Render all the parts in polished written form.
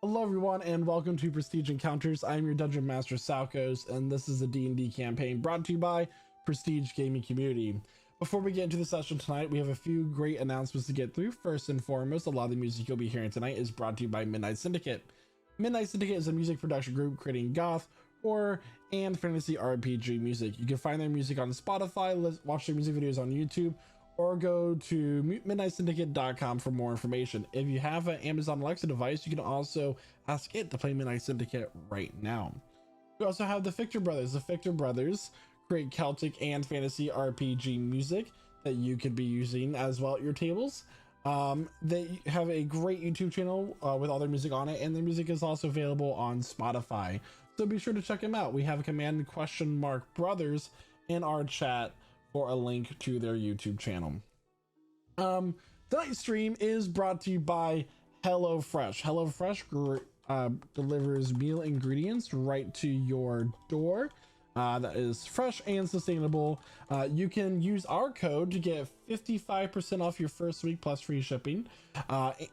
Hello everyone and welcome to Prestige Encounters. I'm your Dungeon Master Salkos and this is a D&D campaign brought to you by Prestige Gaming Community. Before we get into the session tonight, we have a few great announcements to get through. First and foremost, a lot of the music you'll be hearing tonight is brought to you by Midnight Syndicate. Midnight Syndicate is a music production group creating goth, horror, and fantasy RPG music. You can find their music on Spotify, watch their music videos on YouTube, or go to midnightsyndicate.com for more information. If you have an Amazon Alexa device, you can also ask it to play Midnight Syndicate right now. We also have the Victor Brothers. The Victor Brothers create Celtic and fantasy RPG music that you could be using as well at your tables. They have a great YouTube channel with all their music on it, and their music is also available on Spotify. So be sure to check them out. We have a command !brothers in our chat for a link to their YouTube channel. Tonight's stream is brought to you by HelloFresh. HelloFresh delivers meal ingredients right to your door. That is fresh and sustainable. You can use our code to get 55% off your first week plus free shipping, and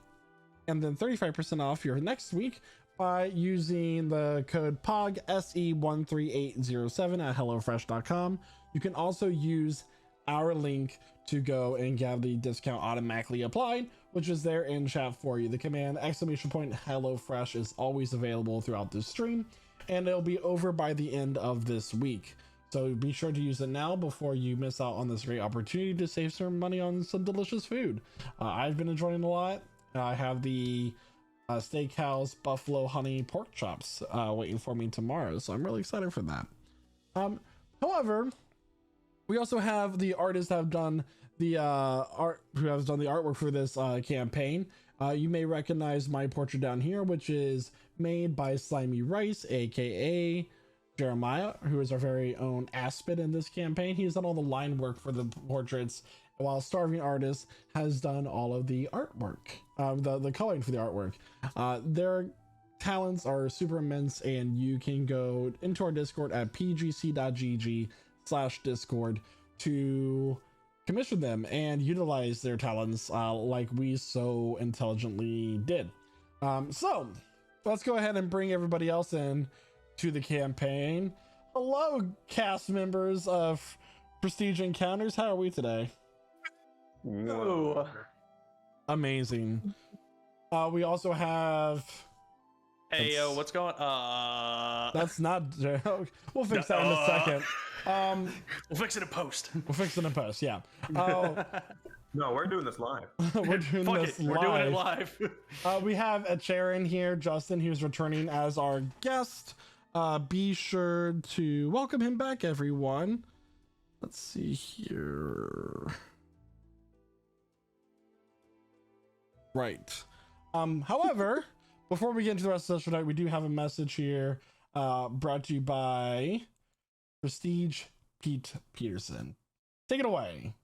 then 35% off your next week by using the code POG SE13807 at HelloFresh.com. You can also use our link to go and get the discount automatically applied, which is there in chat for you. The command !HelloFresh is always available throughout this stream, and it'll be over by the end of this week. So be sure to use it now before you miss out on this great opportunity to save some money on some delicious food. I've been enjoying a lot. I have the steakhouse buffalo honey pork chops waiting for me tomorrow, so I'm really excited for that. However, we also have the artists that have done the artwork for this campaign. You may recognize my portrait down here, which is made by Slimy Rice, aka Jeremiah, who is our very own Aspen in this campaign. He's done all the line work for the portraits, while Starving Artist has done all of the artwork, the coloring for the artwork. Their talents are super immense, and you can go into our Discord at pgc.gg/discord to commission them and utilize their talents like we so intelligently did. So let's go ahead and bring everybody else in to the campaign. Hello, cast members of Prestige Encounters. How are we today? No. Amazing. We also have... Hey, yo, what's going That's not... We'll fix that in a second. We'll fix it in post. We'll fix it in post, yeah. No, we're doing this live. We're doing this live. We're doing it live. We have a Charon here, Justin, who's returning as our guest. Be sure to welcome him back, everyone. Let's see here. Right. However, before we get into the rest of the show tonight, we do have a message here brought to you by Prestige Pete Peterson. Take it away.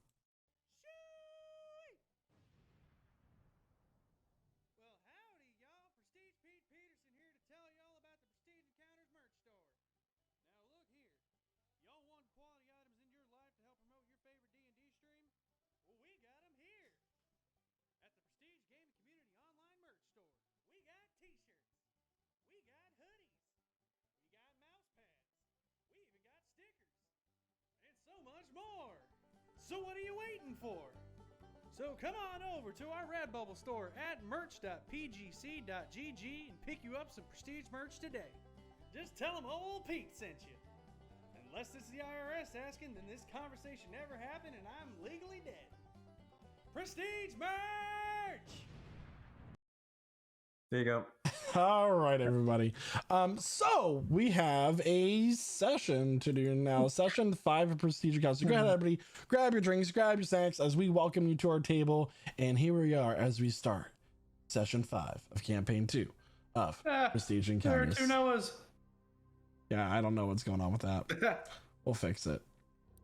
So what are you waiting for? So come on over to our Redbubble store at merch.pgc.gg and pick you up some Prestige merch today. Just tell them old Pete sent you. Unless this is the IRS asking, then this conversation never happened and I'm legally dead. Prestige merch! There you go. All right, everybody. So we have a session to do now. Session 5 of Prestige Encounters. So go ahead, everybody. Grab your drinks, grab your snacks as we welcome you to our table. And here we are as we start Session 5 of Campaign 2 of Prestige Encounters. There are two Noahs. Yeah, I don't know what's going on with that. We'll fix it.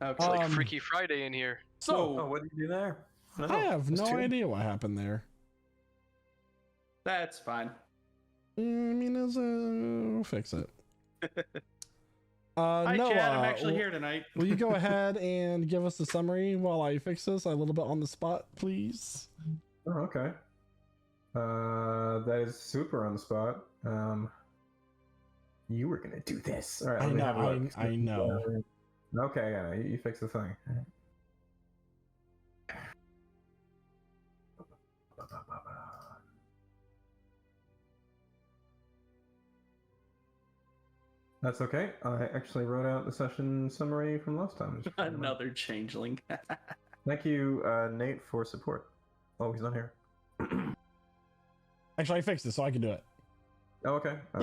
Okay. It's like Freaky Friday in here. So, what did you do there? I have no idea what happened there. That's fine. I mean, we'll fix it. Hi, Noah, Chad. I'm actually here tonight. will you go ahead and give us the summary while I fix this a little bit on the spot, please? Oh, okay. That is super on the spot. You were gonna do this. All right, I let me know, have a look. I know. Okay, yeah, you fix the thing. That's okay. I actually wrote out the session summary from last time. Another changeling. Thank you, Nate, for support. Oh, he's not here. Actually, I fixed it, so I can do it. Oh, okay. Fair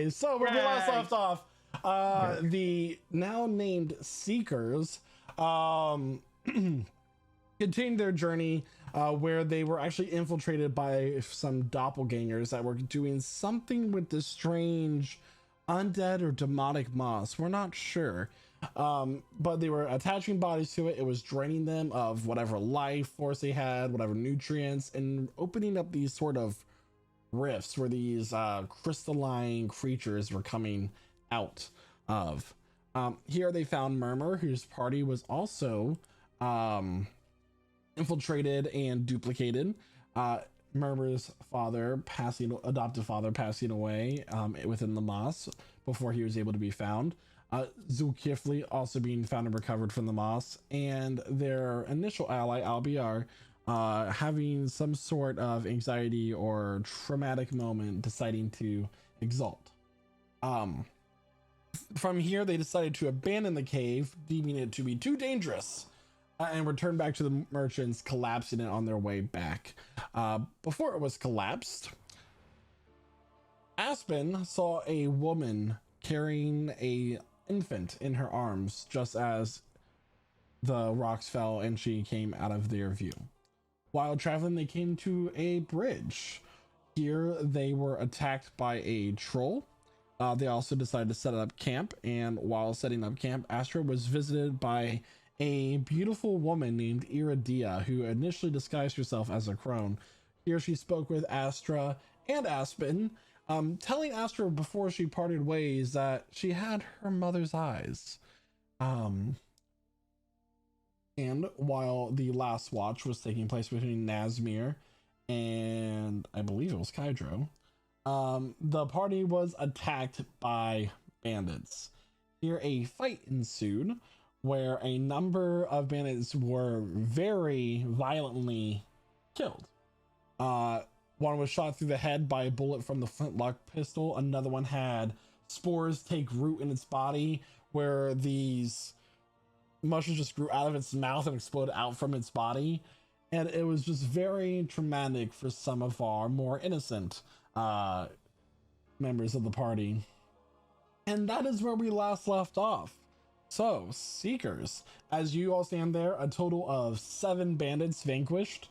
Yay! So where we last Yay! left off, Yeah. the now named Seekers continued their journey where they were actually infiltrated by some doppelgangers that were doing something with this strange undead or demonic moss. We're not sure. But they were attaching bodies to it. It was draining them of whatever life force they had, whatever nutrients, and opening up these sort of rifts where these crystalline creatures were coming out of. Here they found Murmur, whose party was also infiltrated and duplicated. Murmur's adoptive father passing away within the moss before he was able to be found. Zulkifli also being found and recovered from the moss, and their initial ally Albiar having some sort of anxiety or traumatic moment, deciding to exalt. From here, they decided to abandon the cave, deeming it to be too dangerous, and return back to the merchants, collapsing it on their way back. Before it was collapsed, Aspen saw a woman carrying a infant in her arms just as the rocks fell and she came out of their view. While traveling, they came to a bridge. Here, they were attacked by a troll. They also decided to set up camp, and while setting up camp, Astra was visited by a beautiful woman named Iridia, who initially disguised herself as a crone. Here she spoke with Astra and Aspen, telling Astra before she parted ways that she had her mother's eyes. And while the last watch was taking place between Nazmir and I believe it was Kydro, the party was attacked by bandits. Here a fight ensued where a number of bandits were very violently killed. One was shot through the head by a bullet from the flintlock pistol. Another one had spores take root in its body, where these mushrooms just grew out of its mouth and exploded out from its body. And it was just very traumatic for some of our more innocent members of the party. And that is where we last left off. So, Seekers, as you all stand there, a total of 7 bandits vanquished.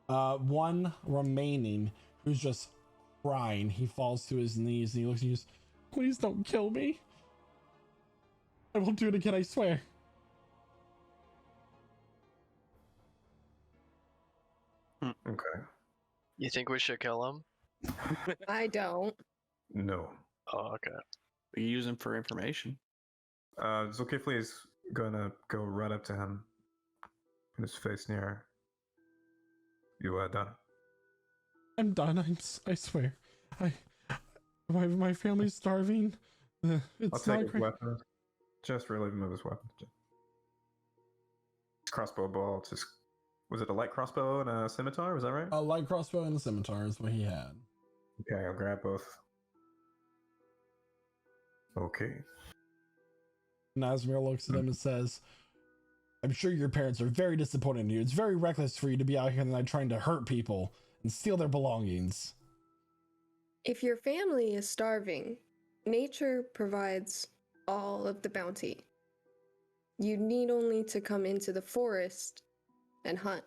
One remaining who's just crying. He falls to his knees and he looks at you. Please don't kill me. I won't do it again, I swear. Okay. You think we should kill him? I don't. No. Oh, okay. We use him for information. Zulkifli is gonna go right up to him. Put his face near. You are done. I'm done. I swear. My family's starving. I'll It's take not his great. weapon. Just relieve him of his weapon. Crossbow ball. Just was it a light crossbow and a scimitar? Was that right? A light crossbow and a scimitar is what he had. Okay, I'll grab both. Okay. Nazmir looks at him and says, I'm sure your parents are very disappointed in you. It's very reckless for you to be out here tonight trying to hurt people and steal their belongings. If your family is starving, nature provides all of the bounty. You need only to come into the forest and hunt,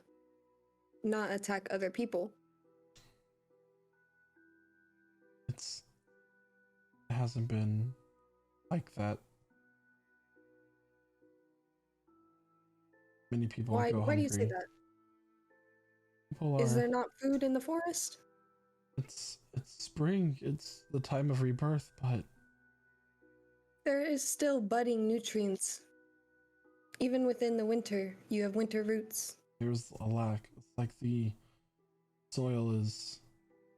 not attack other people. It hasn't been like that. Many people Why go do hungry. you say that? People Is are- there not food in the forest? It's spring. It's the time of rebirth, but There is still budding nutrients. Even within the winter, you have winter roots. there's a lack. It's like the soil is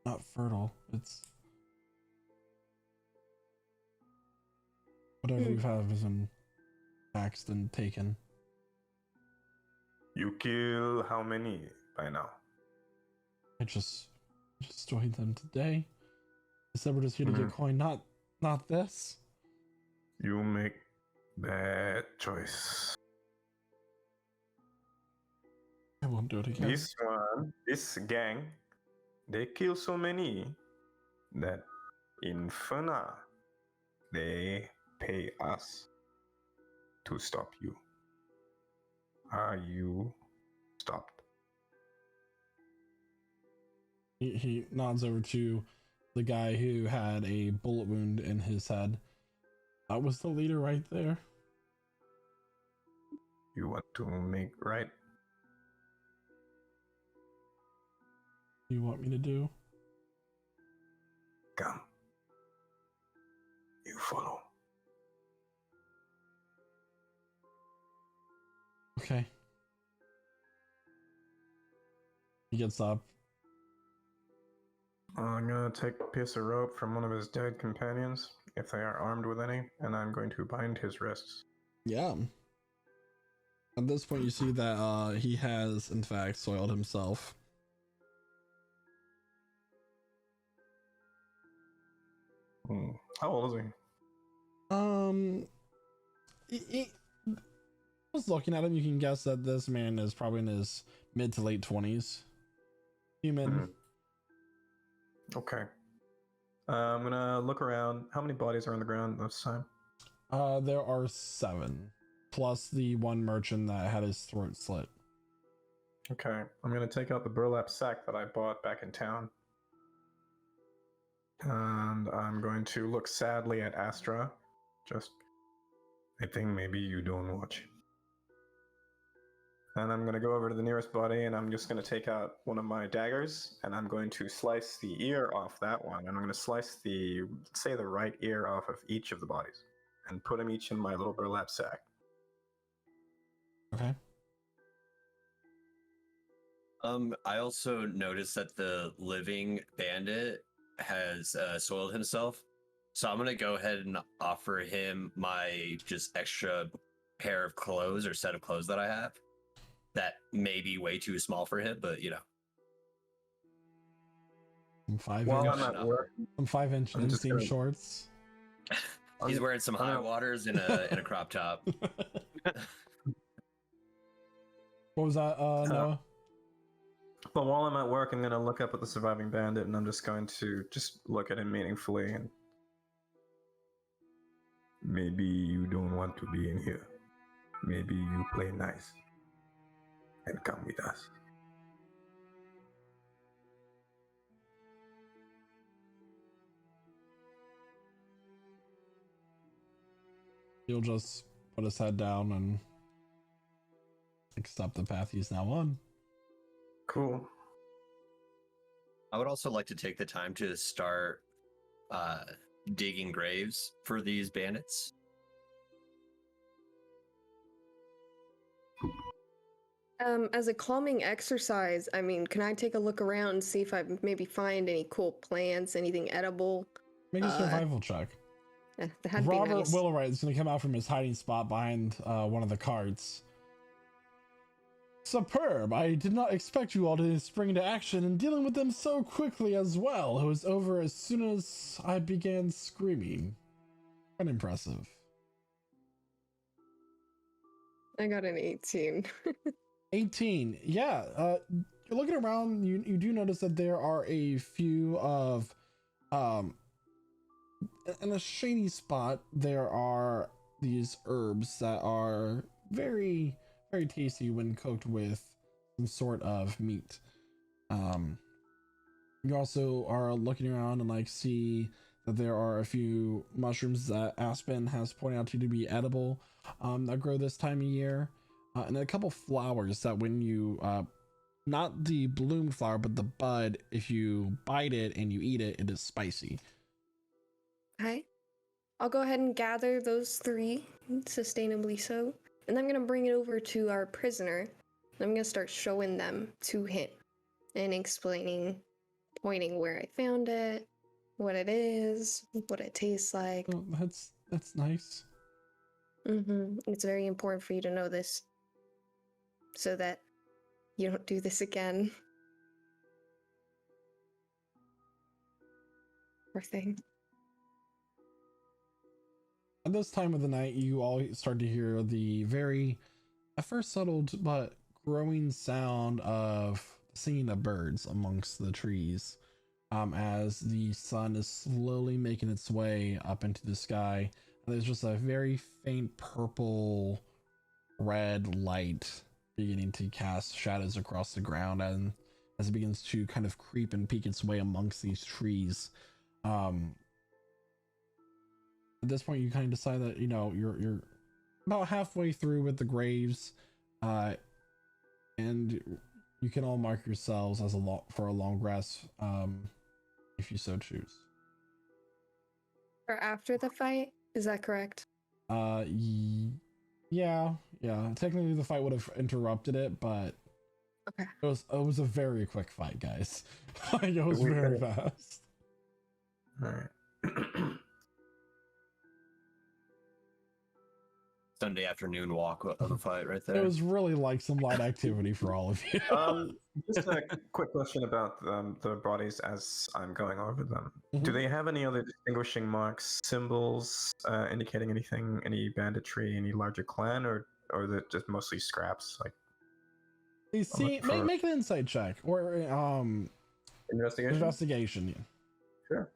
not fertile. It's whatever we've had has been taxed and taken. You kill how many by now? I just destroyed them today. I said we're just here to get coin, not this. You make bad choice. I won't do it again. This gang, they kill so many that in Vernaria, they pay us to stop you. Are you stopped? He nods over to the guy who had a bullet wound in his head. That was the leader right there. You want to make right? You want me to do? Come. You follow. Okay. He gets up. I'm gonna take a piece of rope from one of his dead companions, if they are armed with any, and I'm going to bind his wrists. Yeah. At this point, you see that he has, in fact, soiled himself. How old is he? He just looking at him, you can guess that this man is probably in his mid to late 20s. Human. Okay. I'm gonna look around. How many bodies are on the ground this time? There are 7, plus the one merchant that had his throat slit. Okay. I'm gonna take out the burlap sack that I bought back in town. And I'm going to look sadly at Astra. I think maybe you don't watch. And I'm going to go over to the nearest body and I'm just going to take out one of my daggers and I'm going to slice the ear off that one. And I'm going to slice the right ear off of each of the bodies and put them each in my little burlap sack. Okay. I also noticed that the living bandit has soiled himself. So I'm going to go ahead and offer him my just extra pair of clothes or set of clothes that I have. That may be way too small for him, but you know. Some 5 While inch, I'm at work, some 5-inch I'm just inseam gonna- shorts. He's wearing some high waters and a crop top. What was that, Noah? But while I'm at work, I'm going to look up at the surviving bandit and I'm just going to just look at him meaningfully and maybe you don't want to be in here. Maybe you play nice and come with us. He'll just put his head down and accept the path he's now on. Cool. I would also like to take the time to start digging graves for these bandits. As a calming exercise, I mean, can I take a look around and see if I maybe find any cool plants, anything edible? Make a survival check. That'd be Robert nice. Willowright is going to come out from his hiding spot behind one of the carts. Superb! I did not expect you all to spring into action and dealing with them so quickly as well. It was over as soon as I began screaming. Quite impressive. I got an 18. 18. Yeah, you're looking around, you do notice that there are a few of, in a shady spot, there are these herbs that are very, very tasty when cooked with some sort of meat. You also are looking around and like see that there are a few mushrooms that Aspen has pointed out to you to be edible, that grow this time of year. And a couple flowers that when you, not the bloomed flower, but the bud, if you bite it and you eat it, it is spicy. Okay. I'll go ahead and gather those 3, sustainably so. And I'm going to bring it over to our prisoner. I'm going to start showing them to him and explaining pointing where I found it, what it is, what it tastes like. Oh, that's nice. It's very important for you to know this so that you don't do this again. Poor thing. At this time of the night, you all start to hear the very, at first settled but growing sound of singing of birds amongst the trees, as the sun is slowly making its way up into the sky. And there's just a very faint purple red light beginning to cast shadows across the ground, and as it begins to kind of creep and peek its way amongst these trees. At this point, you kind of decide that you're about halfway through with the graves, and you can all mark yourselves as for a long rest, if you so choose. Or after the fight, is that correct? Yeah. Technically, the fight would have interrupted it, but Okay. it was a very quick fight, guys. Like, it was very fast. All right. Sunday afternoon walk of a fight right there. It was really like some light activity for all of you. Just a quick question about the bodies as I'm going over them. Do Mhm. they have any other distinguishing marks, symbols, indicating anything, any banditry, any larger clan, or is it just mostly scraps? Like You see, for- make an insight check or investigation? investigation. Yeah. Sure.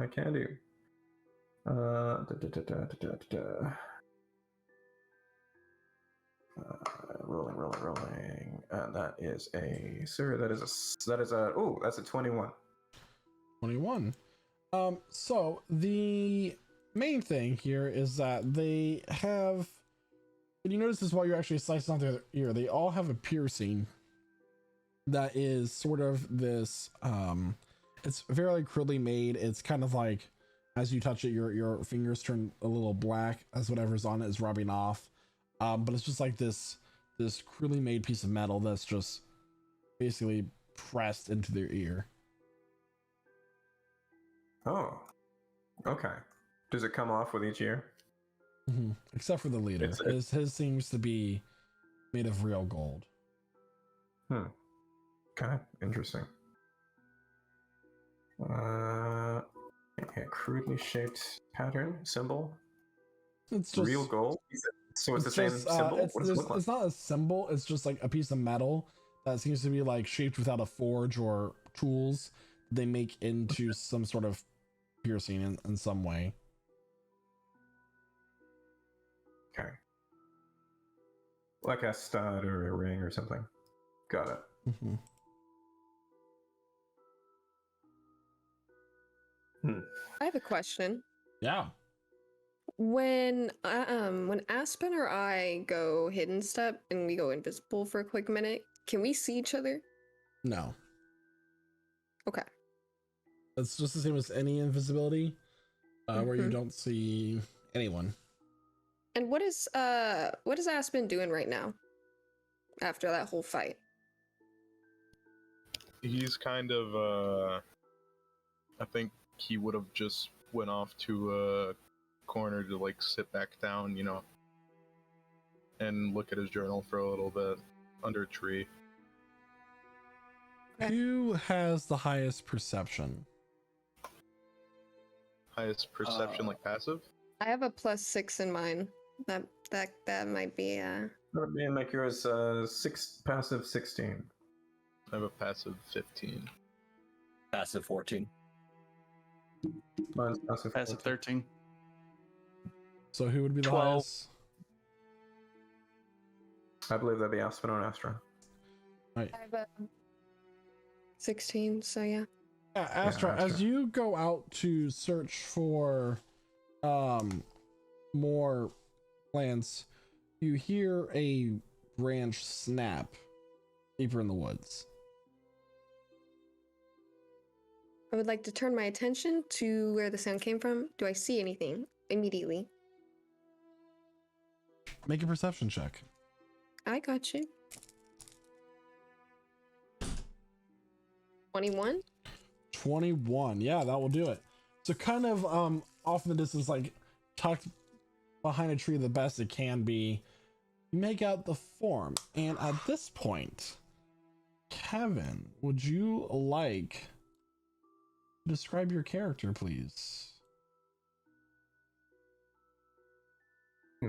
I can do. Da, da, da, da, da, da, da. Rolling, and that is a that's a 21. 21. So the main thing here is that they have, and you notice this while you're actually slicing out their ear, they all have a piercing that is sort of this, it's very crudely made. It's kind of like, as you touch it, your fingers turn a little black as whatever's on it is rubbing off. But it's just like this crudely made piece of metal that's just basically pressed into their ear. Oh, okay. Does it come off with each ear? Except for the leader. His seems to be made of real gold. Okay, interesting. Okay, crudely shaped pattern symbol. It's just Real gold. So it's the same just, symbol. What does it look like? it's not a symbol. It's just like a piece of metal that seems to be like shaped without a forge or tools. They make into some sort of piercing in some way. Okay. Like a stud or a ring or something. Got it. I have a question. Yeah. When Aspen or I go hidden step and we go invisible for a quick minute, can we see each other? No. Okay. It's just the same as any invisibility, where you don't see anyone. And what is Aspen doing right now after that whole fight? He's kind of I think he would have just went off to a corner to like sit back down, and look at his journal for a little bit under a tree. Okay. Who has the highest perception? Highest perception, like passive? I have a +6 in mine. That might be That'd be like yours, passive 16. I have a passive 15. Passive 14. Mine's passive Passive 13. So who would be the 12. highest? I believe that'd be Aspen or Astra. Right. I have a 16, so yeah. Yeah, Astra, Astra. as you go out to search for more plants, you hear a branch snap deeper in the woods. I would like to turn my attention to where the sound came from. Do I see anything immediately? Make a perception check. I got you. 21? 21. Yeah, that will do it. So kind of off in the distance, like tucked behind a tree the best it can be, you make out the form. And at this point, Kevin, would you like to describe your character, please? All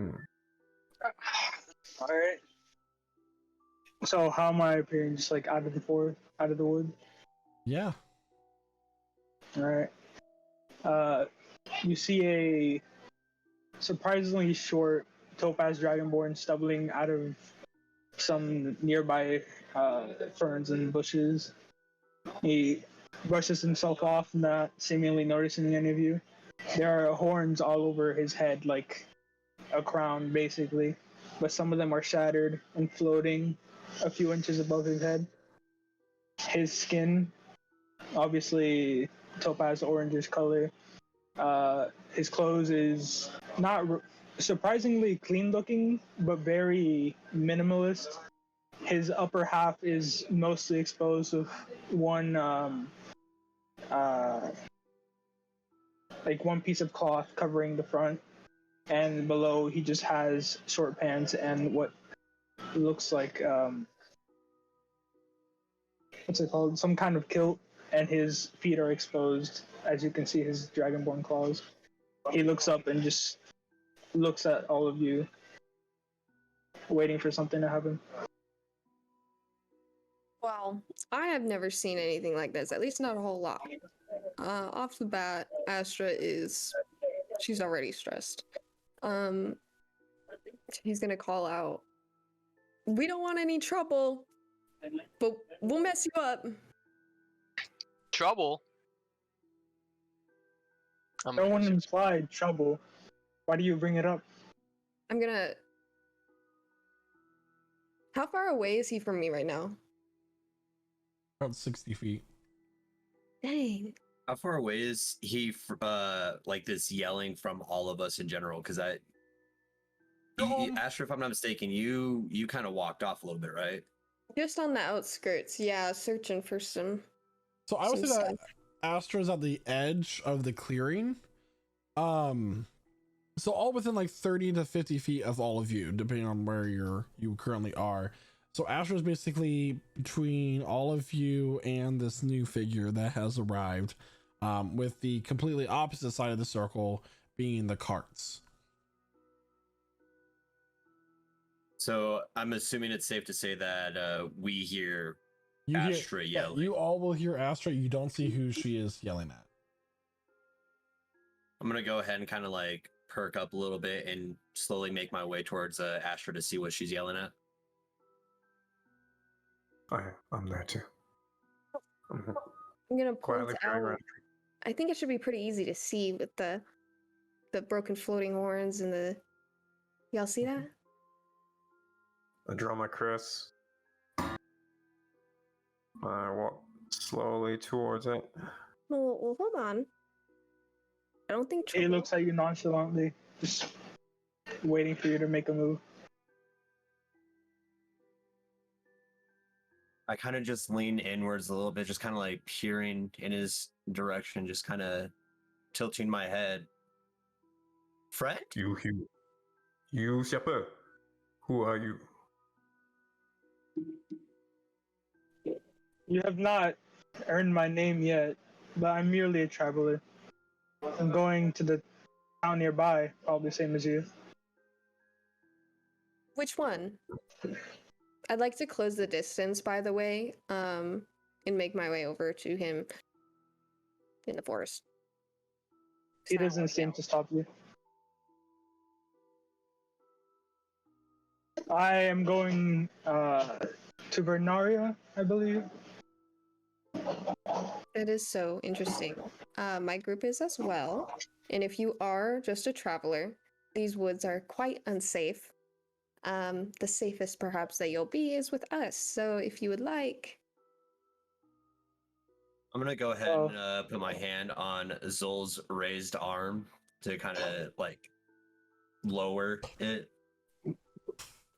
right. So how am I appearing? Just like out of the forest, out of the wood. Yeah. All right. You see a surprisingly short topaz dragonborn stumbling out of some nearby ferns and bushes. He brushes himself off, not seemingly noticing any of you. There are horns all over his head, like a crown, basically, but some of them are shattered and floating a few inches above his head. His skin, obviously topaz orangish color. His clothes is not surprisingly clean looking, but very minimalist. His upper half is mostly exposed with one like one piece of cloth covering the front, and below he just has short pants and what looks like what's it called? Some kind of kilt, and his feet are exposed, as you can see his dragonborn claws. He looks up and just looks at all of you, waiting for something to happen. Well, I have never seen anything like this, at least not a whole lot. Off the bat, Astra she's already stressed. He's gonna call out, "We don't want any trouble, but we'll mess you up." Trouble? No one implied trouble. Why do you bring it up? I'm gonna... How far away is he from me right now? About 60 feet. Dang. How far away is he, like this yelling from all of us in general? Because Asher, if I'm not mistaken, you kind of walked off a little bit, right? Just on the outskirts, yeah, searching for some... So I would say some that Astra's at the edge of the clearing. So all within like 30 to 50 feet of all of you, depending on where you currently are. So Astra's basically between all of you and this new figure that has arrived, with the completely opposite side of the circle being the carts. So I'm assuming it's safe to say that we hear You Astra yelling. Yeah, you all will hear Astra. You don't see who she is yelling at. I'm gonna go ahead and kind of like perk up a little bit and slowly make my way towards Astra to see what she's yelling at. I'm there too. I'm gonna point Quietly peering out... around. I think it should be pretty easy to see with the broken floating horns and the... Y'all see that? I draw my Chris. I walk slowly towards it. Well, hold on. I don't think He trouble... looks at you nonchalantly, just waiting for you to make a move. I kind of just lean inwards a little bit, just kind of like peering in his direction, just kind of tilting my head. Friend? You shepherd. Who are you? You have not earned my name yet, but I'm merely a traveler. I'm going to the town nearby, probably same as you. Which one? I'd like to close the distance, by the way, and make my way over to him in the forest. He doesn't seem to stop you. I am going to Vernaria, I believe. It is so interesting. My group is as well, and if you are just a traveler, these woods are quite unsafe. The safest perhaps that you'll be is with us, so if you would like... I'm gonna go ahead and put my hand on Zol's raised arm to kind of like lower it.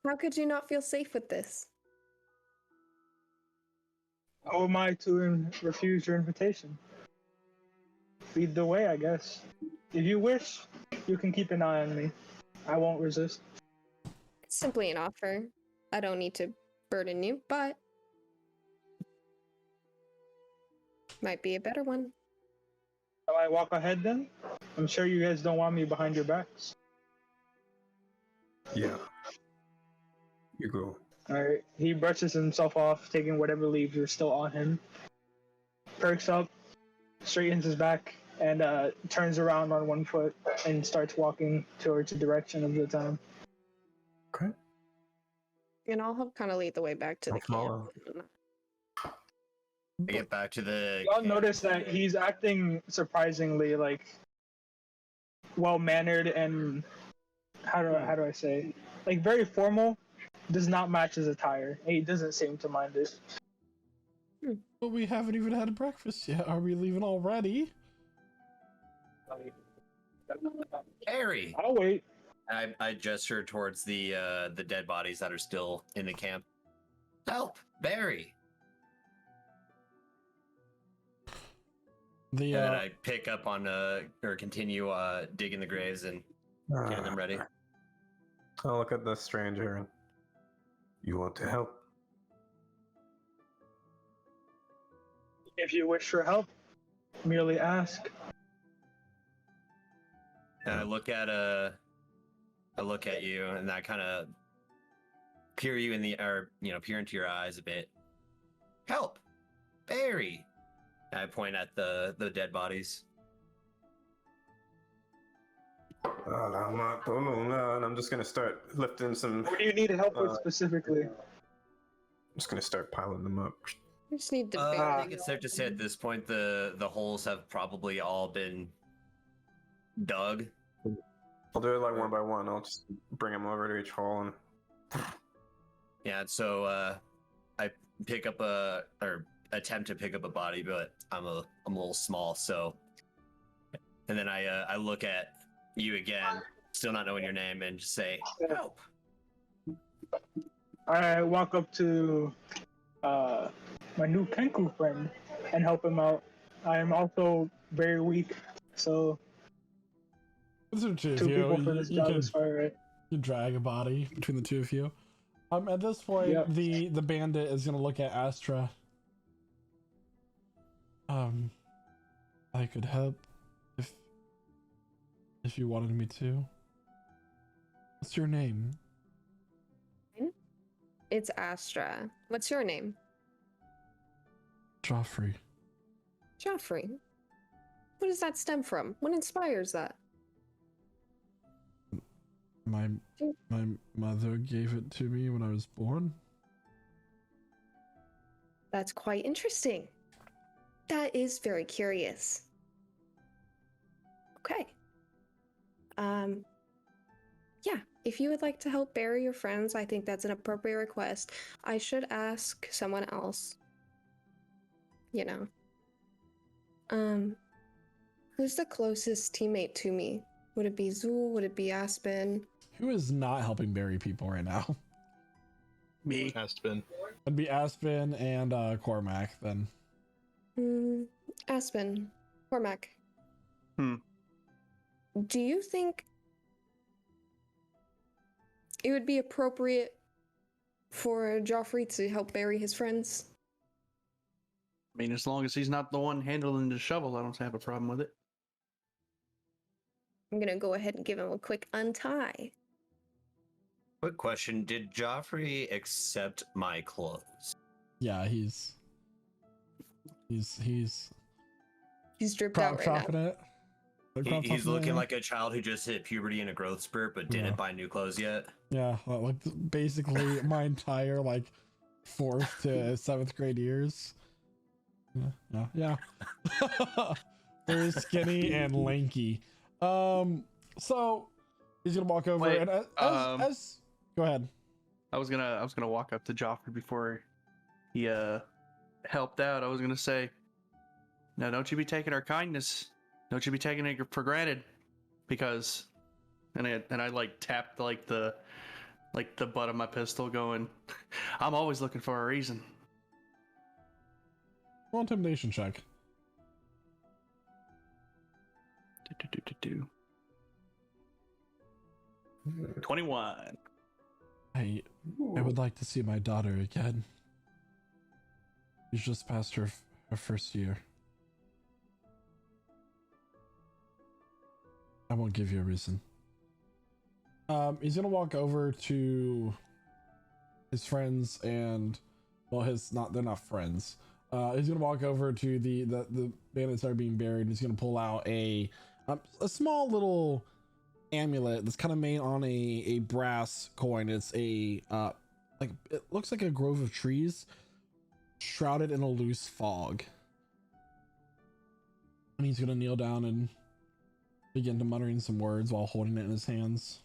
How could you not feel safe with this? How am I to refuse your invitation? lead the way, I guess. If you wish, you can keep an eye on me. I won't resist. It's simply an offer. I don't need to burden you, but might be a better one. Shall I walk ahead then? I'm sure you guys don't want me behind your backs. Yeah. You go. Alright. He brushes himself off, taking whatever leaves are still on him. Perks up, straightens his back, and turns around on one foot and starts walking towards the direction of the town. Okay. And I'll help kind of lead the way back to the I'll camp. follow. I get back to the. Y'all camp. notice that he's acting surprisingly like well mannered and how do I say, like, very formal. Does not match his attire. He doesn't seem to mind it. But we haven't even had breakfast yet. Are we leaving already? Harry. I'll wait. I gesture towards the dead bodies that are still in the camp. Help, Barry. The And then I pick up on or continue digging the graves and getting them ready. I'll look at the stranger and you want to help? If you wish for help, merely ask. And I look at you, and I kind of peer you in the, or peer into your eyes a bit. Help, Barry. And I point at the dead bodies. And I'm just gonna start lifting some. What do you need help with specifically? I'm just gonna start piling them up. We just need to I think it's safe to say at this point the holes have probably all been dug. I'll do it like one by one. I'll just bring them over to each hole and. Yeah, so I pick up or attempt to pick up a body, but I'm a little small, so. And then I look at you again, still not knowing your name, and just say, "Help." I walk up to my new Kenku friend and help him out. I am also very weak, so two two people for this job is fine, right? You drag a body between the two of you. At this point, Yep. the bandit is gonna look at Astra. I could help if you wanted me to. What's your name? It's Astra. What's your name? Joffrey. Joffrey. What does that stem from? What inspires that? My mother gave it to me when I was born. That's quite interesting. That is very curious. Okay. Yeah, if you would like to help bury your friends, I think that's an appropriate request. I should ask someone else. Who's the closest teammate to me? Would it be Zool? Would it be Aspen? Who is not helping bury people right now? Me. Aspen. It'd be Aspen and Cormac then. Aspen. Cormac. Hmm. Do you think it would be appropriate for Joffrey to help bury his friends? I mean, as long as he's not the one handling the shovel, I don't have a problem with it. I'm gonna go ahead and give him a quick untie. Quick question: did Joffrey accept my clothes? Yeah, he's dripped out right now. confident. He's looking like a child who just hit puberty in a growth spurt but didn't buy new clothes yet. Yeah, like basically my entire 4th to 7th grade years. Yeah. Very skinny and lanky. So he's gonna walk over Wait, and as go ahead. I was gonna walk up to Joffrey before he helped out. I was gonna say, now don't you be taking our kindness, don't you be taking it for granted, because, and I tapped the butt of my pistol, going, I'm always looking for a reason. Roll intimidation check. Do. 21. I would like to see my daughter again. She's just past her first year. I won't give you a reason. He's gonna walk over to his friends and, well, they're not friends. He's gonna walk over to the bandits that are being buried. He's gonna pull out a small little amulet that's kind of made on a brass coin. It's a like, it looks like a grove of trees shrouded in a loose fog. And he's gonna kneel down and begin to muttering some words while holding it in his hands.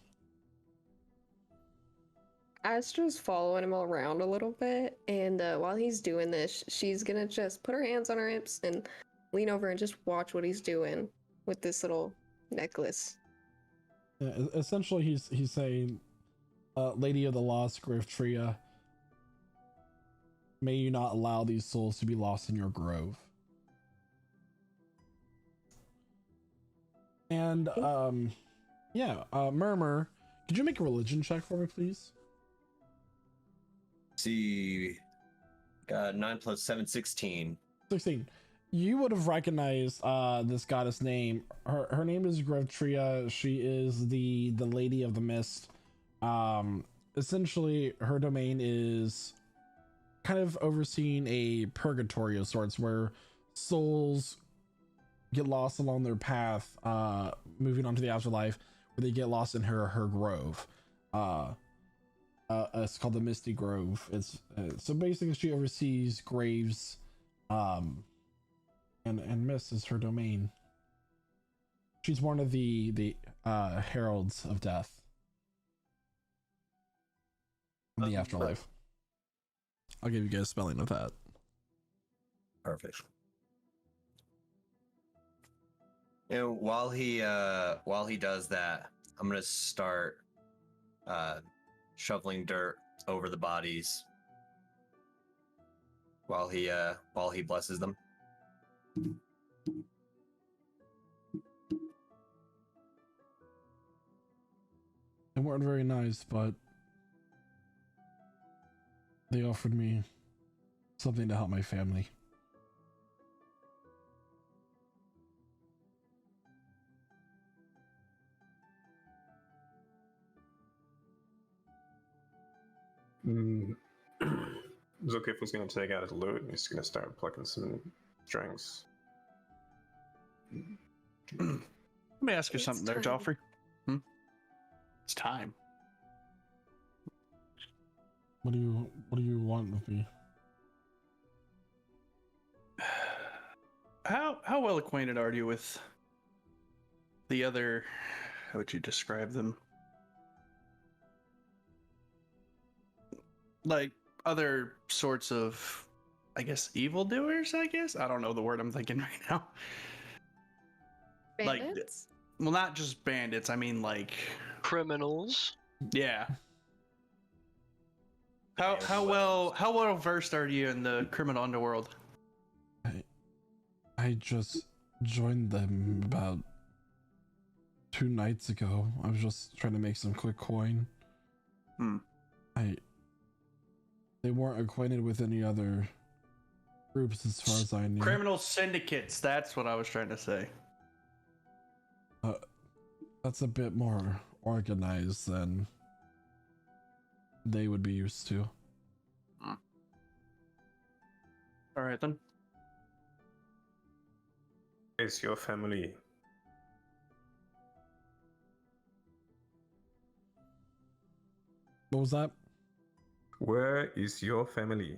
Astra's following him around a little bit, and while he's doing this, she's gonna just put her hands on her hips and lean over and just watch what he's doing with this little necklace. Yeah, essentially, he's saying, Lady of the Lost Grove Tria, may you not allow these souls to be lost in your grove. And Murmur, could you make a religion check for me, please? See, got 9 plus 7, 16. 16. You would have recognized this goddess name. Her name is Grovtria. She is the Lady of the Mist. Essentially, her domain is kind of overseeing a purgatory of sorts, where souls get lost along their path, moving on to the afterlife, where they get lost in her grove. It's called the Misty Grove. It's so basically she oversees graves, and Mist is her domain. She's one of the heralds of death in the afterlife. I'll give you guys spelling of that. Perfect. And while he does that, I'm gonna start shoveling dirt over the bodies while he blesses them. They weren't very nice, but they offered me something to help my family. Zulkifil's gonna take out his loot and he's gonna start plucking some strings. Let me ask you It's something there, time. Joffrey. It's time. What do you want with me? How well acquainted are you with the other? How would you describe them? Like other sorts of, I guess, evildoers. I guess I don't know the word I'm thinking right now. Like- Bandits? Well, not just bandits. I mean, like, Criminals. yeah. How well versed are you in the criminal underworld? I just joined them about 2 nights ago. I was just trying to make some quick coin. They weren't acquainted with any other groups as far as I knew. Criminal syndicates. That's what I was trying to say. That's a bit more organized than they would be used to. All right then. Is your family? What was that? Where is your family?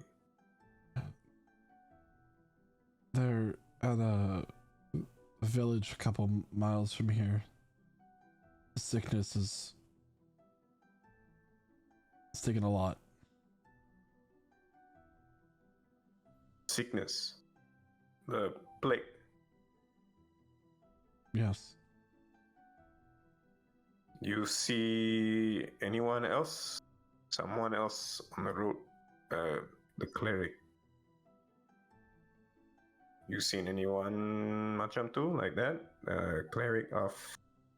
They're at a village a couple miles from here. The sickness is taking a lot. Sickness. The plague. Yes. You see anyone else? Someone else on the road? The cleric. you seen anyone Machantu like that? Cleric of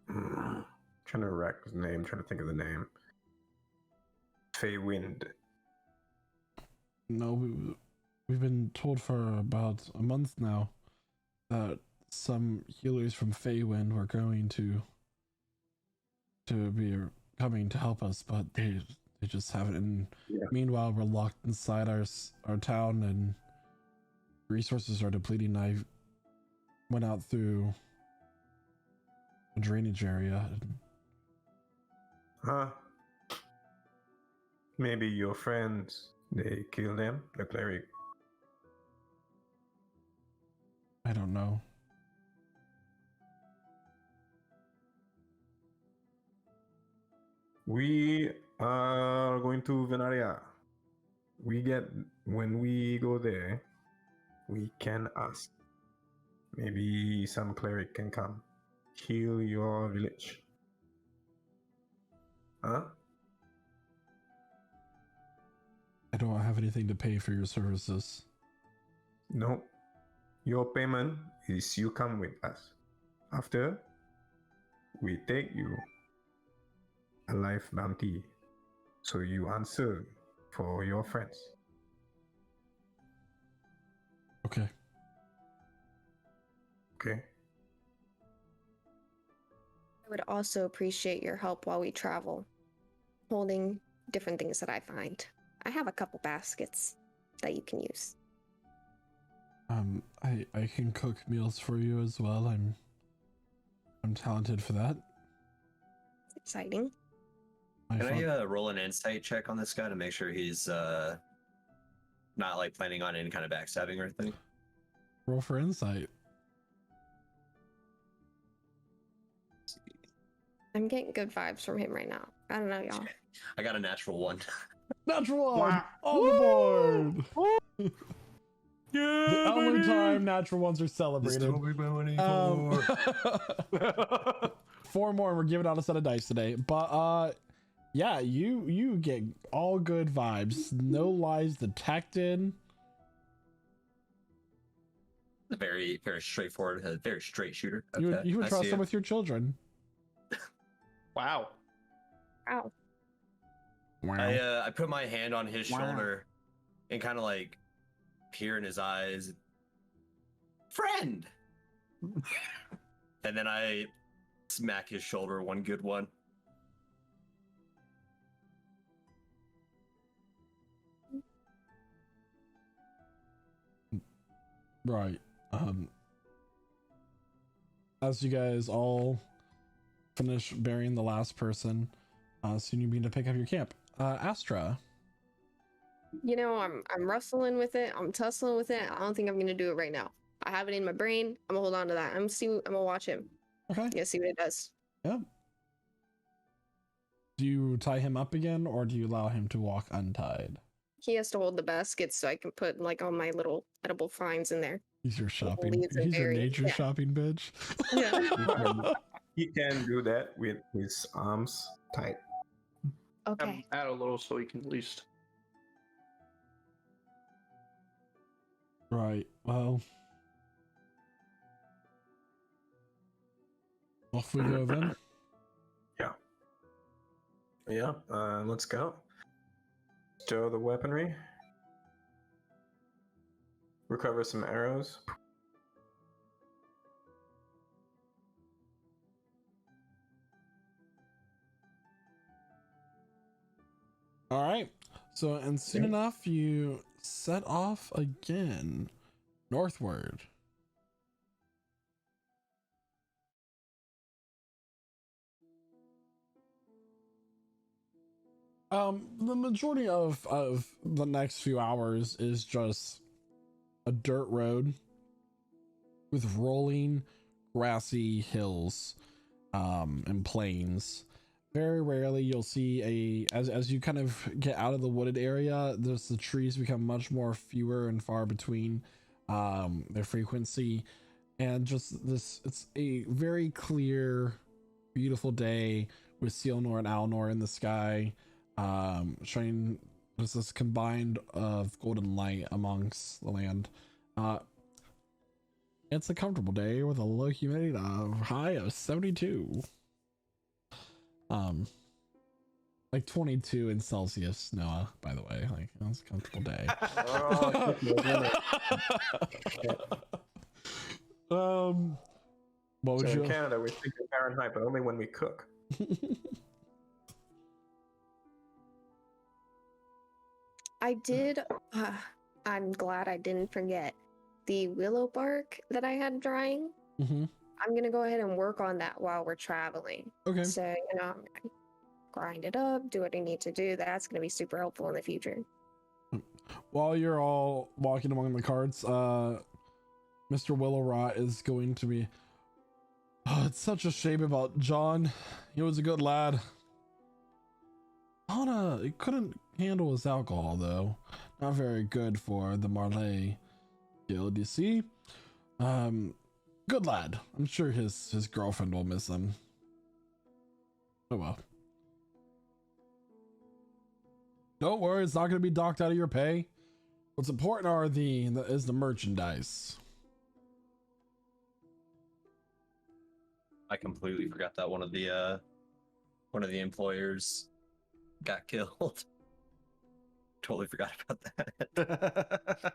trying to rack his name, trying to think of the name. Fey Wind. No, we've been told for about a month now that some healers from Feywind were going to be coming to help us, but they just haven't. And meanwhile, we're locked inside our town, and resources are depleting. I went out through a drainage area. Huh? Maybe your friends, they killed them, the cleric. I don't know. We are going to Vernaria. When we go there, we can ask. Maybe some cleric can come heal your village. Huh? I don't have anything to pay for your services. No. Your payment is you come with us. After, we take you a life bounty. So you answer for your friends. Okay. Okay. I would also appreciate your help while we travel, holding different things that I find. I have a couple baskets that you can use. I can cook meals for you as well. I'm talented for that. It's exciting. Can I roll an insight check on this guy to make sure he's not like planning on any kind of backstabbing or anything? Roll for insight. I'm getting good vibes from him right now. I don't know, y'all. I got a natural one. Natural one on the board. The only time natural ones are celebrated. 4 more, and we're giving out a set of dice today. But yeah, you get all good vibes. No lies detected. Very, very straightforward, a very straight shooter. You would trust him with your children. Wow. Wow. Wow. I put my hand on his shoulder and kind of like peer in his eyes. Friend! And then I smack his shoulder one good one. Right. As you guys all finish burying the last person, soon you begin to pick up your camp. Astra. You know, I'm wrestling with it. I'm tussling with it. I don't think I'm gonna do it right now. I have it in my brain. I'm gonna hold on to that. I'm gonna watch him. Okay. Yeah, see what it does. Yeah. Do you tie him up again, or do you allow him to walk untied? He has to hold the baskets so I can put like all my little edible finds in there. He's your shopping. Leaves and He's your berries, nature shopping bitch. Yeah. He can do that with his arms tight. Okay. Add a little so he can at least. Right. Well, off we go then. Yeah. Let's go. Stow the weaponry. Recover some arrows. All right. So, and soon enough, you set off again northward. The majority of the next few hours is just a dirt road with rolling grassy hills and plains. Very rarely you'll see as you kind of get out of the wooded area, the trees become much more fewer and far between their frequency, and just it's a very clear, beautiful day with Sealnor and Alnor in the sky, showing just this combined of golden light amongst the land. It's a comfortable day with a low humidity high of 72. Like 22 in Celsius, Noah, by the way. Like, that's a comfortable day. What would So you in Canada, we speak in Fahrenheit, but only when we cook. I did. I'm glad I didn't forget the willow bark that I had drying. Mm-hmm. I'm gonna go ahead and work on that while we're traveling. Okay. So I'm gonna grind it up, do what I need to do. That's gonna be super helpful in the future. While you're all walking among the carts, Mr. Willowrot is going to be. Oh, it's such a shame about John. He was a good lad. Anna, he couldn't handle his alcohol though. Not very good for the Marley guild, you see. Good lad. I'm sure his girlfriend will miss him. Oh well. Don't worry, it's not going to be docked out of your pay. What's important is the merchandise. I completely forgot that one of the employers got killed. Totally forgot about that.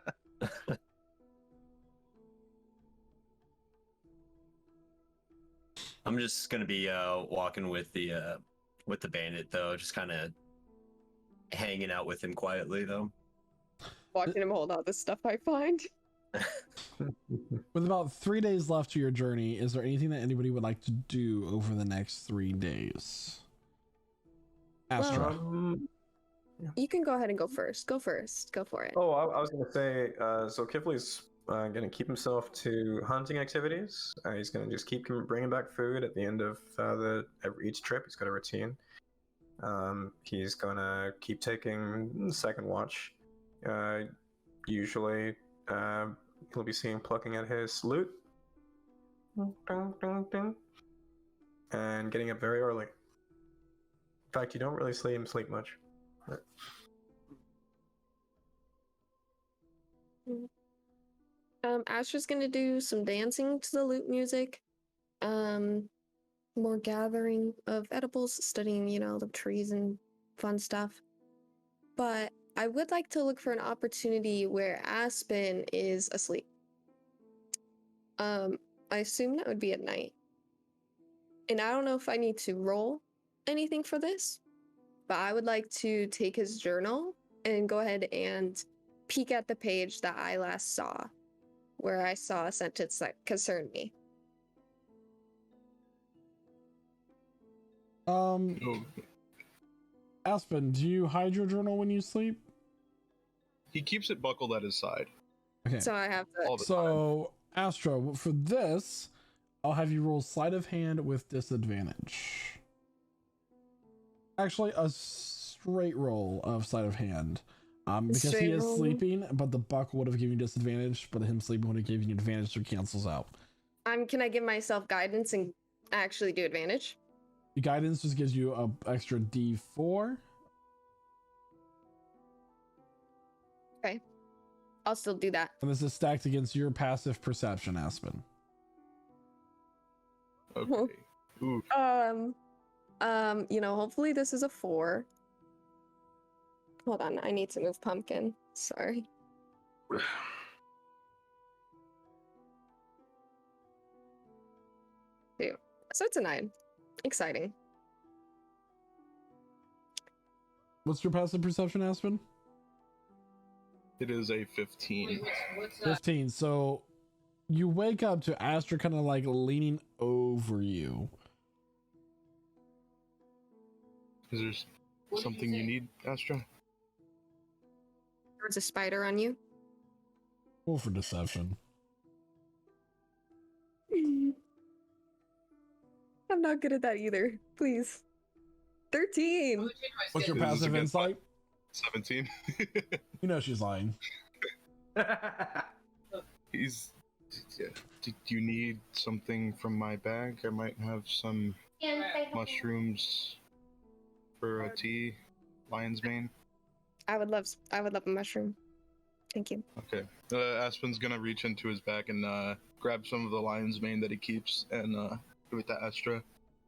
I'm just gonna be walking with the bandit though, just kind of hanging out with him quietly though. Watching him hold all the stuff I find. With about 3 days left to your journey, is there anything that anybody would like to do over the next 3 days? Astra. You can go ahead and go first. Go first. Go for it. Oh, I was going to say, so Kifley's going to keep himself to hunting activities. He's going to just keep bringing back food at the end of each trip. He's got a routine. He's going to keep taking second watch. Usually, he'll be seen plucking at his loot. And getting up very early. In fact, you don't really see him sleep much. Astra's gonna do some dancing to the lute music. More gathering of edibles, studying, the trees and fun stuff. But I would like to look for an opportunity where Aspen is asleep. I assume that would be at night. And I don't know if I need to roll anything for this, but I would like to take his journal and go ahead and peek at the page that I last saw, where I saw a sentence that concerned me. Aspen, do you hide your journal when you sleep? He keeps it buckled at his side. Okay. So I have to. So, Astra, for this, I'll have you roll sleight of hand with disadvantage. Actually, a straight roll of sleight of hand. Because he Straight is roll? sleeping, but the buckle would have given you disadvantage, but him sleeping would have given you advantage, so it cancels out. Can I give myself guidance and actually do advantage? The guidance just gives you an extra D4. Okay. I'll still do that. And this is stacked against your passive perception, Aspen. Okay. Ooh. Hopefully this is a 4. Hold on, I need to move Pumpkin. Sorry. Two. So it's a 9. Exciting. What's your passive perception, Aspen? It is a 15. 15. So you wake up to Astra kind of like leaning over you. Is there something you need, Astra? There's a spider on you. Roll for deception. I'm not good at that either. Please. 13. What's your This is a passive good insight? 17. You know she's lying. He's. Yeah. Do you need something from my bag? I might have some mushrooms for a tea, lion's mane. I would love a mushroom. Thank you. Okay. Aspen's gonna reach into his bag and grab some of the lion's mane that he keeps and give it to Astra.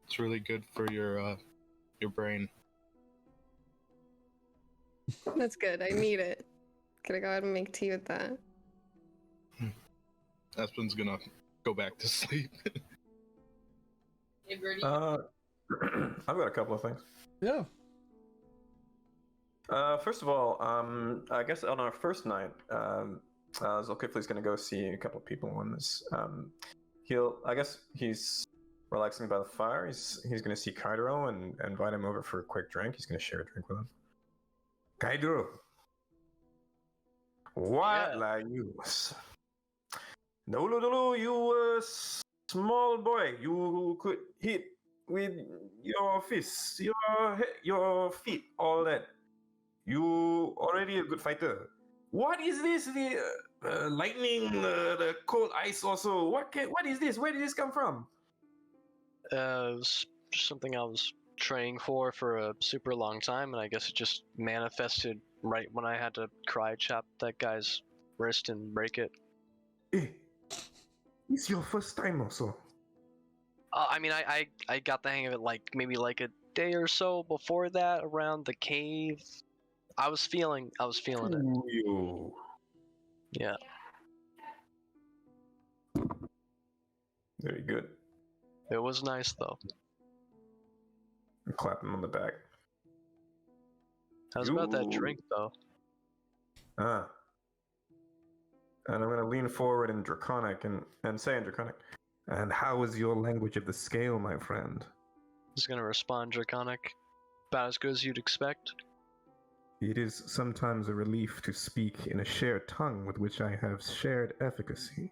It's really good for your brain. That's good. I need it. Gonna go ahead and make tea with that. Aspen's gonna go back to sleep. I've got a couple of things. Yeah. First of all, I guess on our first night, Zolkifli's going to go see a couple of people on this. I guess he's relaxing by the fire. He's going to see Kaidro and invite him over for a quick drink. He's going to share a drink with him. Kaidro, what like you? No, you small boy. You could hit with your fists, your feet, all that. You already a good fighter. What is this? The lightning, the cold ice also. What is this? Where did this come from? It was something I was training for a super long time, and I guess it just manifested right when I had to cry chop that guy's wrist and break it. It's your first time also. I mean, I got the hang of it maybe a day or so before that around the cave. I was feeling it. You. Yeah. Very good. It was nice though. Clap him on the back. How's about that drink though? And I'm gonna lean forward in Draconic and say in Draconic, and how is your language of the scale, my friend? He's gonna respond Draconic. About as good as you'd expect. It is sometimes a relief to speak in a shared tongue with which I have shared efficacy.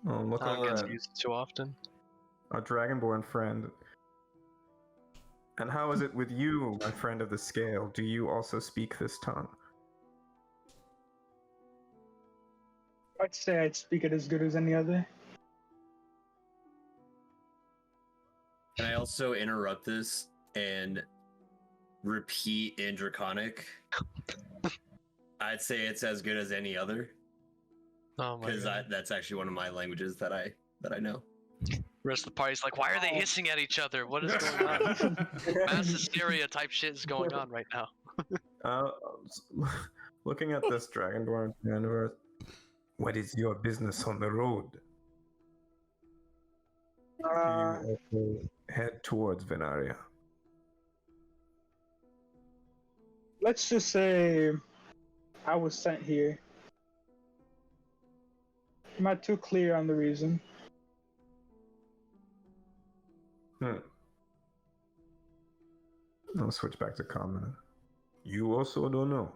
Look I don't over get at used too often. our Dragonborn friend. And how is it with you, my friend of the scale? Do you also speak this tongue? I'd say I'd speak it as good as any other. Can I also interrupt this and repeat in Draconic? I'd say it's as good as any other. Oh my Because god. that's actually one of my languages that I know. Rest of the party's like, why are they hissing at each other? What is going on? Mass hysteria type shit is going on right now. Looking at this Dragonborn universe, what is your business on the road? Do you also head towards Vernaria? Let's just say I was sent here. I'm not too clear on the reason. I'll switch back to common. You also don't know.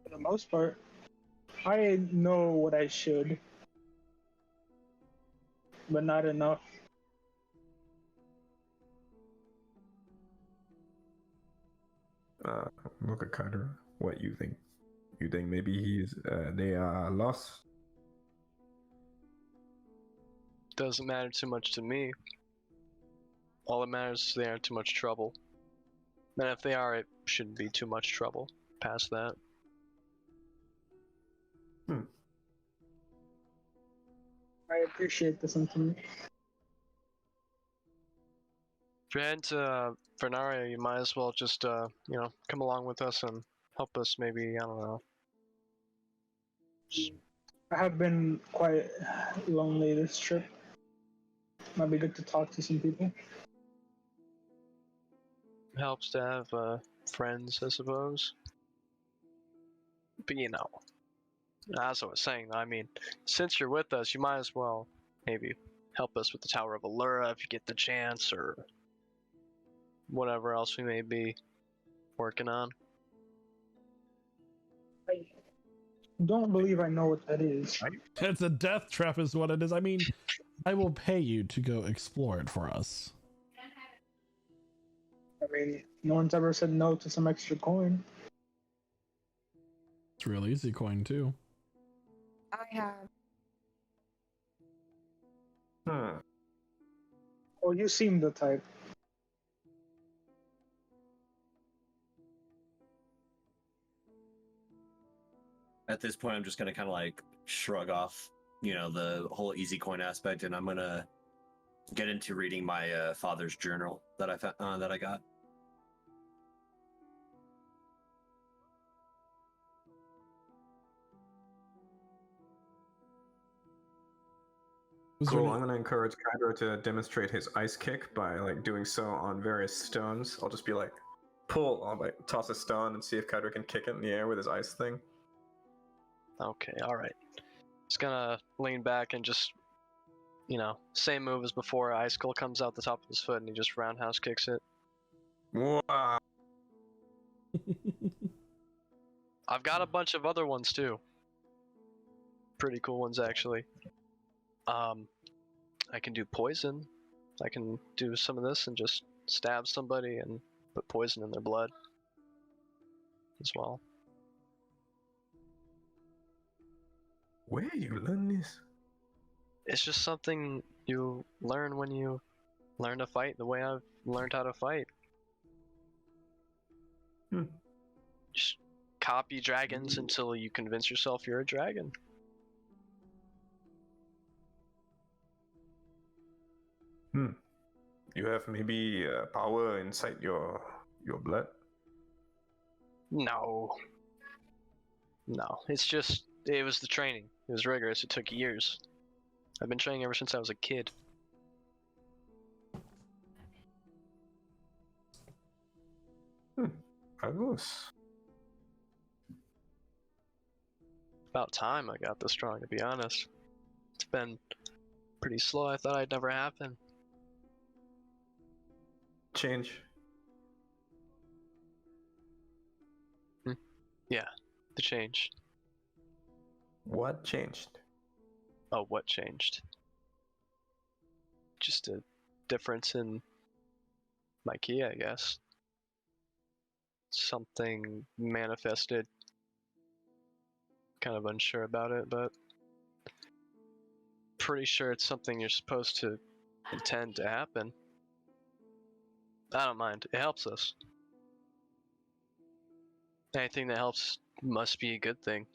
For the most part, I know what I should, but not enough. Look at Kaidra. What you think? You think maybe they are lost? Doesn't matter too much to me. All that matters is they aren't too much trouble. And if they are, it shouldn't be too much trouble. Past that. I appreciate the sentiment. If you're heading to Vernaria, you might as well just, come along with us and help us maybe, I don't know. I have been quite lonely this trip. Might be good to talk to some people. Helps to have friends, I suppose. But as I was saying, I mean, since you're with us, you might as well maybe help us with the Tower of Allura if you get the chance, or whatever else we may be working on. I don't believe I know what that is. It's a death trap is what it is. I mean, I will pay you to go explore it for us. I mean, no one's ever said no to some extra coin. It's real easy coin too. I have. Oh, you seem the type. this point, I'm just gonna kind of like shrug off, the whole easy coin aspect, and I'm gonna get into reading my father's journal that I got. Cool. I'm gonna encourage Kyber to demonstrate his ice kick by like doing so on various stones. I'll just be like, I'll like toss a stone and see if Kyber can kick it in the air with his ice thing. Okay, alright. Just gonna lean back and just, same move as before. Ice Skull comes out the top of his foot and he just roundhouse kicks it. Wow. I've got a bunch of other ones too. Pretty cool ones, actually. I can do poison. I can do some of this and just stab somebody and put poison in their blood as well. Where you learn this? It's just something you learn when you learn to fight the way I've learned how to fight. Just copy dragons until you convince yourself you're a dragon. You have maybe power inside your blood? No. It's just, it was the training. It was rigorous. It took years. I've been training ever since I was a kid. Fabulous. About time I got this strong, to be honest. It's been pretty slow. I thought I'd never happen. Change. Yeah, the change. What changed? Oh, what changed? Just a difference in my key, I guess. Something manifested. Kind of unsure about it, but pretty sure it's something you're supposed to intend to happen. I don't mind. It helps us. Anything that helps must be a good thing.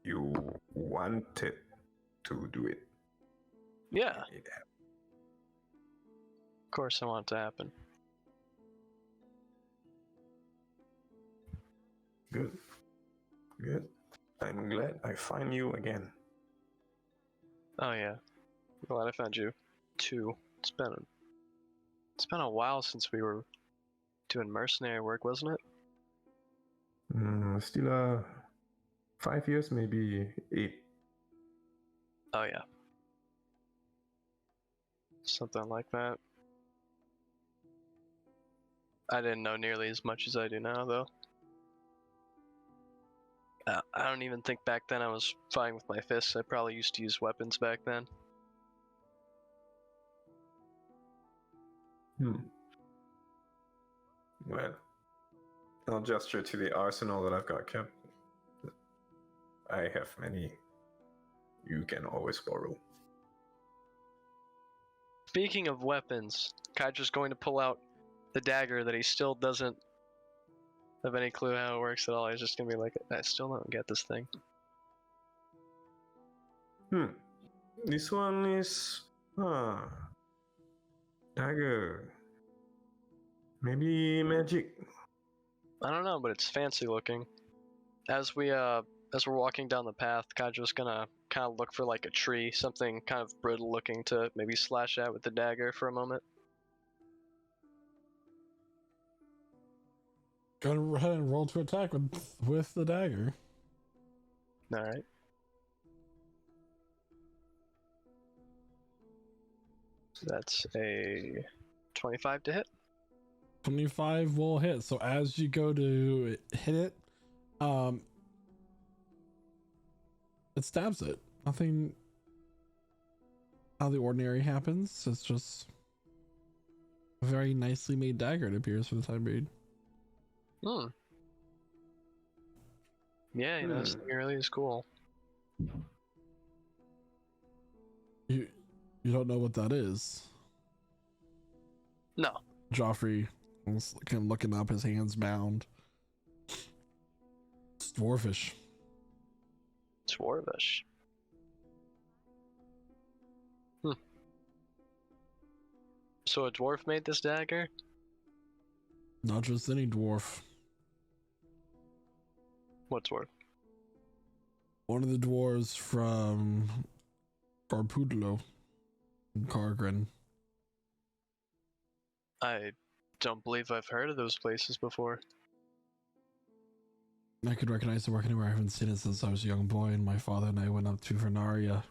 You wanted to do it. Yeah. Of course I want it to happen. Good. I'm glad I find you again. Oh yeah. Glad I found you too. It's been a while since we were doing mercenary work, wasn't it? Still 5 years, maybe 8. Oh yeah. Something like that. I didn't know nearly as much as I do now, though. I don't even think back then I was fighting with my fists. I probably used to use weapons back then. Well, I'll gesture to the arsenal that I've got kept. I have many. You can always borrow. Speaking of weapons, Kydra's going to pull out the dagger that he still doesn't have any clue how it works at all. He's just going to be like, I still don't get this thing. This one is... dagger. Maybe magic. I don't know, but it's fancy looking. As we're walking down the path, Kydra's gonna kind of look for like a tree, something kind of brittle looking to maybe slash at with the dagger for a moment. Go ahead and roll to attack with the dagger. Alright. So that's a 25 to hit. 25 will hit. So as you go to hit it, it stabs it. Nothing out of the ordinary happens. It's just a very nicely made dagger, it appears, for the time being. Yeah, this thing really is cool. You don't know what that is? No. Joffrey was kind of looking up, his hands bound. dwarfish. Dwarvish. So a dwarf made this dagger? Not just any dwarf. What dwarf? One of the dwarves from Garpudlo in Kargren. I don't believe I've heard of those places before. I could recognize the work anywhere. I haven't seen it since I was a young boy, and my father and I went up to Vernaria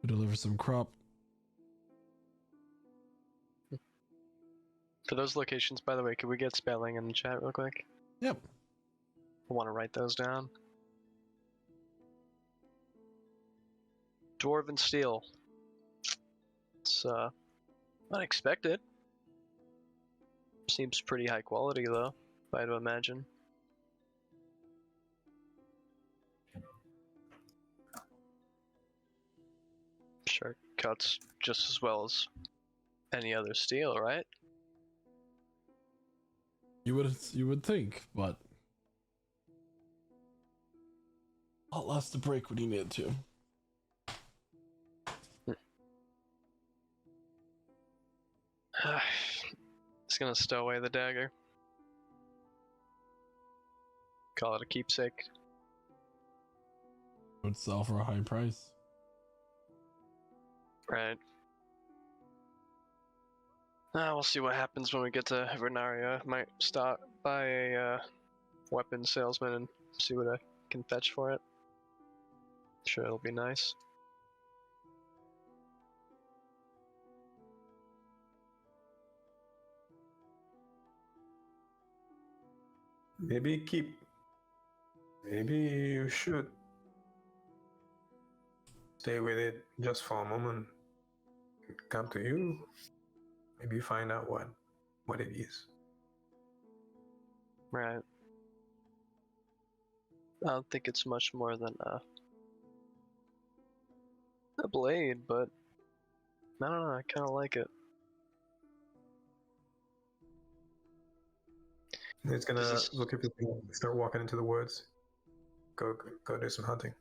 to deliver some crop. For those locations, by the way, could we get spelling in the chat real quick? Yep. I want to write those down. Dwarven steel. It's unexpected. Seems pretty high quality though, if I had to imagine. Sure, cuts just as well as any other steel, right? You would think, but I'll last the break when you need to. It's gonna stow away the dagger. Call it a keepsake. It would sell for a high price. Right. We'll see what happens when we get to Vernaria. Might stop by a weapons salesman and see what I can fetch for it. Sure, it'll be nice. Maybe you should stay with it just for a moment. Come to you. Maybe find out what it is. Right. I don't think it's much more than a blade, but I don't know, I kind of like it. It's gonna This is- look if it's gonna start walking into the woods. Go do some hunting.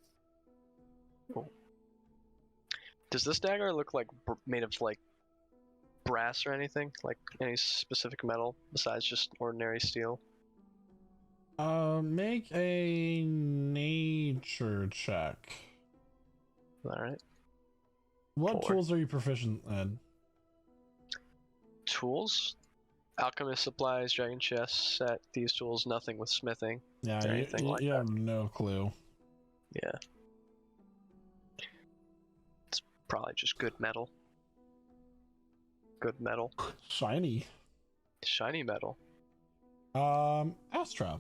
Does this dagger look like made of like brass or anything? Like any specific metal besides just ordinary steel? Make a nature check. Alright. What 4. tools are you proficient in? Tools? Alchemist supplies, dragon chest, set, these tools, nothing with smithing. Yeah, Or anything like you that. have no clue. Yeah. It's probably just good metal. Good metal. Shiny. Shiny metal. Astra.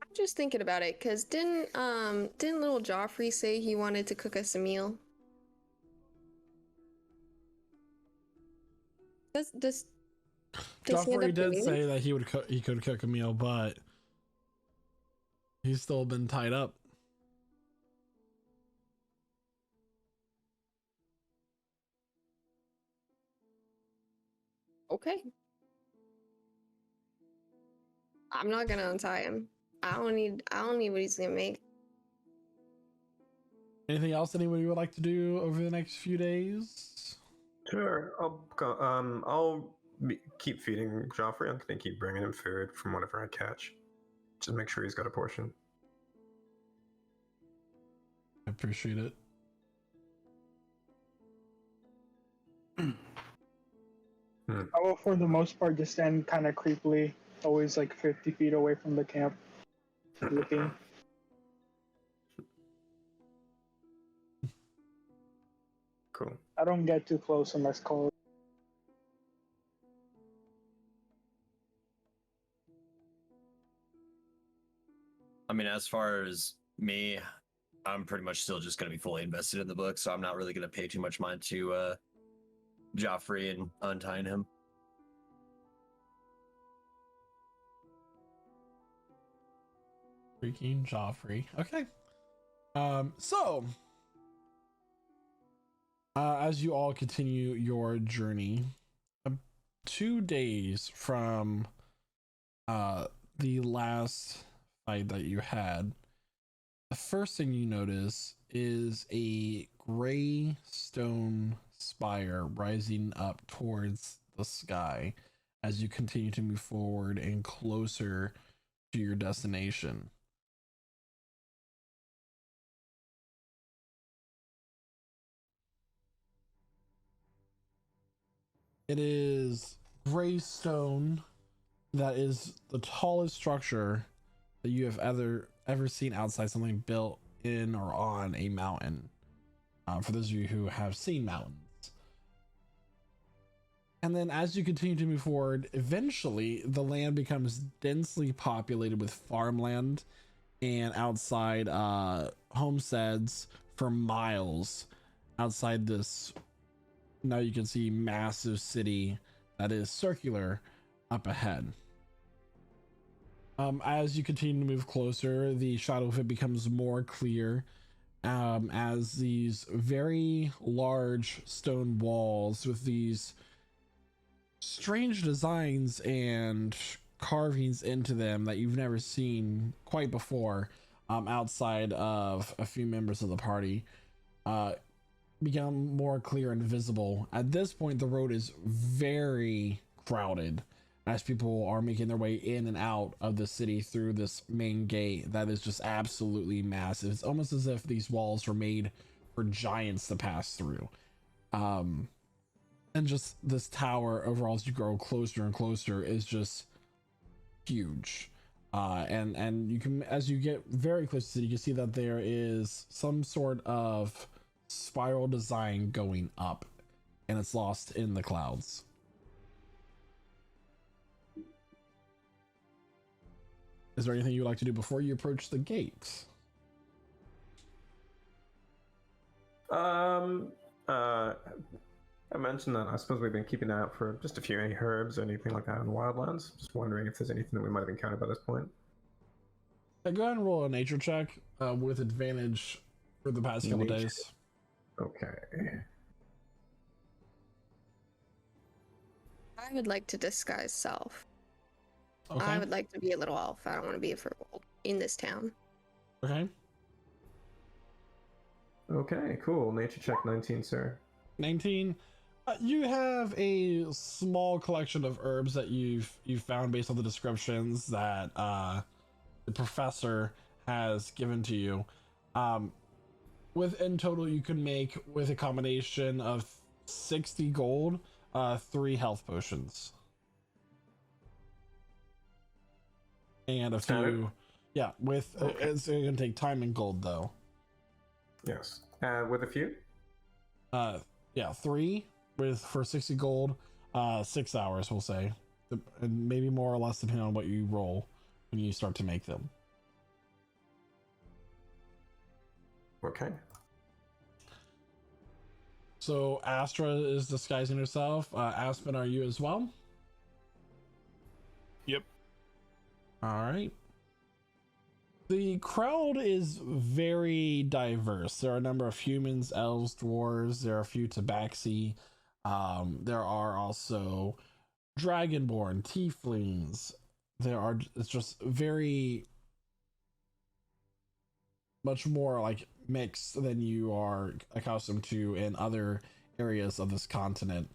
I'm just thinking about it, cause didn't little Joffrey say he wanted to cook us a meal? Does he end Joffrey up did doing say it? that he could cook a meal, but he's still been tied up. Okay. I'm not gonna untie him. I don't need what he's gonna make. Anything else anybody would like to do over the next few days? Sure. Keep feeding Joffrey. I'm gonna keep bringing him food from whatever I catch. Just make sure he's got a portion. I appreciate it. I will, for the most part, just stand kind of creepily, always like 50 feet away from the camp, looking. Cool. I don't get too close unless called. I mean, as far as me, I'm pretty much still just going to be fully invested in the book, so I'm not really going to pay too much mind to Joffrey and untying him. Freaking Joffrey. Okay. So as you all continue your journey, 2 days from the last fight that you had, the first thing you notice is a gray stone spire rising up towards the sky as you continue to move forward and closer to your destination. It is gray stone that is the tallest structure that you have ever seen outside something built in or on a mountain. For those of you who have seen mountains. And then as you continue to move forward, eventually the land becomes densely populated with farmland and outside homesteads for miles outside this. Now you can see massive city that is circular up ahead. As you continue to move closer, the shadow of it becomes more clear as these very large stone walls with these strange designs and carvings into them that you've never seen quite before outside of a few members of the party become more clear and visible. At this point, the road is very crowded as people are making their way in and out of the city through this main gate that is just absolutely massive. It's almost as if these walls were made for giants to pass through. And just this tower overall, as you grow closer and closer, is just huge. And you can, as you get very close to the city, you can see that there is some sort of spiral design going up, and it's lost in the clouds. Is there anything you'd like to do before you approach the gate? I mentioned that I suppose we've been keeping an eye out for just a few any herbs or anything like that in the wildlands. Just wondering if there's anything that we might have encountered by this point. Go ahead and roll a nature check with advantage for the past couple days. Okay. I would like to disguise self. Okay. I would like to be a little elf. I don't want to be a firbolg in this town. Okay. Okay, cool. Nature check 19, sir. 19. You have a small collection of herbs that you've found based on the descriptions that the professor has given to you. In total, you can make, with a combination of 60 gold, 3 health potions. And a few, yeah, with Okay. it's gonna take time and gold though. Yes. With a few? Yeah, 3 for 60 gold, 6 hours we'll say, and maybe more or less depending on what you roll when you start to make them. Okay. So Astra is disguising herself. Aspen, are you as well? Yep. All right. The crowd is very diverse. There are a number of humans, elves, dwarves. There are a few tabaxi. There are also dragonborn, tieflings. It's just very much more like mixed than you are accustomed to in other areas of this continent.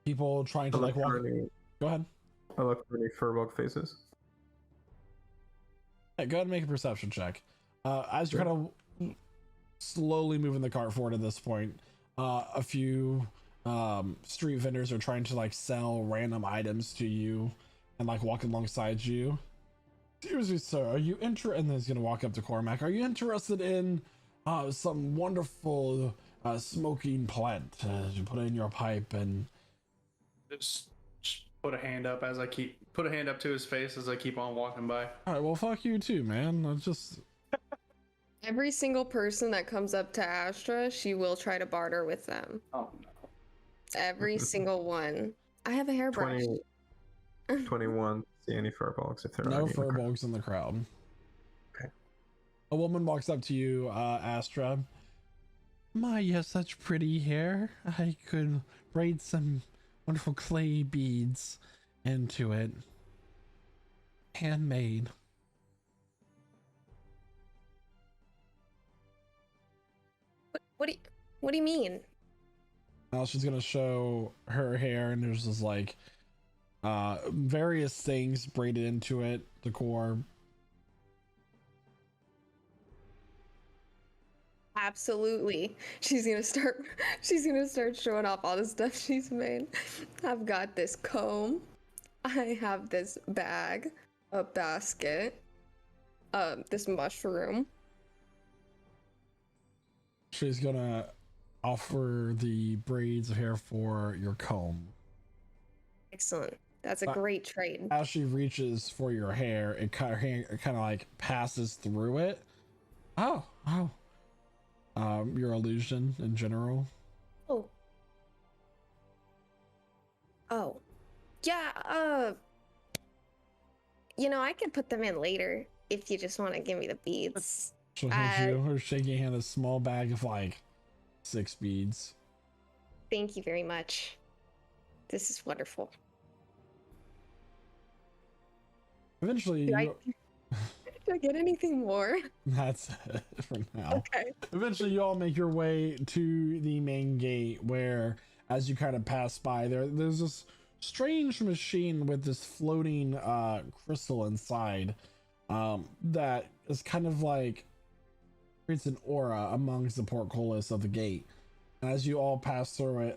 People trying to like walk. Go ahead. I look for any furbolg faces. Yeah, go ahead and make a perception check. As you're kind of slowly moving the cart forward at this point, a few street vendors are trying to like sell random items to you and like walk alongside you. Excuse me, sir, are you interested? And then he's gonna walk up to Cormac. Are you interested in some wonderful smoking plant to put in your pipe? And Just put a hand up to his face as I keep on walking by. all right, well, fuck you too, man. I just Every single person that comes up to Astra, she will try to barter with them. Oh no. Every single one. I have a hairbrush. 21. See any furbolgs if there are no any in the crowd. furbolgs in the crowd. Okay. A woman walks up to you, Astra. My, you have such pretty hair. I could braid some wonderful clay beads into it. handmade. What do you mean? Now she's gonna show her hair, and there's just like various things braided into it, decor. Absolutely. She's gonna start showing off all the stuff she's made. I've got this comb. I have this bag, a basket, this mushroom. She's gonna offer the braids of hair for your comb. Excellent. That's a great trade. As she reaches for your hair, it kind of like passes through it. Oh. Your illusion in general. Oh. Yeah, I could put them in later if you just want to give me the beads. She'll hand you her shaking hand a small bag of like 6 beads. Thank you very much. This is wonderful. Eventually, Do I get anything more? that's it for now. Okay. Eventually, you all make your way to the main gate, where, as you kind of pass by, there's this strange machine with this floating crystal inside that is kind of like creates an aura amongst the portcullis of the gate. And as you all pass through it,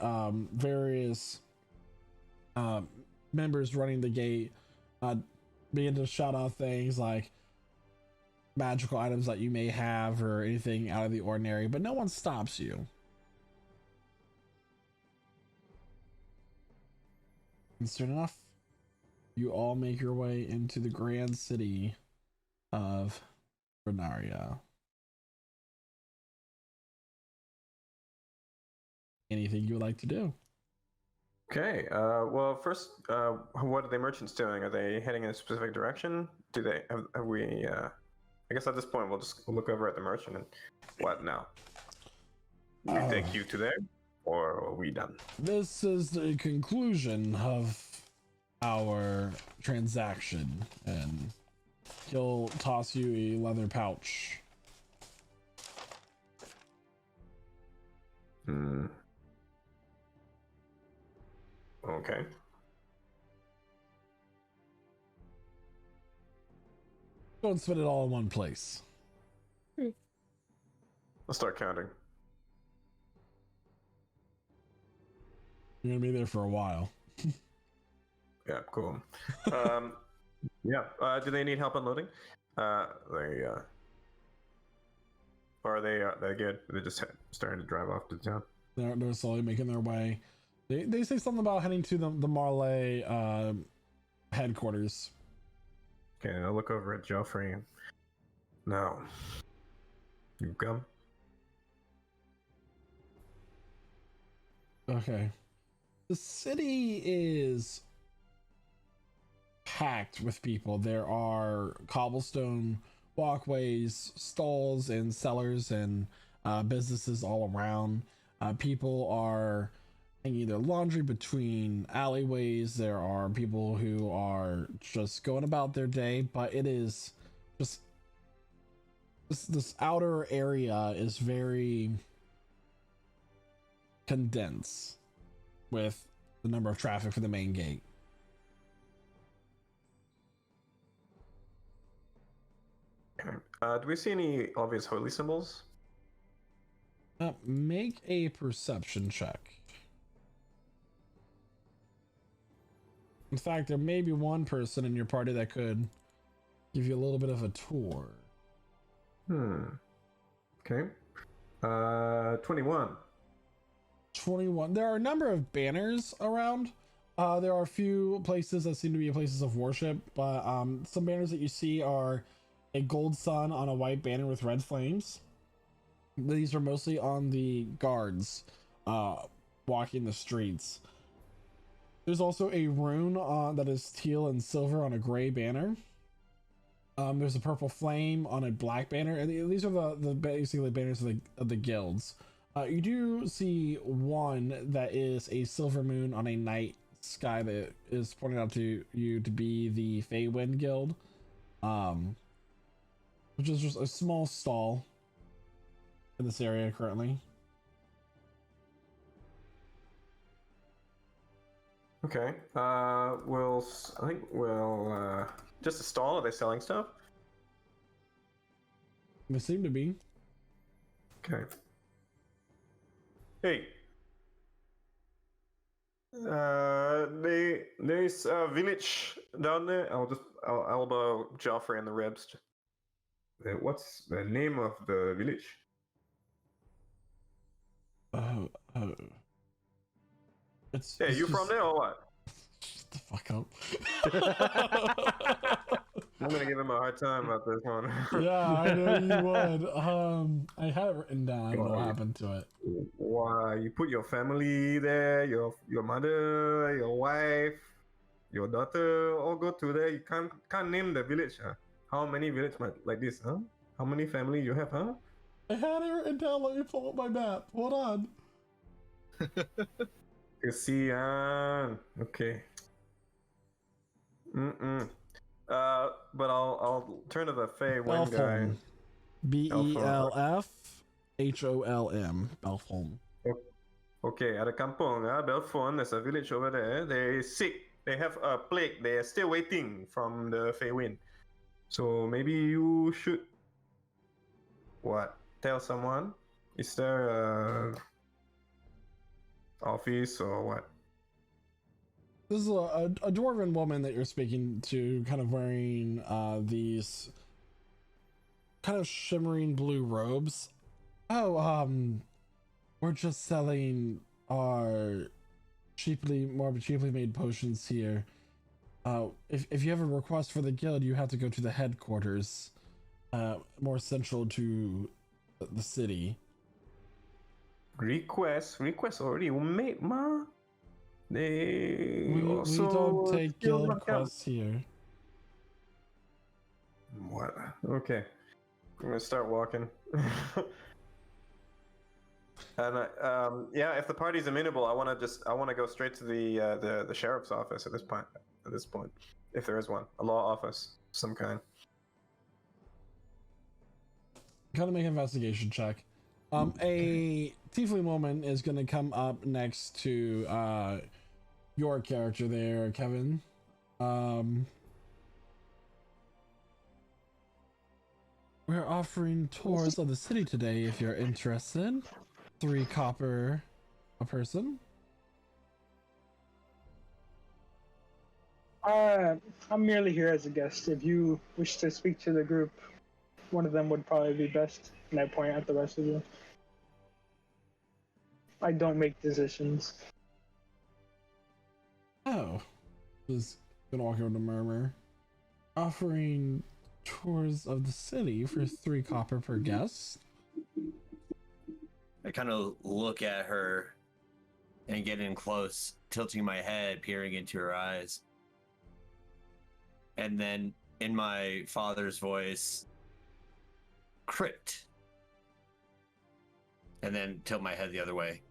various members running the gate begin to shout out things like magical items that you may have or anything out of the ordinary, but no one stops you. And soon enough, you all make your way into the grand city of Vernaria. Anything you would like to do? Okay. Well, first, what are the merchants doing? Are they heading in a specific direction? Do they have we? I guess at this point we'll just look over at the merchant and what now? Do we take you to there, or are we done? This is the conclusion of our transaction, and he'll toss you a leather pouch. Okay. Don't spend it all in one place. Let's start counting. You're gonna be there for a while. Yeah, cool. Yeah. Do they need help unloading? Or are they good? They're just starting to drive off to town. They're slowly making their way. They say something about heading to the Marley headquarters. Okay, I'll look over at Joffrey. Now, you come. Okay. The city is packed with people. There are cobblestone walkways, stalls, and cellars, and businesses all around. People are hanging their laundry between alleyways. There are people who are just going about their day, but it is just this outer area is very condensed with the number of traffic for the main gate. Okay. Do we see any obvious holy symbols? Make a perception check. In fact, there may be one person in your party that could give you a little bit of a tour. Okay. 21. 21. There are a number of banners around. There are a few places that seem to be places of worship, but some banners that you see are a gold sun on a white banner with red flames. These are mostly on the guards walking the streets. There's also a rune that is teal and silver on a gray banner. There's a purple flame on a black banner, and these are the basically banners of the guilds. You do see one that is a silver moon on a night sky that is pointed out to you to be the Feywind Guild. which is just a small stall in this area currently. Okay. I think we'll just a stall. Are they selling stuff? They seem to be. Okay. Hey. There's a village down there. I'll elbow Joffrey in the ribs. What's the name of the village? Oh. It's. Hey, it's you from just- there or what? Shut the fuck up. I'm gonna give him a hard time about this one. Yeah, I know you would. I had it written down. I don't know what happened to it. Why you put your family there? Your mother, your wife, your daughter all go to there. You can't name the village, huh? How many village like this, huh? How many family you have, huh? I had it written down. Let me pull up my map. Hold on. You see, okay. But I'll turn to the Fey Wind guy. Belfholm. Belfholm. Belfholm. Okay, at the kampong, Belfon, there's a village over there. They're sick. They have a plague. They are still waiting from the Fey Wind. So maybe you should tell someone? Is there a office or what? This is a dwarven woman that you're speaking to, kind of wearing these kind of shimmering blue robes. Oh, we're just selling our more cheaply made potions here. If you have a request for the guild, you have to go to the headquarters, more central to the city. Request already made, ma. We don't take guild requests here. What? Okay, I'm gonna start walking. And yeah, if the party's amenable, I want to go straight to the sheriff's office at this point. If there is one, a law office of some kind. Kind of make an investigation check. A tiefling woman is going to come up next to your character there, Kevin. We're offering tours of the city today if you're interested. 3 copper a person. I'm merely here as a guest. If you wish to speak to the group, one of them would probably be best. And I point at the rest of you. I don't make decisions. Oh. Just gonna walk over to Murmur. Offering tours of the city for 3 copper per guest. I kind of look at her and get in close, tilting my head, peering into her eyes. And then, in my father's voice, crypt. And then tilt my head the other way.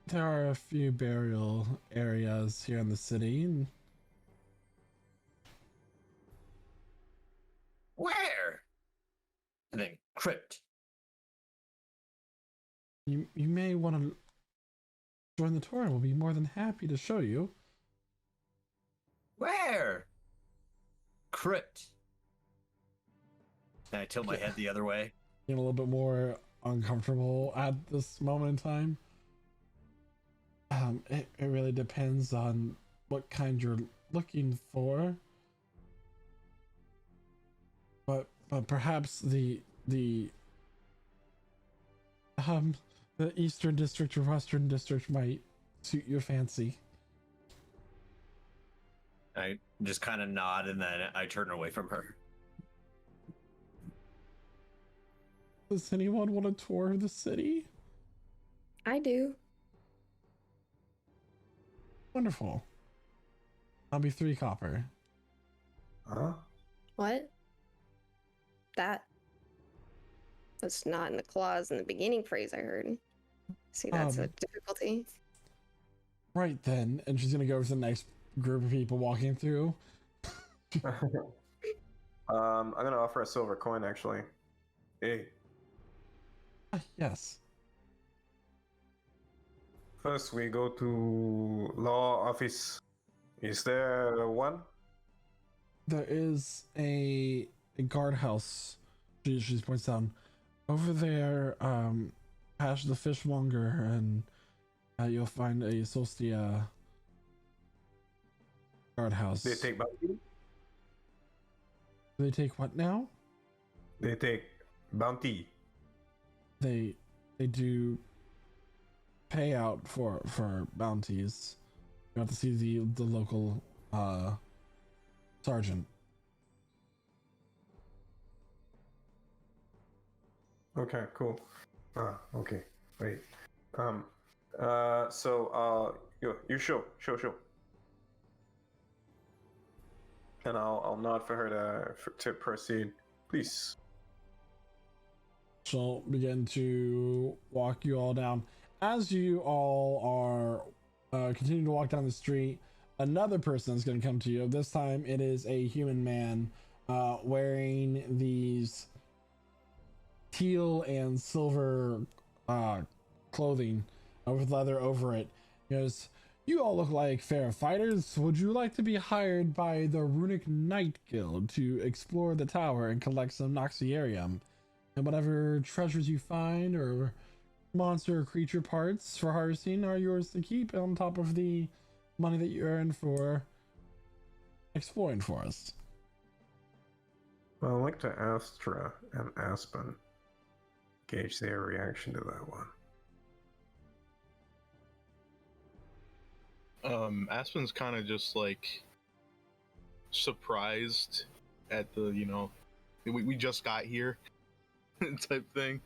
There are a few burial areas here in the city. Where? And then crypt. You may want to join the tour. We'll be more than happy to show you. Where? Crypt. And I tilt my head the other way. Getting a little bit more uncomfortable at this moment in time. It really depends on what kind you're looking for. But perhaps the Eastern District or Western District might suit your fancy. I just kind of nod and then I turn away from her. Does anyone want a tour of the city? I do. Wonderful. I'll be 3 copper. Huh? What? That's not in the clause in the beginning phrase I heard. See, that's a difficulty. Right then, and she's gonna go over to the next group of people walking through. I'm gonna offer a silver coin actually. Hey, Yes. first we go to law office. Is there one? There is a guardhouse. She points down over there, past the fishmonger, and you'll find a Solstia guardhouse. They take bounty? They take what now? They take bounty. They do pay out for bounties. You have to see the local sergeant. Okay, cool. Okay, wait. You show. And I'll nod for her to proceed, please. She'll begin to walk you all down. As you all are continuing to walk down the street, another person is going to come to you. This time it is a human man wearing these teal and silver clothing with leather over it. He goes, "You all look like fair fighters. Would you like to be hired by the Runic Knight Guild to explore the tower and collect some Noxiarium? And whatever treasures you find or monster or creature parts for harvesting are yours to keep on top of the money that you earn for exploring for us." Well, I'd like to Astra and Aspen gauge their reaction to that one. Aspen's kind of just like surprised at the, we just got here type thing.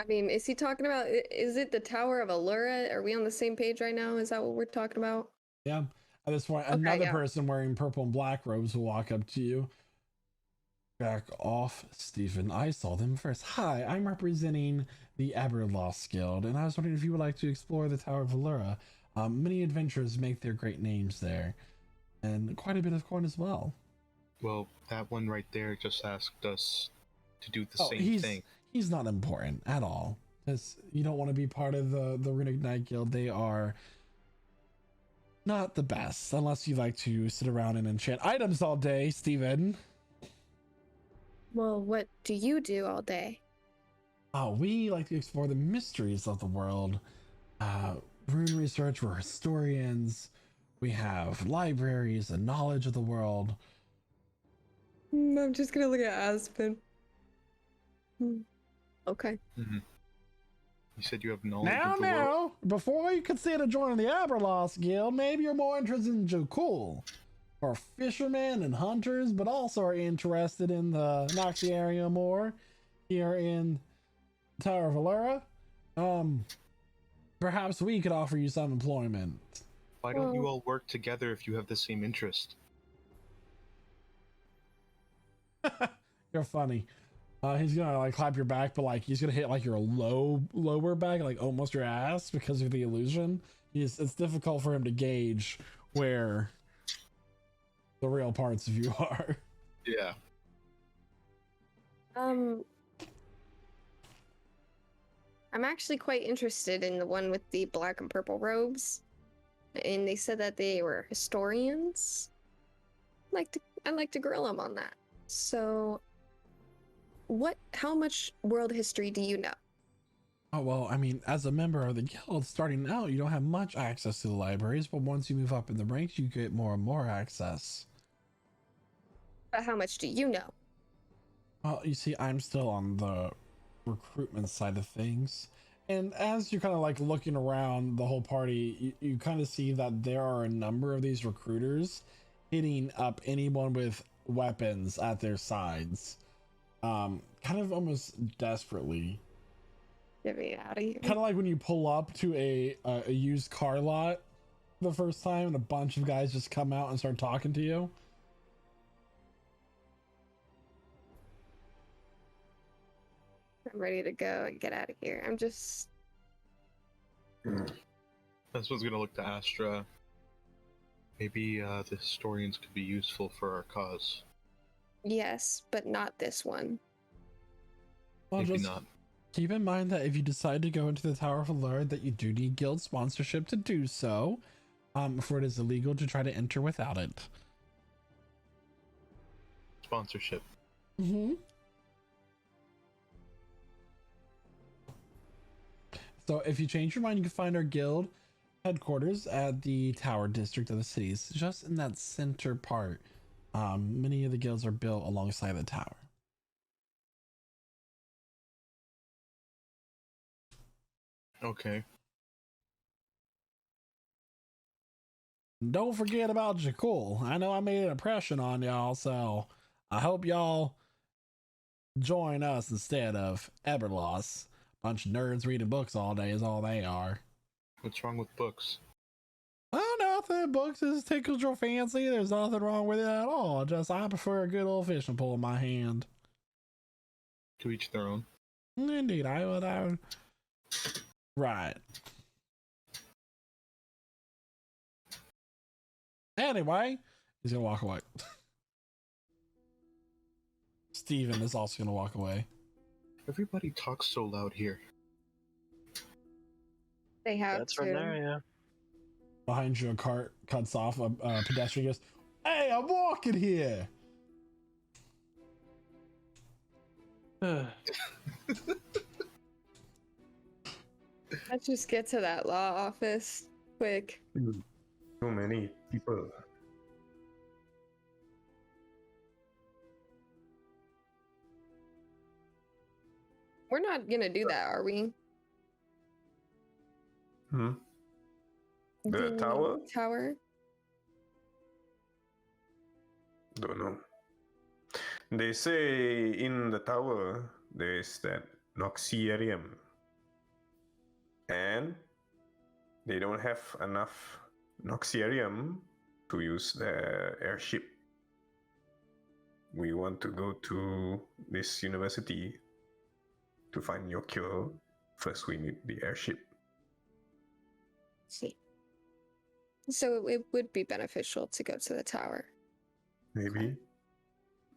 I mean, is he talking about, is it the Tower of Allura? Are we on the same page right now? Is that what we're talking about? Yeah. At this point, Okay, another yeah. person wearing purple and black robes will walk up to you. "Back off, Stephen. I saw them first. Hi, I'm representing the Aberlost Guild, and I was wondering if you would like to explore the Tower of Allura. Many adventurers make their great names there, and quite a bit of coin as well." Well, that one right there just asked us to do the same thing. He's not important at all. You don't want to be part of the Runic Knight Guild. They are not the best, unless you like to sit around and enchant items all day, Stephen. Well, what do you do all day? We like to explore the mysteries of the world. Rune research, we're historians. We have libraries and knowledge of the world. I'm just gonna look at Aspen. Okay. Mm-hmm. You said you have knowledge of the world. Now, before you consider joining the Aberlost Guild, maybe you're more interested in Jokul, or fishermen and hunters, but also are interested in the Noxiarium ore here in Tower of Allura. Perhaps we could offer you some employment. Why don't you all work together if you have the same interest? You're funny. He's gonna like clap your back, but like he's gonna hit like your lower back, like almost your ass because of the illusion. It's difficult for him to gauge where the real parts of you are. Yeah. I'm actually quite interested in the one with the black and purple robes. And they said that they were historians. I'd like to grill them on that. So how much world history do you know? Oh, well, I mean, as a member of the guild, starting out, you don't have much access to the libraries, but once you move up in the ranks, you get more and more access. But how much do you know? Well, you see, I'm still on the recruitment side of things. And as you're kind of like looking around the whole party, you kind of see that there are a number of these recruiters hitting up anyone with weapons at their sides. Kind of almost desperately. Get me out of here. Kind of like when you pull up to a used car lot the first time and a bunch of guys just come out and start talking to you. I'm ready to go and get out of here. This one's gonna look to Astra. Maybe the historians could be useful for our cause. Yes, but not this one. Well, Maybe just not. keep in mind that if you decide to go into the Tower of Allure, that you do need guild sponsorship to do so, for it is illegal to try to enter without it. Sponsorship. Mm-hmm. So if you change your mind, you can find our guild headquarters at the Tower District of the cities, just in that center part. Many of the guilds are built alongside the tower. Okay. Don't forget about Jakul. I know I made an impression on y'all, so I hope y'all join us instead of Eberloss. Bunch of nerds reading books all day is all they are. What's wrong with books? Oh, nothing. Books just tickles your fancy. There's nothing wrong with it at all. Just I prefer a good old fishing pole in my hand. To each their own. Indeed, I would. Right. Anyway, he's gonna walk away. Steven is also gonna walk away. Everybody talks so loud here. They have That's to. Vernaria. Behind you, a cart cuts off. A pedestrian goes, "Hey, I'm walking here." Let's just get to that law office quick. Too many people. We're not gonna do that, are we? Hmm? The tower? Tower? Don't know. They say in the tower there's that Noxiarium. And they don't have enough Noxiarium to use the airship. We want to go to this university to find your cure. First, we need the airship. See. So it would be beneficial to go to the tower. Maybe.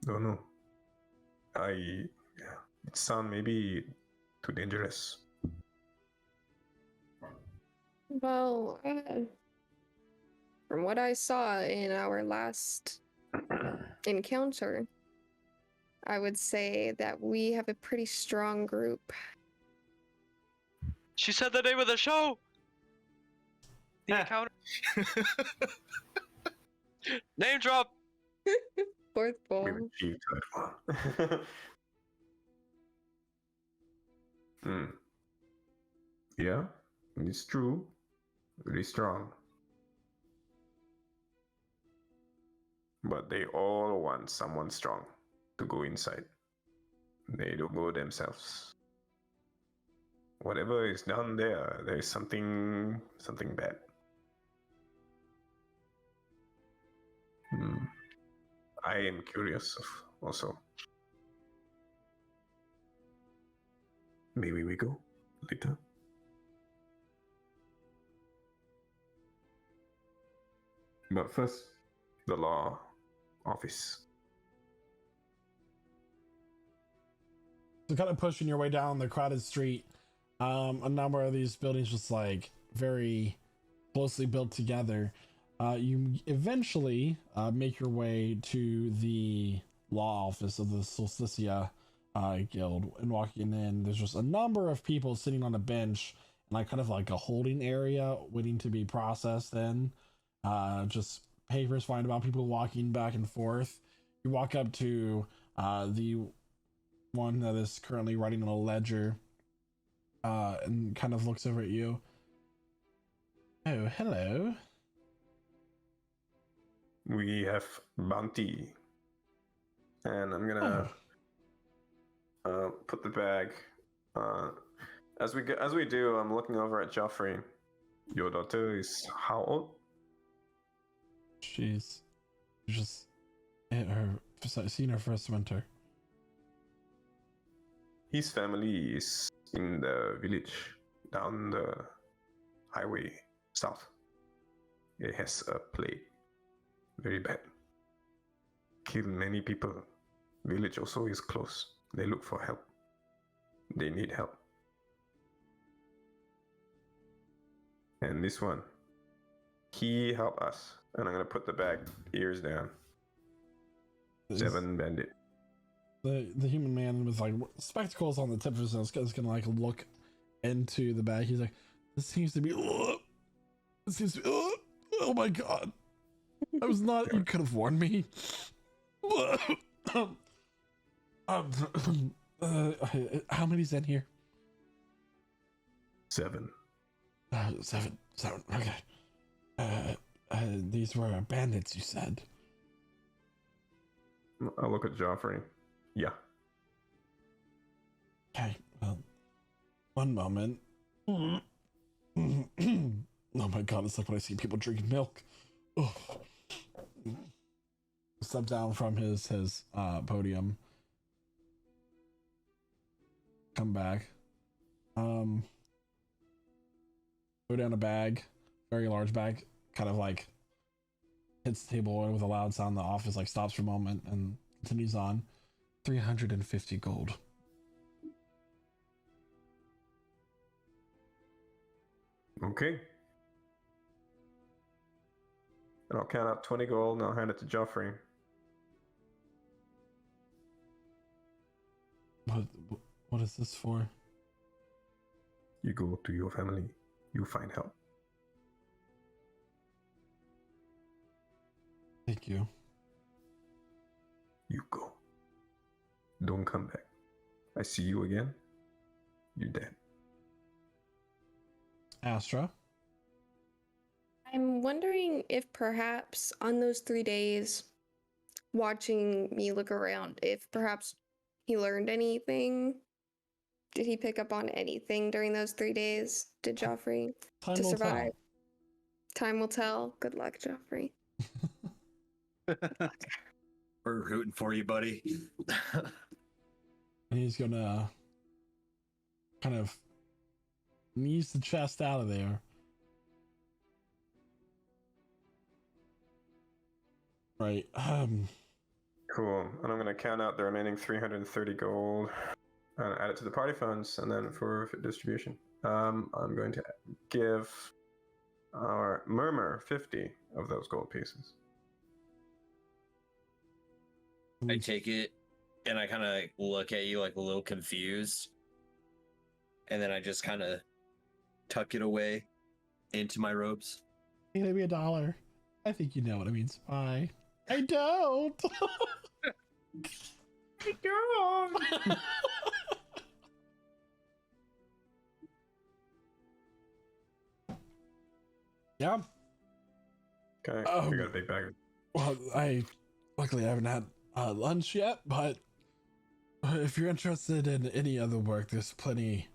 Don't know. It sounds maybe too dangerous. Well, from what I saw in our last encounter, I would say that we have a pretty strong group. She said the name of the show. The encounter. Name drop. Fourth We ball. achieved that one. Yeah, it's true. Really strong. But they all want someone strong to go inside. They don't go themselves. Whatever is done there, there's something bad. I am curious also. Maybe we go later. But first, the law office. So kind of pushing your way down the crowded street, a number of these buildings just like very closely built together. You eventually make your way to the law office of the Solsticia Guild, and walking in, there's just a number of people sitting on a bench and like kind of like a holding area waiting to be processed in. Just papers flying about, people walking back and forth. You walk up to the one that is currently writing on a ledger and kind of looks over at you. Oh, hello. We have bounty, and I'm gonna put the bag. As we do, I'm looking over at Joffrey. Your daughter is how old? She's just seen her first winter. His family is in the village down the highway south. It has a plague. Very bad. Kill many people. Village also is close. They look for help. They need help. And this one, he helped us. And I'm gonna put the bag ears down. 7 bandit. The human man with like spectacles on the tip of his nose is gonna like look into the bag. He's like, this seems to be. This seems to be. Oh my god! I was not. You could have warned me. How many's in here? 7. 7. Okay. These were bandits, you said. I'll look at Joffrey. Yeah. Okay. Well, one moment. Oh my god! It's like when I see people drinking milk. Oh. Step down from his podium. Come back. Go down a bag, very large bag, kind of like hits the table with a loud sound. The office like stops for a moment and continues on. 350 gold. Okay. And I'll count out 20 gold and I'll hand it to Joffrey. What is this for? You go to your family. You find help. Thank you. You go. Don't come back. I see you again. You're dead. Astra? I'm wondering if perhaps on those 3 days, watching me look around, if perhaps he learned anything. Did he pick up on anything during those 3 days? Did Joffrey Time to will survive? Time will tell. Good luck, Joffrey. We're rooting for you, buddy. And he's gonna kind of knees the chest out of there. Right. Cool. And I'm going to count out the remaining 330 gold and add it to the party funds and then for distribution. I'm going to give our Murmur 50 of those gold pieces. I take it and I kind of look at you like a little confused. And then I just kind of tuck it away into my robes. Maybe $1. I think you know what it means. Bye. I don't. I don't. Yeah. Okay, we got a big bag. Well, luckily I haven't had lunch yet, but if you're interested in any other work, there's plenty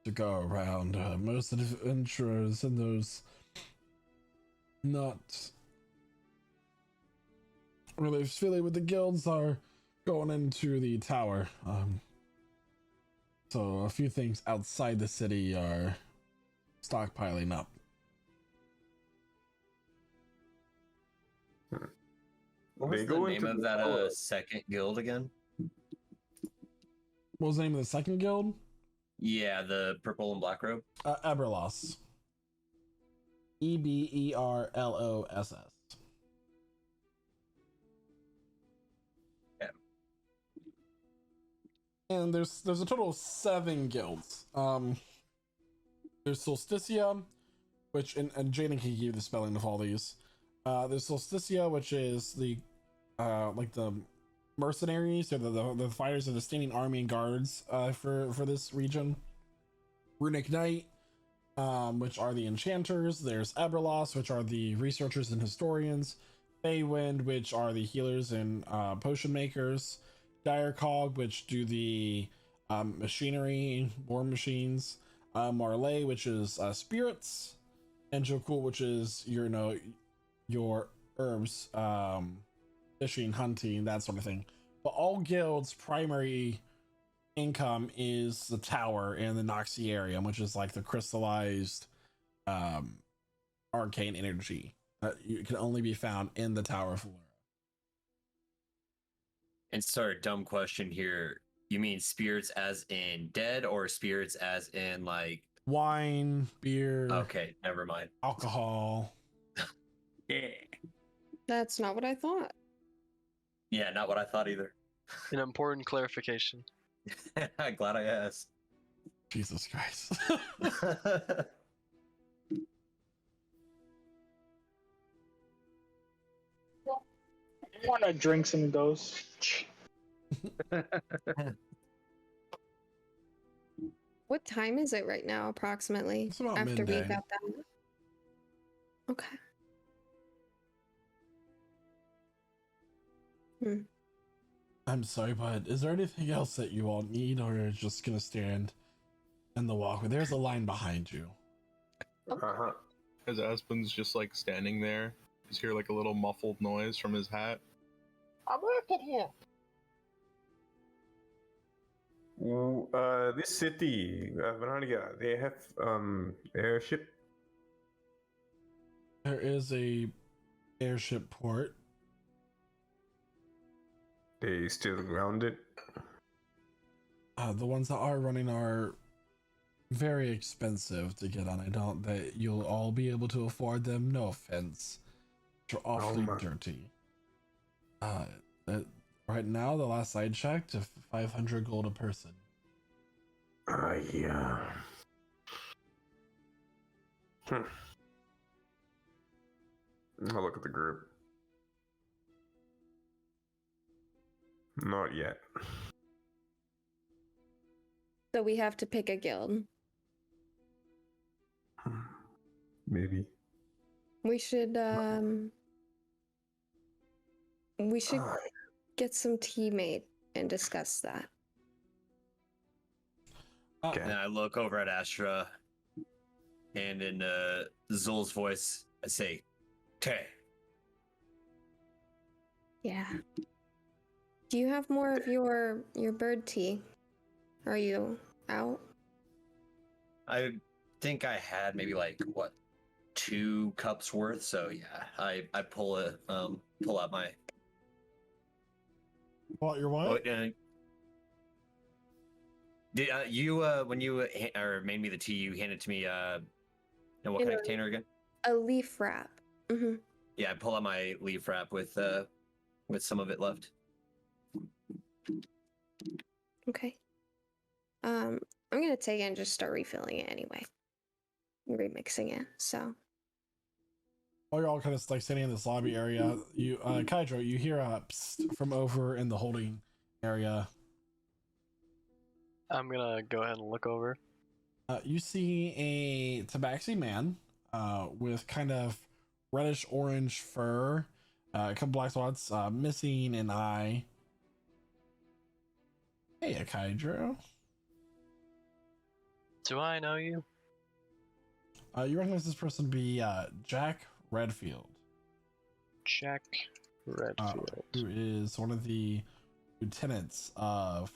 to go around. Most of the adventurers and those not really affiliated with the guilds are going into the tower. So a few things outside the city are stockpiling up. What was They the go name into of the that tower. second guild again? What was the name of the second guild? Yeah, the purple and black robe. Eberloss. Eberloss. Yeah. And there's a total of 7 guilds. There's Solsticia, which and Jaden can give you the spelling of all these. There's Solsticia, which is the like the mercenaries or the fighters of the standing army and guards for this region. Runic Knight, which are the enchanters. There's Eberloss, which are the researchers and historians. Feywind, which are the healers and potion makers. Direcog, which do the machinery, war machines. Marley, which is spirits. And Jokul, which is your herbs, fishing, hunting, that sort of thing. But all guilds' primary income is the tower and the Noxiarium, which is like the crystallized arcane energy You can only be found in the Tower of Flora. And sorry, dumb question here. You mean spirits as in dead or spirits as in like Wine, beer, okay, never mind. alcohol. Yeah. That's not what I thought. Yeah, not what I thought either. An important clarification. Glad I asked. Jesus Christ. I want to drink some ghosts. What time is it right now, approximately? It's about After midday. we got that. Okay. I'm sorry, but is there anything else that you all need, or are you just gonna stand in the walkway? There's a line behind you. Uh-huh. As Aspen's just like standing there, you just hear like a little muffled noise from his hat. I'm working here. This city, Vernaria, they have airship. There is a airship port. They still grounded. The ones that are running are very expensive to get on. I doubt that you'll all be able to afford them. No offense. They're awfully my- dirty. Right now, the last I checked, 500 gold a person. Yeah. I'll look at the group. Not yet. So we have to pick a guild. Maybe. We should get some tea made and discuss that. Okay. And I look over at Astra, and in Zul's voice, I say, "Tay." Yeah. Do you have more of your bird tea? Are you out? I think I had maybe like what 2 cups worth. So yeah, I pull out my. What, your Oh, what? did you when you or made me the tea, you handed it to me in what In kind of a- container again? A leaf wrap. Mm-hmm. Yeah, I pull out my leaf wrap with some of it left. Okay. I'm gonna take it and just start refilling it anyway. Remixing it. So While you're all kind of like standing in this lobby area, you, Kydro, you hear a psst from over in the holding area. I'm gonna go ahead and look over. You see a tabaxi man with kind of reddish orange fur, a couple black spots, missing an eye. Hey, Kydro. Do I know you? You recognize this person to be Jack Redfield, Jack Redfield. who is one of the lieutenants of.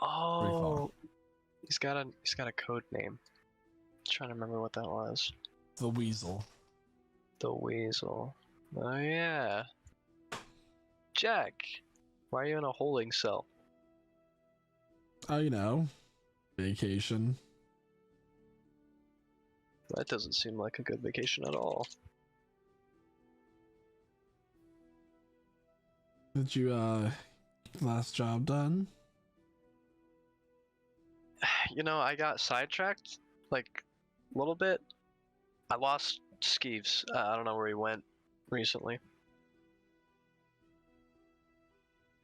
Oh, he's got a code name. Trying to remember what that was. The Weasel. The Weasel. Oh yeah. Jack, why are you in a holding cell? Oh, you know, vacation. That doesn't seem like a good vacation at all. Did you last job done? You know, I got sidetracked, like, a little bit. I lost Skeeves. I don't know where he went recently.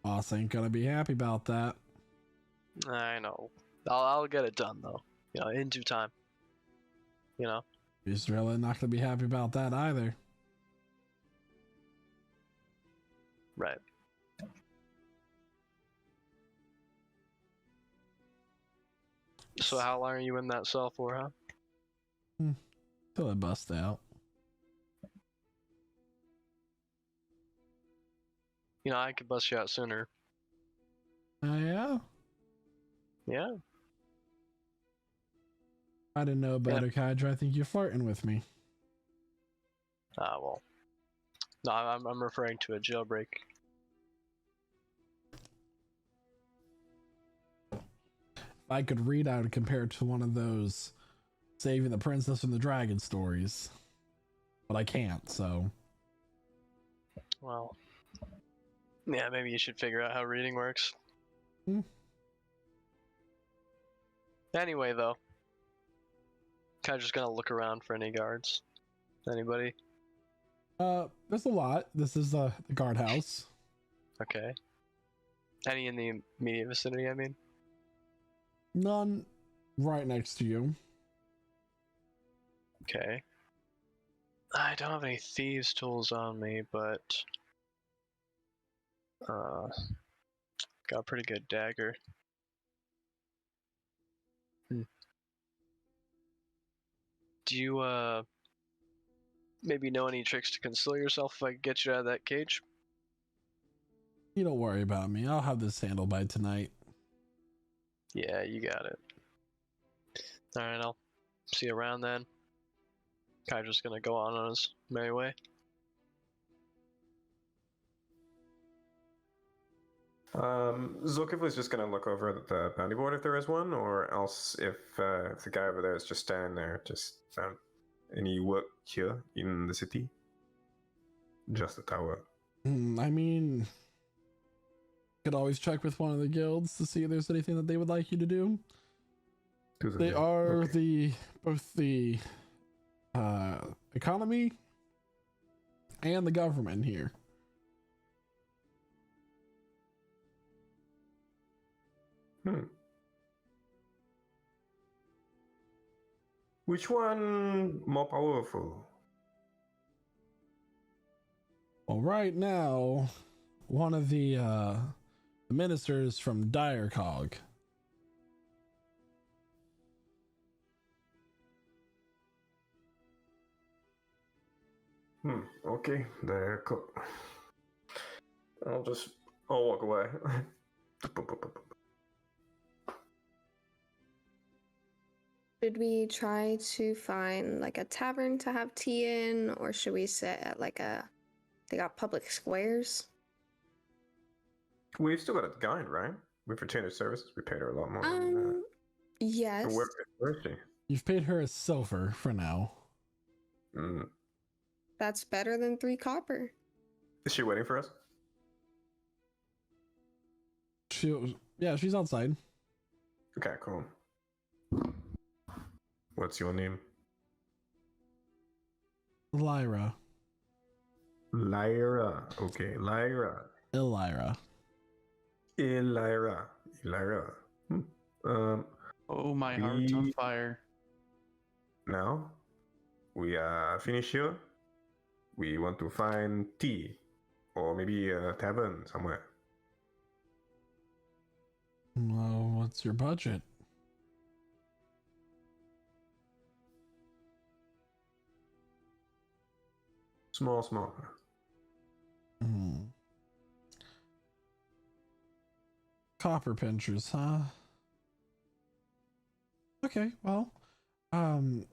Boss ain't gonna be happy about that. I know. I'll get it done, though. You know, in due time. You know? He's really not gonna be happy about that either. Right. So how long are you in that cell for, huh? Till I bust out. You know, I could bust you out sooner. Yeah? Yeah. I didn't know better, Kydra. I think you're flirting with me. Ah, well, No, I'm referring to a jailbreak. If I could read, I would compare it to one of those saving the princess and the dragon stories. But I can't, so. Well, yeah, maybe you should figure out how reading works. Anyway, though, kind of just gonna look around for any guards. Anybody? There's a lot. This is the guardhouse. Okay. Any in the immediate vicinity, I mean? None right next to you. Okay. I don't have any thieves' tools on me, but got a pretty good dagger. Do you maybe know any tricks to conceal yourself if I could get you out of that cage? You don't worry about me. I'll have this handled by tonight. Yeah, you got it. Alright, I'll see you around then. Kind of just gonna go on his merry way. Zulkif was just gonna look over at the bounty board if there is one, or else if the guy over there is just standing there, just any work here in the city? Just the tower. I mean, could always check with one of the guilds to see if there's anything that they would like you to do. They are both the economy and the government here. Which one more powerful? Well, right now, one of the ministers from Direcog. Okay, I'll walk away. Should we try to find like a tavern to have tea in, or should we sit at they got public squares? We've still got a guide, right? We've retained her services. We paid her a lot more than that. Yes. Where is she? You've paid her a silver for now. That's better than 3 copper. Is she waiting for us? Yeah, she's outside. Okay, cool. What's your name? Lyra. Lyra. Okay, Lyra. Ellyra. Lyra. Oh, my heart's on fire. Now, we finish here. We want to find tea, or maybe a tavern somewhere. Well, what's your budget? Small. Copper pinchers, huh? Okay, well,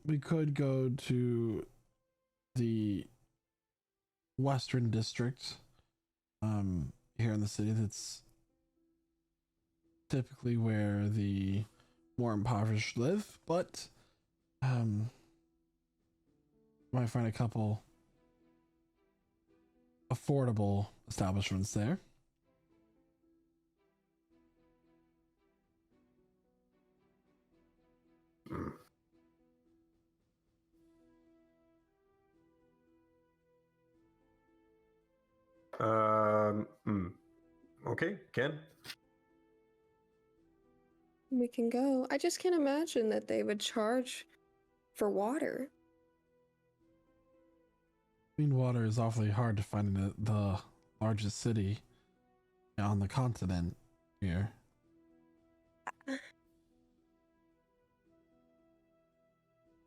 we could go to the Western District, here in the city. That's typically where the more impoverished live, but, might find a couple affordable establishments there. Okay, Ken. We can go. I just can't imagine that they would charge for water. Clean water is awfully hard to find in the largest city on the continent here.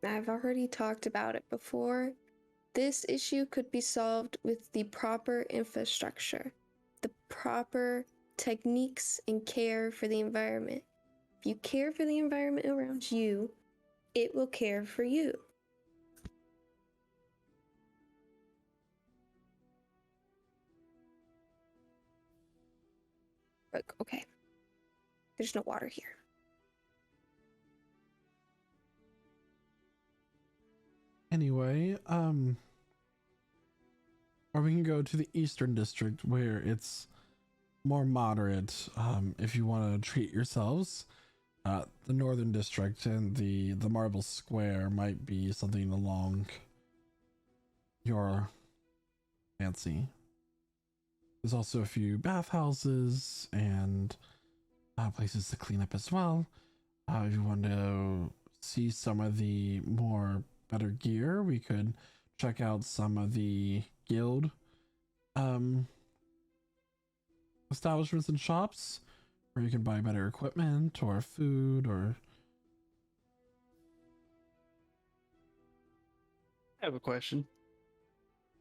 I've already talked about it before. This issue could be solved with the proper infrastructure, the proper techniques and care for the environment. If you care for the environment around you, it will care for you. Like, okay. There's no water here. Anyway, or we can go to the Eastern District where it's more moderate. If you want to treat yourselves, the Northern District and the Marble Square might be something along your fancy. There's also a few bathhouses and places to clean up as well. If you want to see some of the more better gear, we could check out some of the guild establishments and shops where you can buy better equipment or food or... I have a question.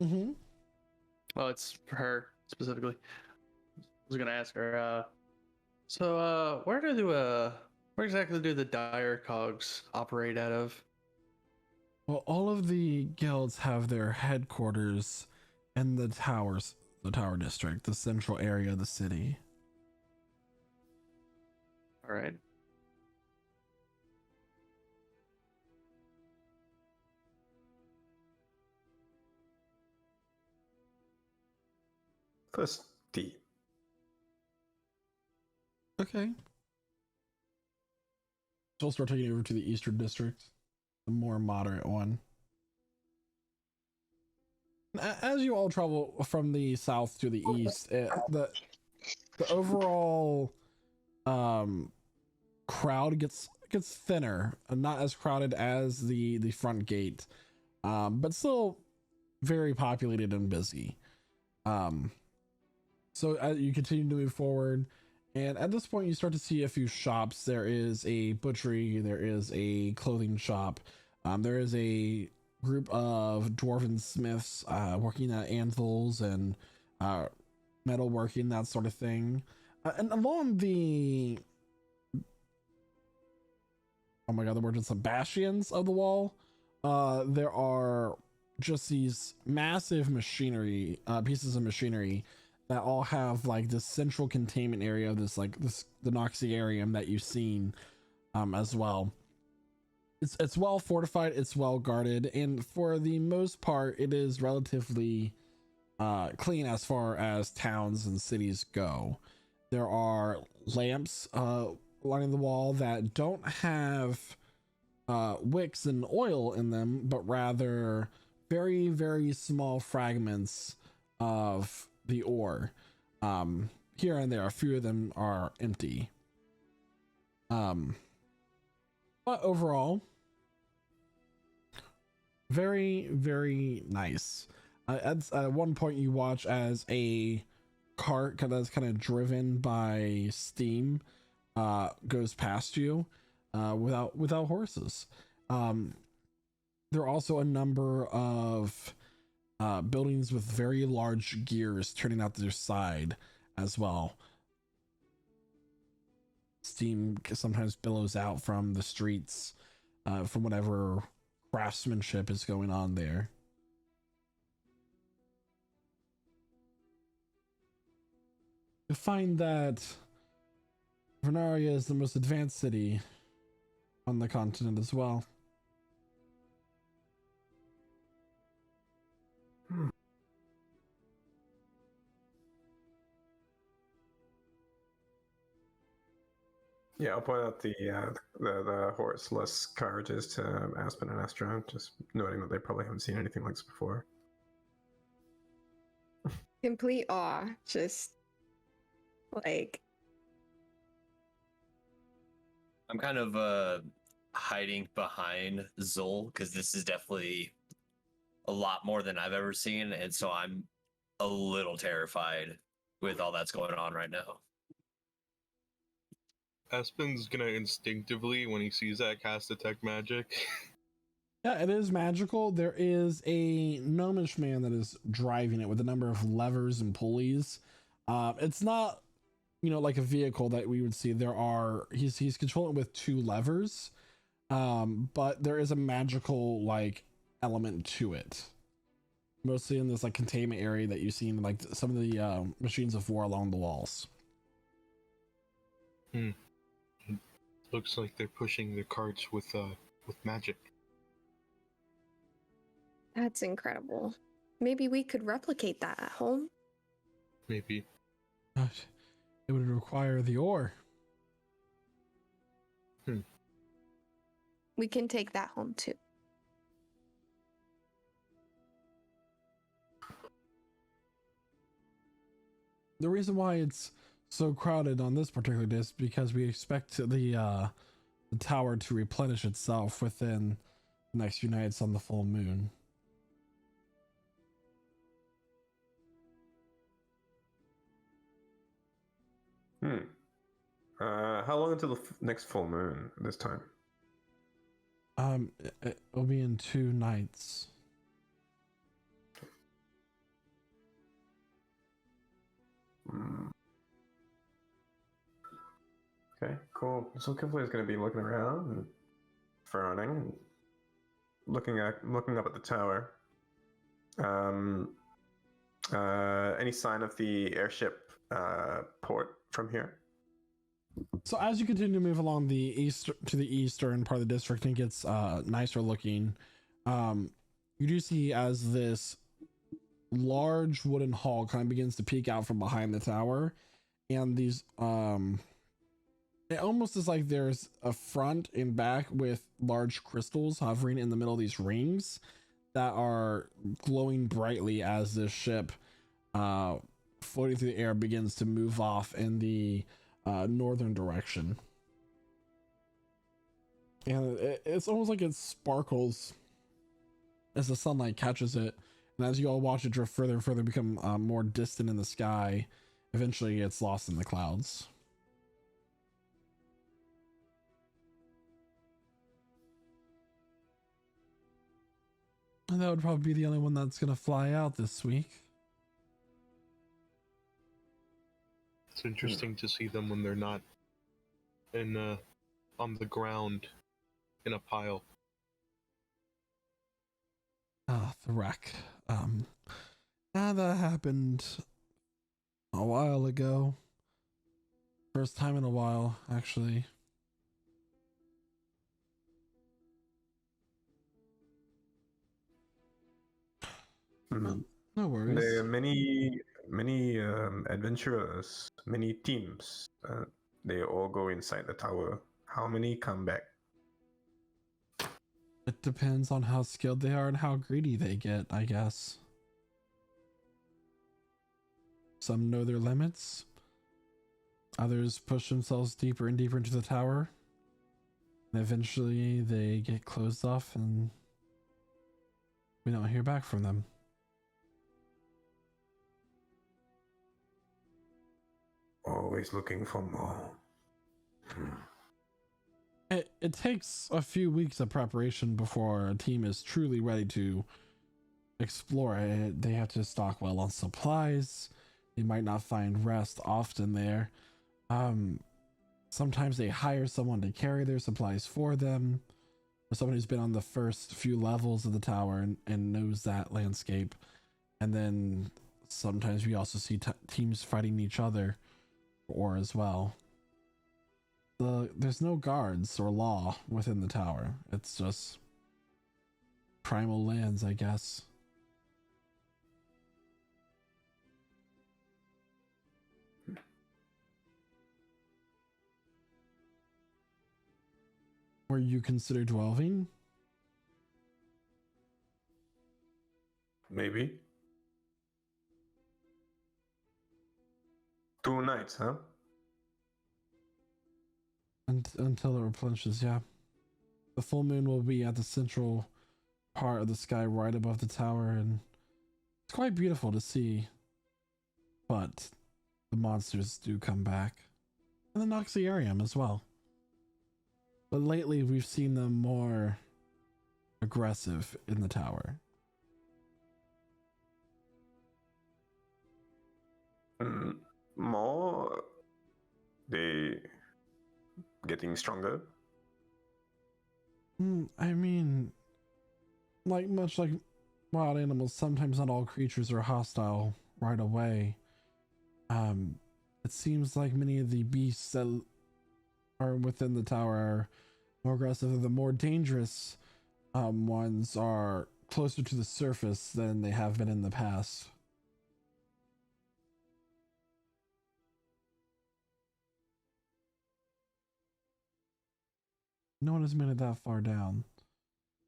Mm-hmm. Well, it's for her specifically. I was gonna ask her. Where exactly do the dire cogs operate out of? Well, all of the guilds have their headquarters in the tower district, the central area of the city. All right. Plus D. Okay. So I'll start taking you over to the Eastern District, the more moderate one. As you all travel from the south to the east, the overall crowd gets thinner, not as crowded as the front gate, but still very populated and busy. So as you continue to move forward, and at this point you start to see a few shops. There is a butchery, there is a clothing shop, there is a group of dwarven smiths working at anvils and metalworking, that sort of thing. And along the, oh my god, the word is some bastions of the wall, there are just these massive machinery, pieces of machinery that all have like this central containment area, the Noxiarium that you've seen as well. It's well fortified, it's well guarded, and for the most part it is relatively clean as far as towns and cities go. There are lamps lining the wall that don't have wicks and oil in them, but rather very, very small fragments of the ore. Here and there, a few of them are empty. But overall, very, very nice. At one point you watch as a cart that's kind of driven by steam goes past you without horses. There are also a number of buildings with very large gears turning out their side as well. Steam sometimes billows out from the streets from whatever craftsmanship is going on there. You'll find that Vernaria is the most advanced city on the continent as well. Yeah, I'll point out the horseless carriages to Aspen and Astra, just noting that they probably haven't seen anything like this before. Complete awe. Just like, I'm kind of hiding behind Zol because this is definitely a lot more than I've ever seen, and so I'm a little terrified with all that's going on right now. Aspen's gonna instinctively, when he sees that, cast Detect Magic. Yeah, it is magical. There is a gnomish man that is driving it with a number of levers and pulleys. It's not, like a vehicle that we would see. He's controlling it with two levers, but there is a magical element to it. Mostly in this containment area that you see in some of the machines of war along the walls. Hmm. It looks like they're pushing their carts with magic. That's incredible. Maybe we could replicate that at home. Maybe. But it would require the ore. We can take that home too. The reason why it's so crowded on this particular disc because we expect the tower to replenish itself within the next few nights on the full moon. How long until the next full moon this time? It'll be in 2 nights. Okay, cool. So Kifley is going to be looking around and frowning and looking up at the tower. Any sign of the airship port from here? So as you continue to move along the eastern part of the district, and it gets nicer looking, you do see as this large wooden hall kind of begins to peek out from behind the tower, and these it almost is like there's a front and back with large crystals hovering in the middle of these rings that are glowing brightly as this ship floating through the air begins to move off in the northern direction. And it's almost like it sparkles as the sunlight catches it, and as you all watch it drift further and further, become more distant in the sky, eventually it's lost in the clouds. And that would probably be the only one that's gonna fly out this week. It's interesting to see them when they're not in on the ground in a pile. The wreck. That happened a while ago. First time in a while, actually. No worries. There are many adventurers, many teams. They all go inside the tower. How many come back? It depends on how skilled they are and how greedy they get, I guess. Some know their limits. Others push themselves deeper and deeper into the tower. And eventually they get closed off and we don't hear back from them. Always looking for more. It takes a few weeks of preparation before a team is truly ready to explore it. They have to stock well on supplies. They might not find rest often there. Sometimes they hire someone to carry their supplies for them, or someone who's been on the first few levels of the tower and knows that landscape. And then sometimes we also see teams fighting each other or as well. There's no guards or law within the tower. It's just primal lands, I guess. Where you consider dwelling? Maybe. 2 nights, huh? Until it replenishes, yeah. The full moon will be at the central part of the sky right above the tower, and it's quite beautiful to see. But the monsters do come back. And the Noxiarium as well. But lately we've seen them more aggressive in the tower. More? They getting stronger? I mean, much like wild animals, sometimes not all creatures are hostile right away. It seems like many of the beasts that are within the tower are more aggressive, and the more dangerous ones are closer to the surface than they have been in the past. No one has made it that far down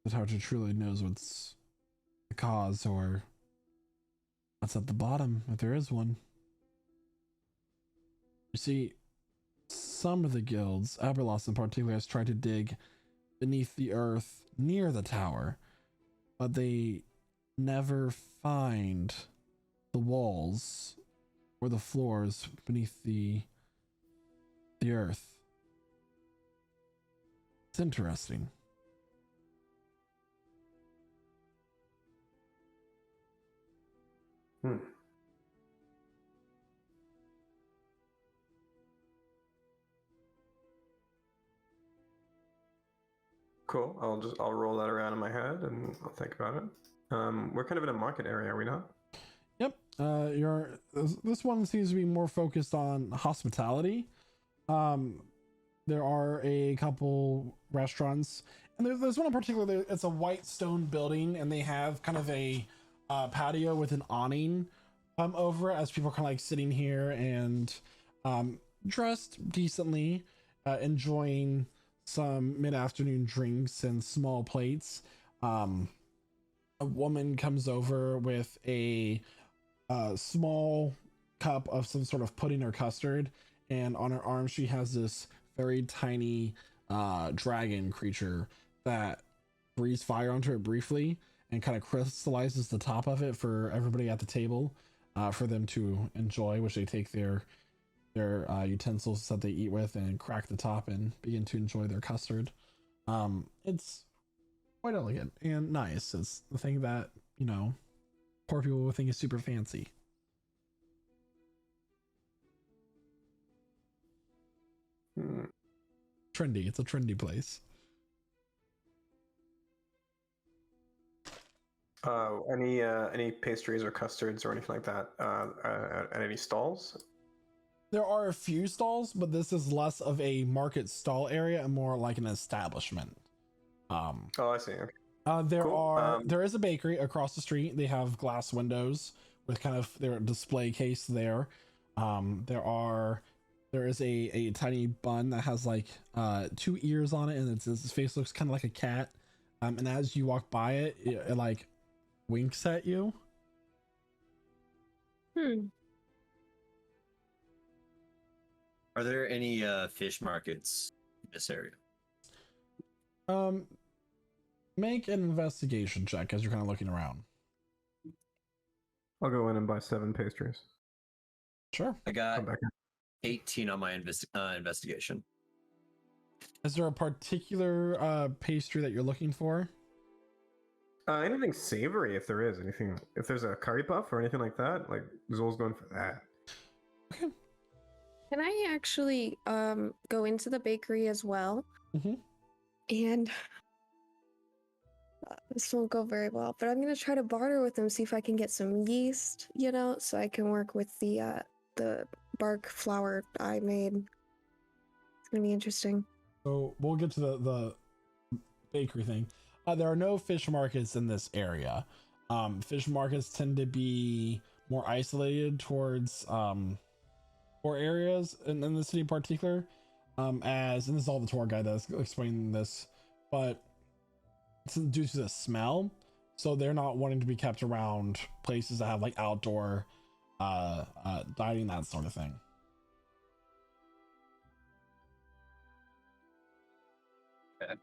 the tower to truly knows what's the cause or what's at the bottom, if there is one. You see, some of the guilds, Aberlost in particular, has tried to dig beneath the earth near the tower, but they never find the walls or the floors beneath the earth. It's interesting. Cool. I'll roll that around in my head and I'll think about it. We're kind of in a market area, are we not? Yep. This one seems to be more focused on hospitality. There are a couple restaurants, and there's one in particular. It's a white stone building, and they have kind of a patio with an awning over it, as people are kind of like sitting here and dressed decently, enjoying some mid-afternoon drinks and small plates. A woman comes over with a small cup of some sort of pudding or custard, and on her arm she has this very tiny dragon creature that breathes fire onto it briefly and kind of crystallizes the top of it for everybody at the table for them to enjoy, which they take their utensils that they eat with and crack the top and begin to enjoy their custard. It's quite elegant and nice. It's the thing that, you know, poor people will think is super fancy. Trendy. It's a trendy place. Any pastries or custards or anything like that at any stalls? There are a few stalls, but this is less of a market stall area and more like an establishment. Oh, I see. Okay. Cool. There is a bakery across the street. They have glass windows with kind of their display case there. There is a tiny bun that has like 2 ears on it, and its face looks kind of like a cat. And as you walk by it, it like winks at you. Are there any fish markets in this area? Make an investigation check as you're kind of looking around. I'll go in and buy 7 pastries. Sure. I got 18 on my investigation. Is there a particular pastry that you're looking for? Anything savory, if there is anything. If there's a curry puff or anything like that, like Zol's going for that. Okay. Can I actually go into the bakery as well? Mm-hmm. And this won't go very well, but I'm gonna try to barter with them, see if I can get some yeast, you know, so I can work with the bark flour I made. It's gonna be interesting. So we'll get to the bakery thing. There are no fish markets in this area. Fish markets tend to be more isolated towards poor areas in the city in particular. And this is all the tour guide that's explaining this, but it's due to the smell, so they're not wanting to be kept around places that have like outdoor dining, that sort of thing. Okay.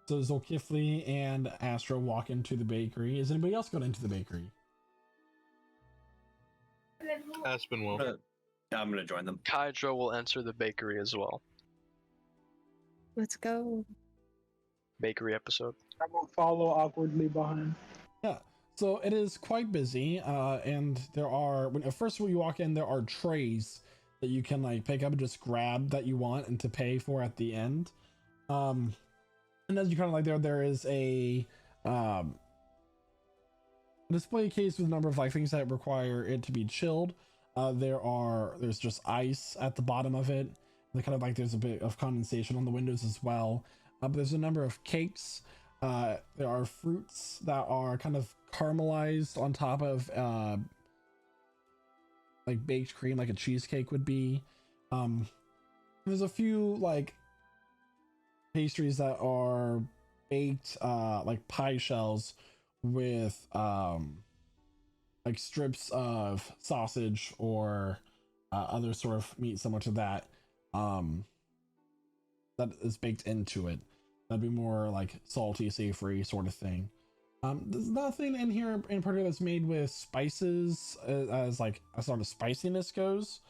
So Zulkifli and Astra walk into the bakery. Is anybody else going into the bakery? Aspen will. I'm gonna join them. Kydra will enter the bakery as well. Let's go. Bakery episode. I will follow awkwardly behind. Yeah. So it is quite busy, and there are, first when you walk in, there are trays that you can like pick up and just grab that you want and to pay for at the end. And as you kind of like there is a display case with a number of like things that require it to be chilled. There's just ice at the bottom of it. They kind of like there's a bit of condensation on the windows as well. But there's a number of cakes. There are fruits that are kind of caramelized on top of like baked cream, like a cheesecake would be. There's a few like pastries that are baked like pie shells with like strips of sausage or other sort of meat similar to that that is baked into it. That'd be more like salty, savory sort of thing. There's nothing in here in particular that's made with spices as like as sort of spiciness goes,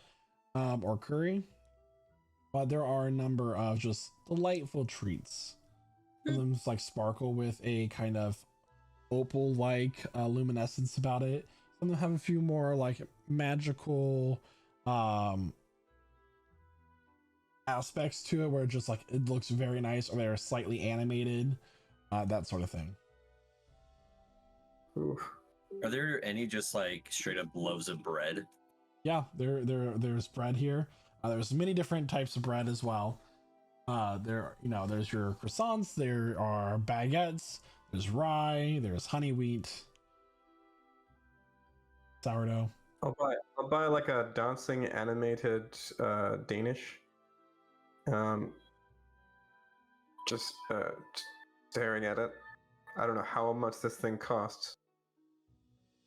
or curry. But there are a number of just delightful treats. Some of them like sparkle with a kind of opal-like luminescence about it. Some of them have a few more like magical aspects to it, where just like it looks very nice, or they're slightly animated, that sort of thing. Oof. Are there any just like straight up loaves of bread? Yeah, there's bread here. There's many different types of bread as well. There's your croissants, there are baguettes, there's rye, there's honey wheat, sourdough. I'll buy like a dancing animated Danish. Just staring at it. I don't know how much this thing costs.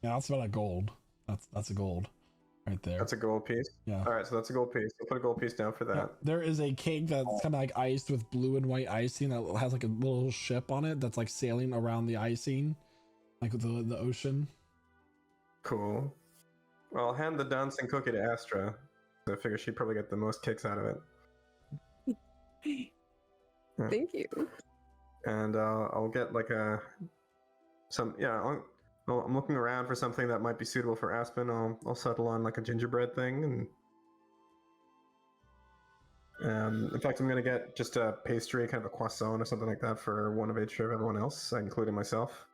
Yeah, that's about a gold. That's a gold right there. That's a gold piece. Yeah. All right, so that's a gold piece. I'll put a gold piece down for that. Yeah, there is a cake that's kind of like iced with blue and white icing that has like a little ship on it that's like sailing around the icing, like the ocean. Cool. Well, I'll hand the dancing cookie to Astra. I figure she'd probably get the most kicks out of it. Thank you. And I'll get like I'm looking around for something that might be suitable for Aspen. I'll settle on like a gingerbread thing, and in fact, I'm gonna get just a pastry, kind of a croissant or something like that for one of each of everyone else, including myself.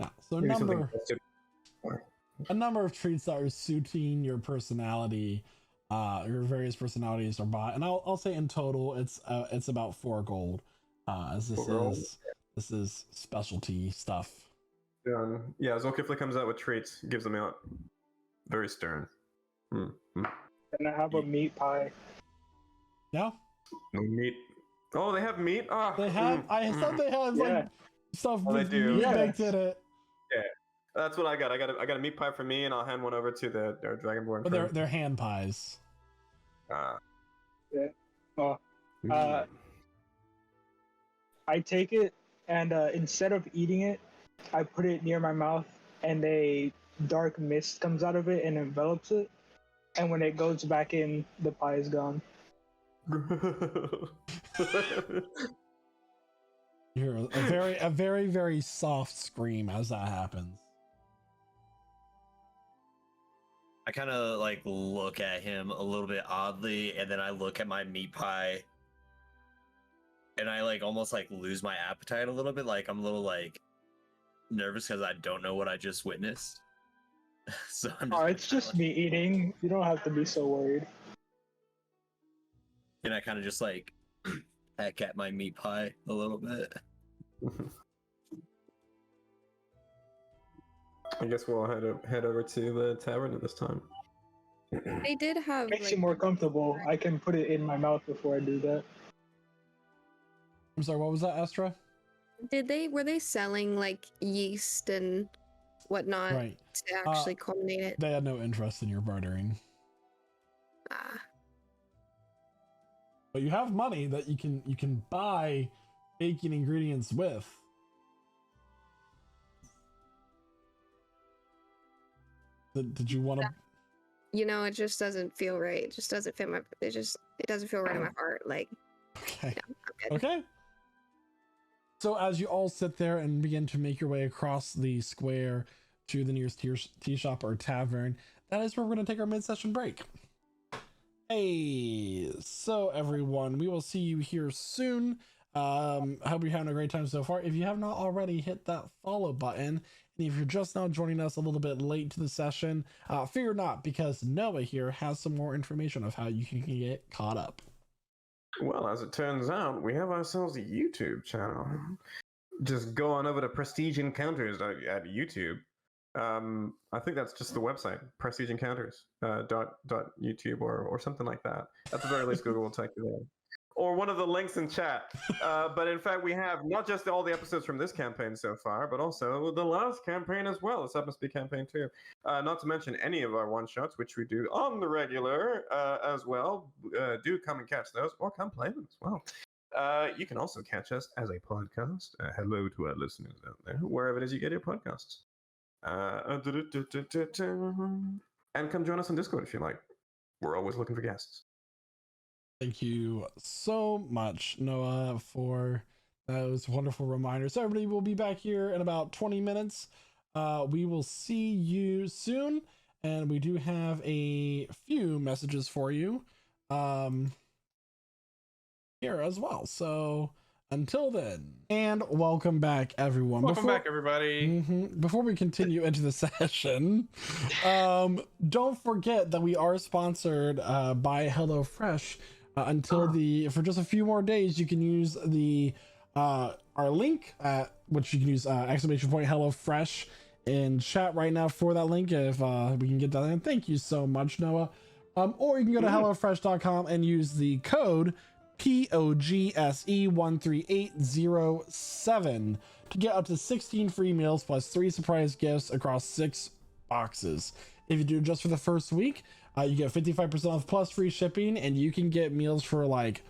Yeah, so Maybe something a number of treats that are suiting your personality, your various personalities are bought, and I'll say in total it's about 4 gold, as this is specialty stuff. Yeah, Zolkifli comes out with treats, gives them out. Very stern. And I have a meat pie. Yeah. No meat. Oh, they have meat. Oh, They have. I thought they had like stuff Oh, they with do. meat Yeah. baked in it. Yeah, that's what I got. I got a meat pie for me, and I'll hand one over to our Dragonborn. But friend. they're hand pies. I take it and instead of eating it, I put it near my mouth, and a dark mist comes out of it and envelops it. And when it goes back in, the pie is gone. You hear a very very soft scream as that happens. I kind of like look at him a little bit oddly, and then I look at my meat pie, and I like almost like lose my appetite a little bit. Like I'm a little like nervous because I don't know what I just witnessed. So I'm It's just me eating. You don't have to be so worried. and I kind of just like peck at my meat pie a little bit. I guess we'll head over to the tavern at this time. They did have Makes like, you more comfortable. I can put it in my mouth before I do that. I'm sorry, what was that, Astra? were they selling like yeast and whatnot Right. to actually culminate it? They had no interest in your bartering. Ah, But you have money that you can buy baking ingredients with. Did you want to? it just doesn't feel right. It just doesn't fit my. It doesn't feel right in my heart. Like, Okay. no, I'm good. Okay. So as you all sit there and begin to make your way across the square to the nearest tea shop or tavern, that is where we're going to take our mid-session break. Hey, so everyone, we will see you here soon. I hope you're having a great time so far. If you have not already, hit that follow button. And And if you're just now joining us a little bit late to the session, fear not, because Noah here has some more information of how you can get caught up. Well, as it turns out, we have ourselves a YouTube channel. Just go on over to Prestige Encounters at YouTube. I think that's just the website, Prestige Encounters dot YouTube or something like that. At the very least, Google will take you there. Or one of the links in chat. But in fact, we have not just all the episodes from this campaign so far, but also the last campaign as well. This must be campaign 2. Not to mention any of our one-shots, which we do on the regular as well. Do come and catch those, or come play them as well. You can also catch us as a podcast. Hello to our listeners out there, wherever it is you get your podcasts. And come join us on Discord if you like. We're always looking for guests. Thank you so much, Noah, for those wonderful reminders. So everybody will be back here in about 20 minutes. We will see you soon. And we do have a few messages for you here as well. So until then, and welcome back, everyone. Welcome back, everybody. Before we continue into the session, don't forget that we are sponsored by HelloFresh. For just a few more days, you can use the our link, which you can use !HelloFresh in chat right now for that link if we can get that in. Thank you so much, Noah. Or you can go to hellofresh.com and use the code POGSE13807 to get up to 16 free meals plus 3 surprise gifts across 6 boxes. If you do it just for the first week, you get 55% off plus free shipping, and you can get meals for like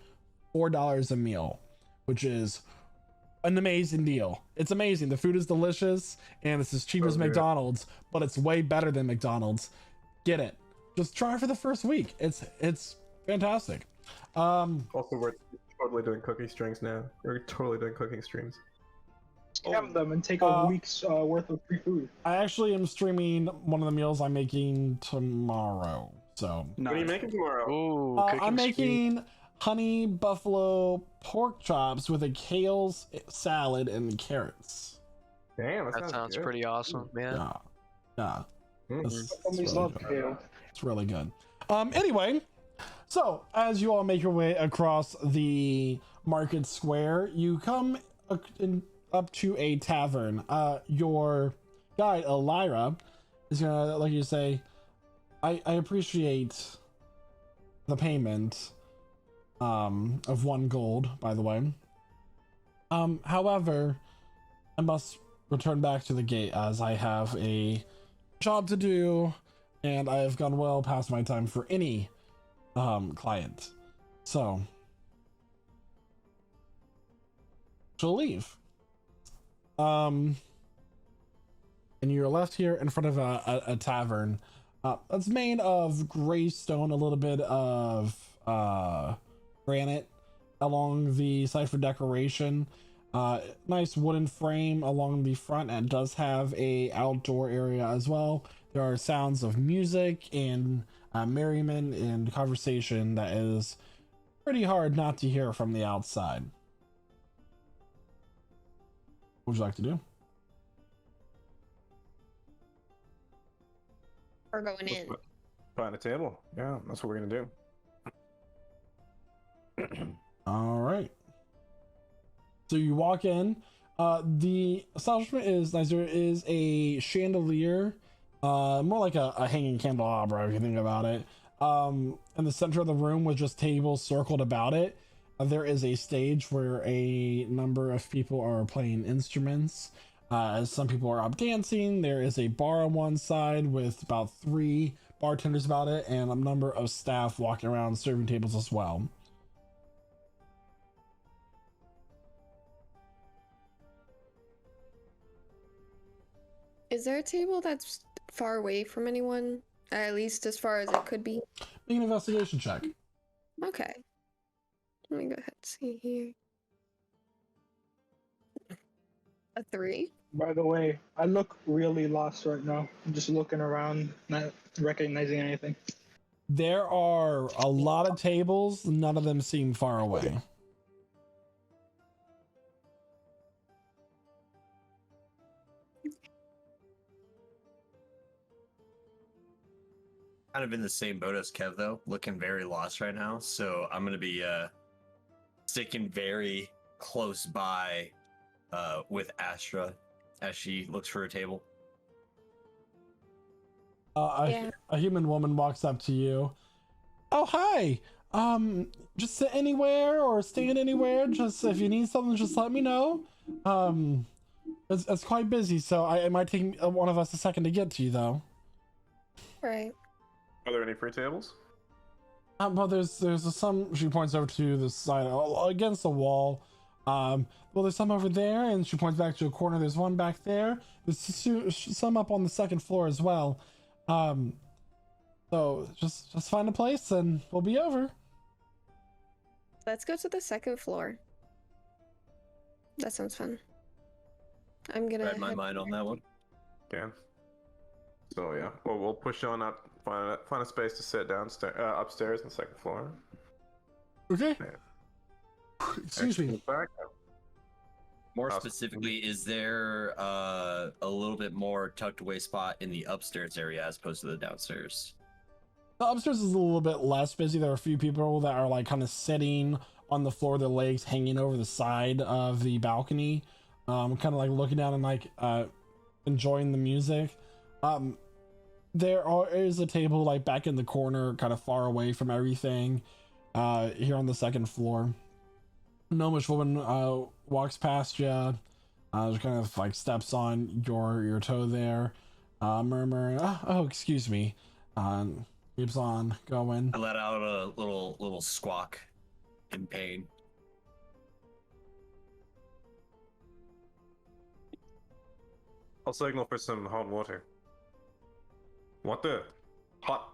$4 a meal, which is an amazing deal. It's amazing. The food is delicious, and it's as cheap as McDonald's, but it's way better than McDonald's. Get it. Just try it for the first week. It's fantastic. Also, we're totally doing cooking strings now. We're totally doing cooking streams. Scam them and take a week's worth of free food. I actually am streaming one of the meals I'm making tomorrow. So What are you making tomorrow? Ooh, I'm making honey buffalo pork chops with a kale salad and carrots. Damn, that sounds good. pretty awesome, man. Yeah. It's Always really love good. kale. It's really good. Anyway, so as you all make your way across the market square, you come up to a tavern. Your guide, Elira, is gonna let you say, I appreciate the payment of 1 gold, by the way. However, I must return back to the gate as I have a job to do, and I have gone well past my time for any client. So she'll leave. And you're left here in front of a tavern that's made of gray stone, a little bit of granite along the side for decoration. Nice wooden frame along the front, and it does have a outdoor area as well. There are sounds of music and merriment and conversation that is pretty hard not to hear from the outside. What would you like to do? We're going in. Find a table. Yeah, that's what we're gonna do. All right. So you walk in. The establishment is nice. There is a chandelier, more like a hanging candelabra if you think about it. In the center of the room with just tables circled about it. There is a stage where a number of people are playing instruments. As some people are up dancing. There is a bar on one side with about 3 bartenders about it, and a number of staff walking around serving tables as well. Is there a table that's far away from anyone? At least as far as it could be? Make an investigation check. Okay. Let me go ahead and see here. A 3. By the way, I look really lost right now. I'm just looking around, not recognizing anything. There are a lot of tables. None of them seem far away. kind of in the same boat as Kev though, looking very lost right now. So I'm gonna be sticking very close by with Astra as she looks for a table. A human woman walks up to you. Oh, hi. Just sit anywhere or stand anywhere. Just if you need something, just let me know. It's quite busy, so it might take one of us a second to get to you, though. Right. Are there any free tables? Well, there's some. She points over to the side against the wall. Well, there's some over there, and she points back to a corner. There's one back there. There's some up on the second floor as well. So just find a place, and we'll be over. Let's go to the second floor. That sounds fun. I'm gonna Read my mind on that one. Yeah. So yeah, well, we'll push on up, find a space to sit downstairs, upstairs on the second floor. Okay. Yeah. Excuse me. In fact, More specifically, is there a little bit more tucked away spot in the upstairs area as opposed to the downstairs? The upstairs is a little bit less busy. There are a few people that are like kind of sitting on the floor, their legs hanging over the side of the balcony, kind of like looking down and like enjoying the music. There is a table like back in the corner, kind of far away from everything, here on the second floor. Gnomish woman walks past you, just kind of like steps on your toe there, murmuring, "Oh, excuse me," keeps on going. I let out a little squawk in pain. I'll signal for some hot water. Water. Hot.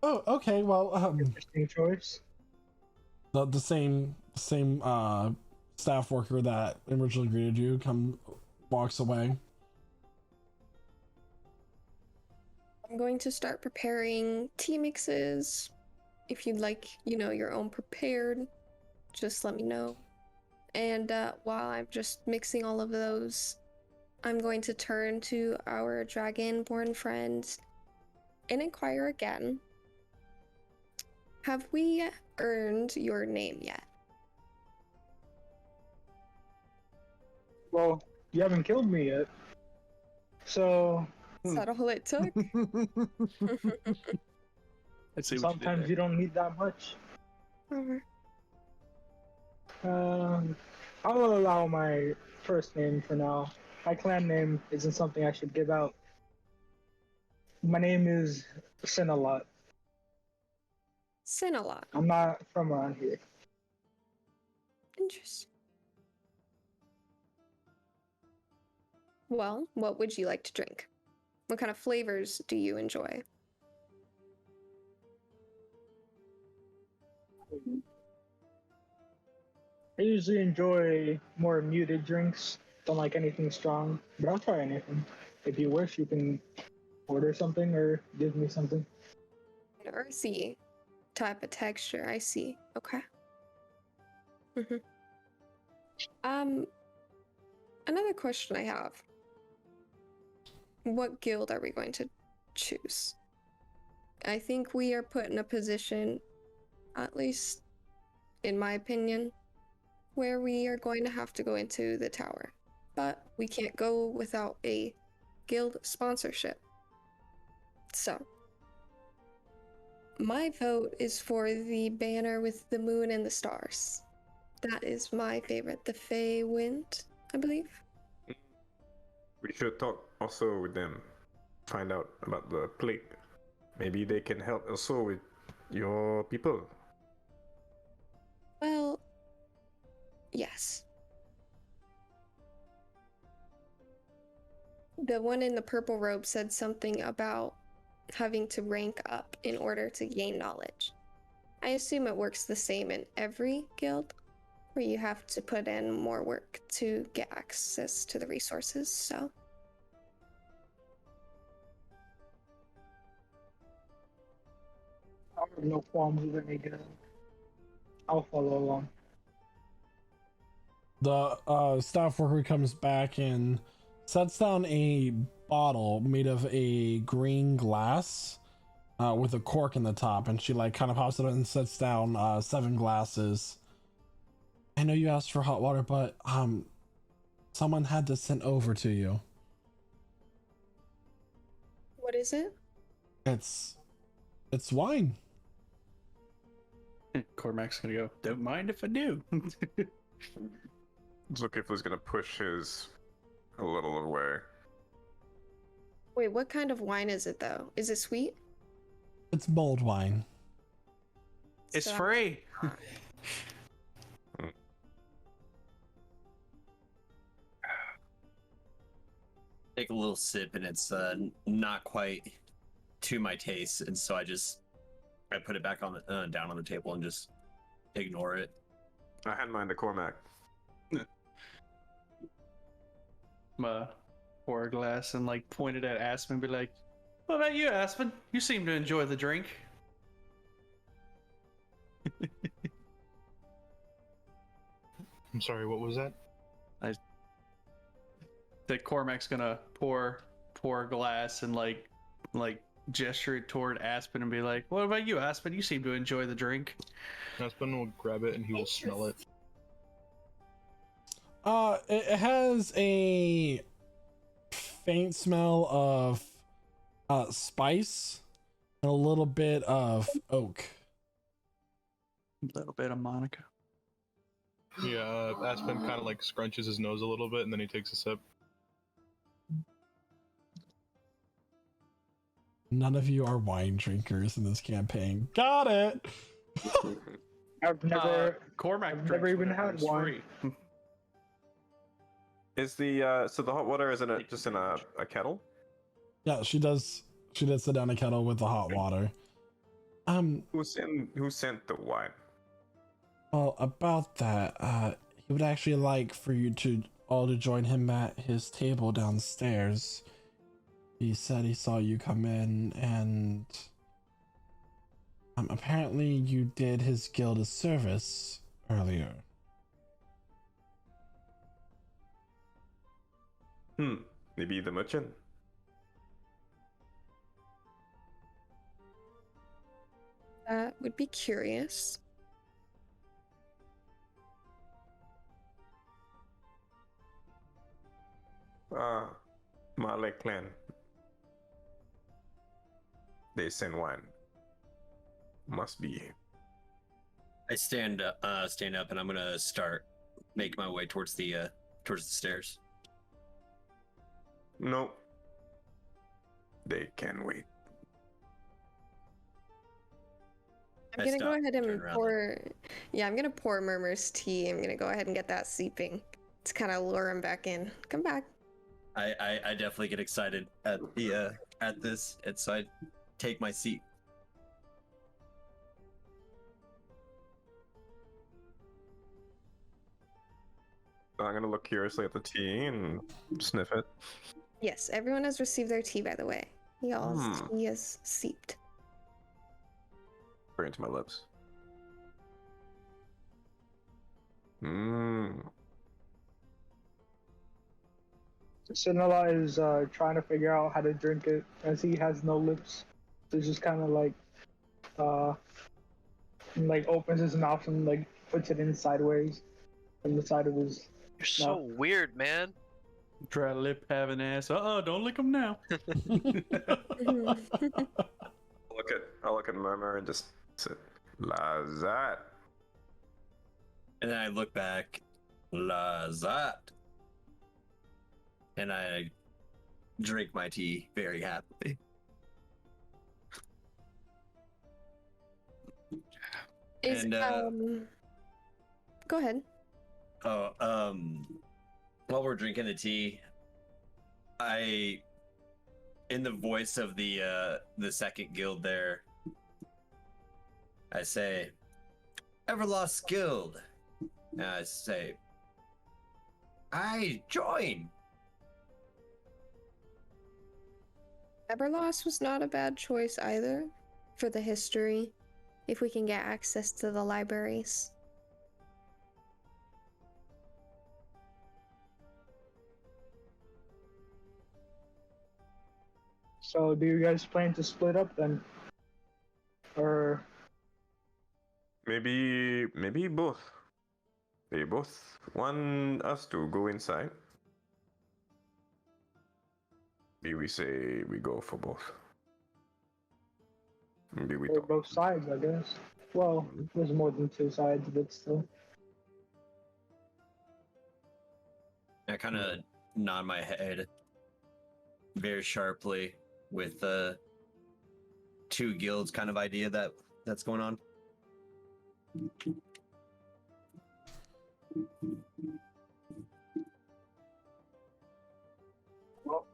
Oh, okay. Well, Interesting choice. the same staff worker that originally greeted you walks away. I'm going to start preparing tea mixes. If you'd like, your own prepared, just let me know. And while I'm just mixing all of those, I'm going to turn to our dragonborn friends and inquire again. Have we earned your name yet? Well, you haven't killed me yet. So Is that all it took? Let's see what sometimes you don't need that much. Mhm. I'll allow my first name for now. My clan name isn't something I should give out. My name is Sinalot. Sinalot. I'm not from around here. Interesting. Well, what would you like to drink? What kind of flavors do you enjoy? I usually enjoy more muted drinks. Don't like anything strong, but I'll try anything. If you wish, you can order something or give me something. An earthy type of texture. I see. Okay. Another question I have. What guild are we going to choose? I think we are put in a position, at least in my opinion, where we are going to have to go into the tower. But we can't go without a guild sponsorship. So, my vote is for the banner with the moon and the stars. That is my favorite. The Fey Wind, I believe. We should talk also with them. Find out about the plague. Maybe they can help also with your people. Well, yes. The one in the purple robe said something about having to rank up in order to gain knowledge. I assume it works the same in every guild, where you have to put in more work to get access to the resources, so. I have no qualms with any guild. I'll follow along. The staff worker comes back and sets down a bottle made of a green glass with a cork in the top, and she like kind of pops it up and sets down 7 glasses. I know you asked for hot water, but someone had this sent over to you. What is it? It's wine. Cormac's gonna go, don't mind if I do. Zulkif was gonna push his a little away. Wait, what kind of wine is it though? Is it sweet? It's mulled wine. It's So- free. Take a little sip, and it's not quite to my taste, and so I put it back on the down on the table and just ignore it. I hand mine to Cormac. Pour a glass and like point it at Aspen and be like, what about you, Aspen? You seem to enjoy the drink. I'm sorry, what was that? That Cormac's gonna pour a glass and like gesture it toward Aspen and be like, what about you, Aspen? You seem to enjoy the drink. Aspen will grab it and he will smell it. It has a faint smell of spice and a little bit of oak. A little bit of Monica. Yeah, Aspen kind of like scrunches his nose a little bit and then he takes a sip. None of you are wine drinkers in this campaign. Got it. I've never. Cormac I've drinks never even whatever had is one. free. Is the so the hot water is in a just in a kettle? Yeah, she does. She did sit down a kettle with the hot water. Who sent the wine? Well, about that, he would actually like for you to all to join him at his table downstairs. He said he saw you come in, and apparently you did his guild a service earlier. Maybe the merchant. That would be curious. Malek clan. They send wine. Must be. I stand up, and I'm gonna start making my way towards the stairs. No. They can wait. I'm I gonna go stop, ahead and turn around pour. Yeah, I'm gonna pour Murmur's tea. I'm gonna go ahead and get that seeping to kind of lure him back in. Come back. I definitely get excited at the at this, and so I take my seat. I'm gonna look curiously at the tea and sniff it. Yes, everyone has received their tea, by the way. Y'all's Hmm. tea is seeped. Bring it to my lips. Mmm. Sinala is trying to figure out how to drink it as he has no lips. So just kind of like opens his mouth and like puts it in sideways from the side of his. You're so weird, man. Dry lip having ass. Don't lick them now. I'll look at Murmur and just sit. Lazat. And then I look back, Lazat. And I drink my tea very happily. Is And, Go ahead. While we're drinking the tea, in the voice of the second guild there, I say, Everlost Guild. And I say, I join. Everlost was not a bad choice either for the history, if we can get access to the libraries. So, do you guys plan to split up then? Or Maybe both. They both want us to go inside. Maybe we say we go for both. Maybe we or don't. both sides, I guess. Well, there's more than two sides, but still. I kind of nod my head very sharply with two guilds kind of idea that's going on. Well,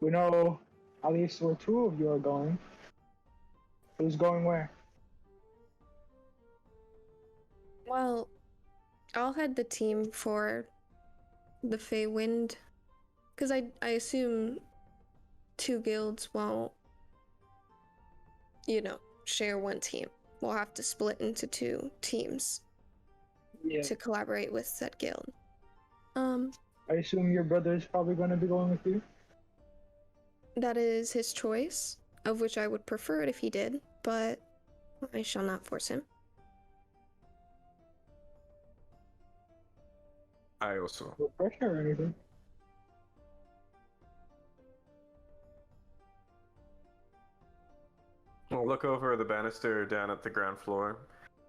we know at least where two of you are going. Who's going where? Well, I'll head the team for the Feywind, because I assume two guilds won't, share one team. We'll have to split into two teams Yeah. to collaborate with said guild. I assume your brother is probably going to be going with you. That is his choice, of which I would prefer it if he did, but I shall not force him. I also. No pressure or anything. We'll look over the banister down at the ground floor.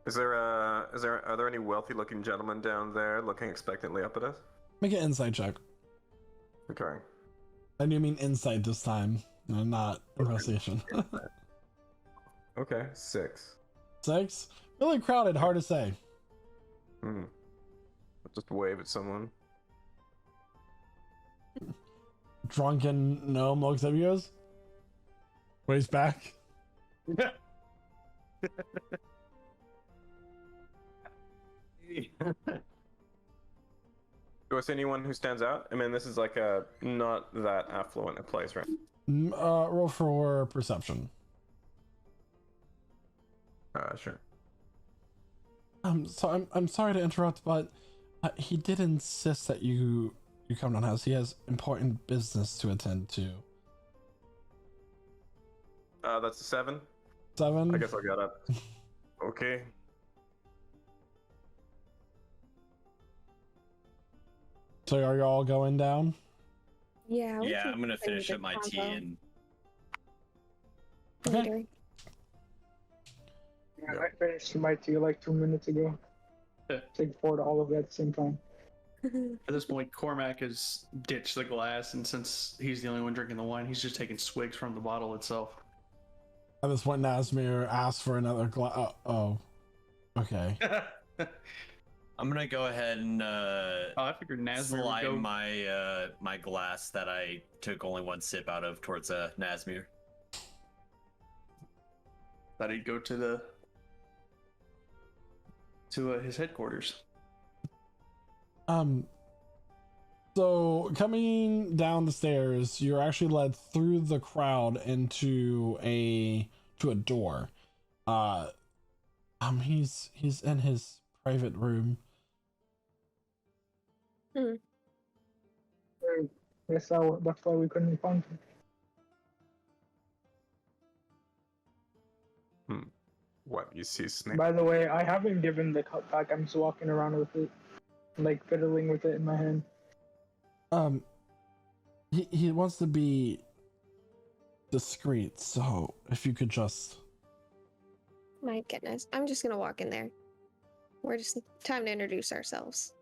Are there any wealthy-looking gentlemen down there looking expectantly up at us? Make an insight check. Okay. I do mean insight this time, not investigation. Okay, 6. 6? Really crowded, hard to say. Hmm. I'll just wave at someone. Drunken gnome looks at you, goes, waves back. Do I see anyone who stands out? I mean, this is like a not that affluent a place, right? Roll for perception. Sure. So I'm sorry to interrupt, but he did insist that you come down house. He has important business to attend to. That's a 7. 7. I guess I got up. Okay. So are you all going down? Yeah. we Yeah, can I'm gonna continue finish the up my tea convo and later. Yeah, I finished my tea like 2 minutes ago. Take forward all of that at the same time. At this point, Cormac has ditched the glass, and since he's the only one drinking the wine, he's just taking swigs from the bottle itself. At this point, Nazmir asks for another glass. Oh, okay. I'm gonna go ahead and I figured Nazmir would slide go. my my glass that I took only one sip out of towards Nazmir. Thought he'd go to his headquarters. So coming down the stairs, you're actually led through the crowd into a door. He's in his private room. That's why we couldn't find him. What, you see Snape? By the way, I haven't given the cup back. I'm just walking around with it, like fiddling with it in my hand. He wants to be discreet, so if you could just... My goodness. I'm just gonna walk in there. We're just time to introduce ourselves.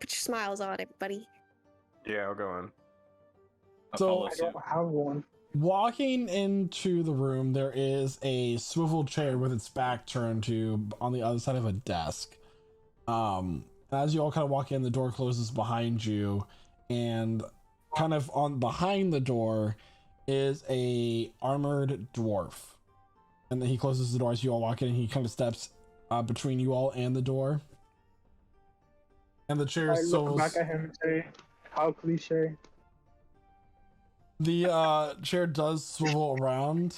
Put your smiles on, everybody. Yeah, I'll go on. I'll So- follow I suit. don't have one. Walking into the room, there is a swivel chair with its back turned to on the other side of a desk. As you all kind of walk in, the door closes behind you, and kind of on behind the door is a armored dwarf. And then he closes the door as you all walk in, and he kind of steps between you all and the door. And the chair I look swivels. back at him and say, "How cliche." The chair does swivel around.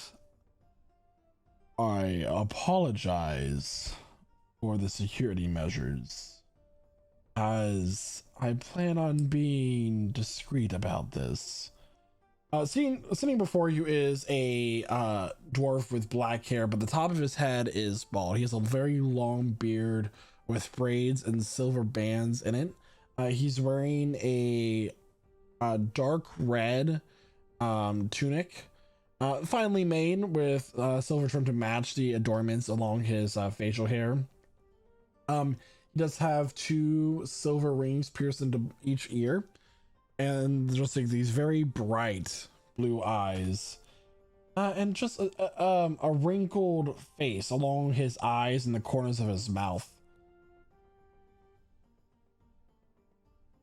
I apologize for the security measures, as I plan on being discreet about this. Sitting before you is a dwarf with black hair, but the top of his head is bald. He has a very long beard with braids and silver bands in it. He's wearing a dark red tunic, finely made with silver trim to match the adornments along his facial hair. He does have 2 silver rings pierced into each ear, and just like these very bright blue eyes, and just a wrinkled face along his eyes and the corners of his mouth.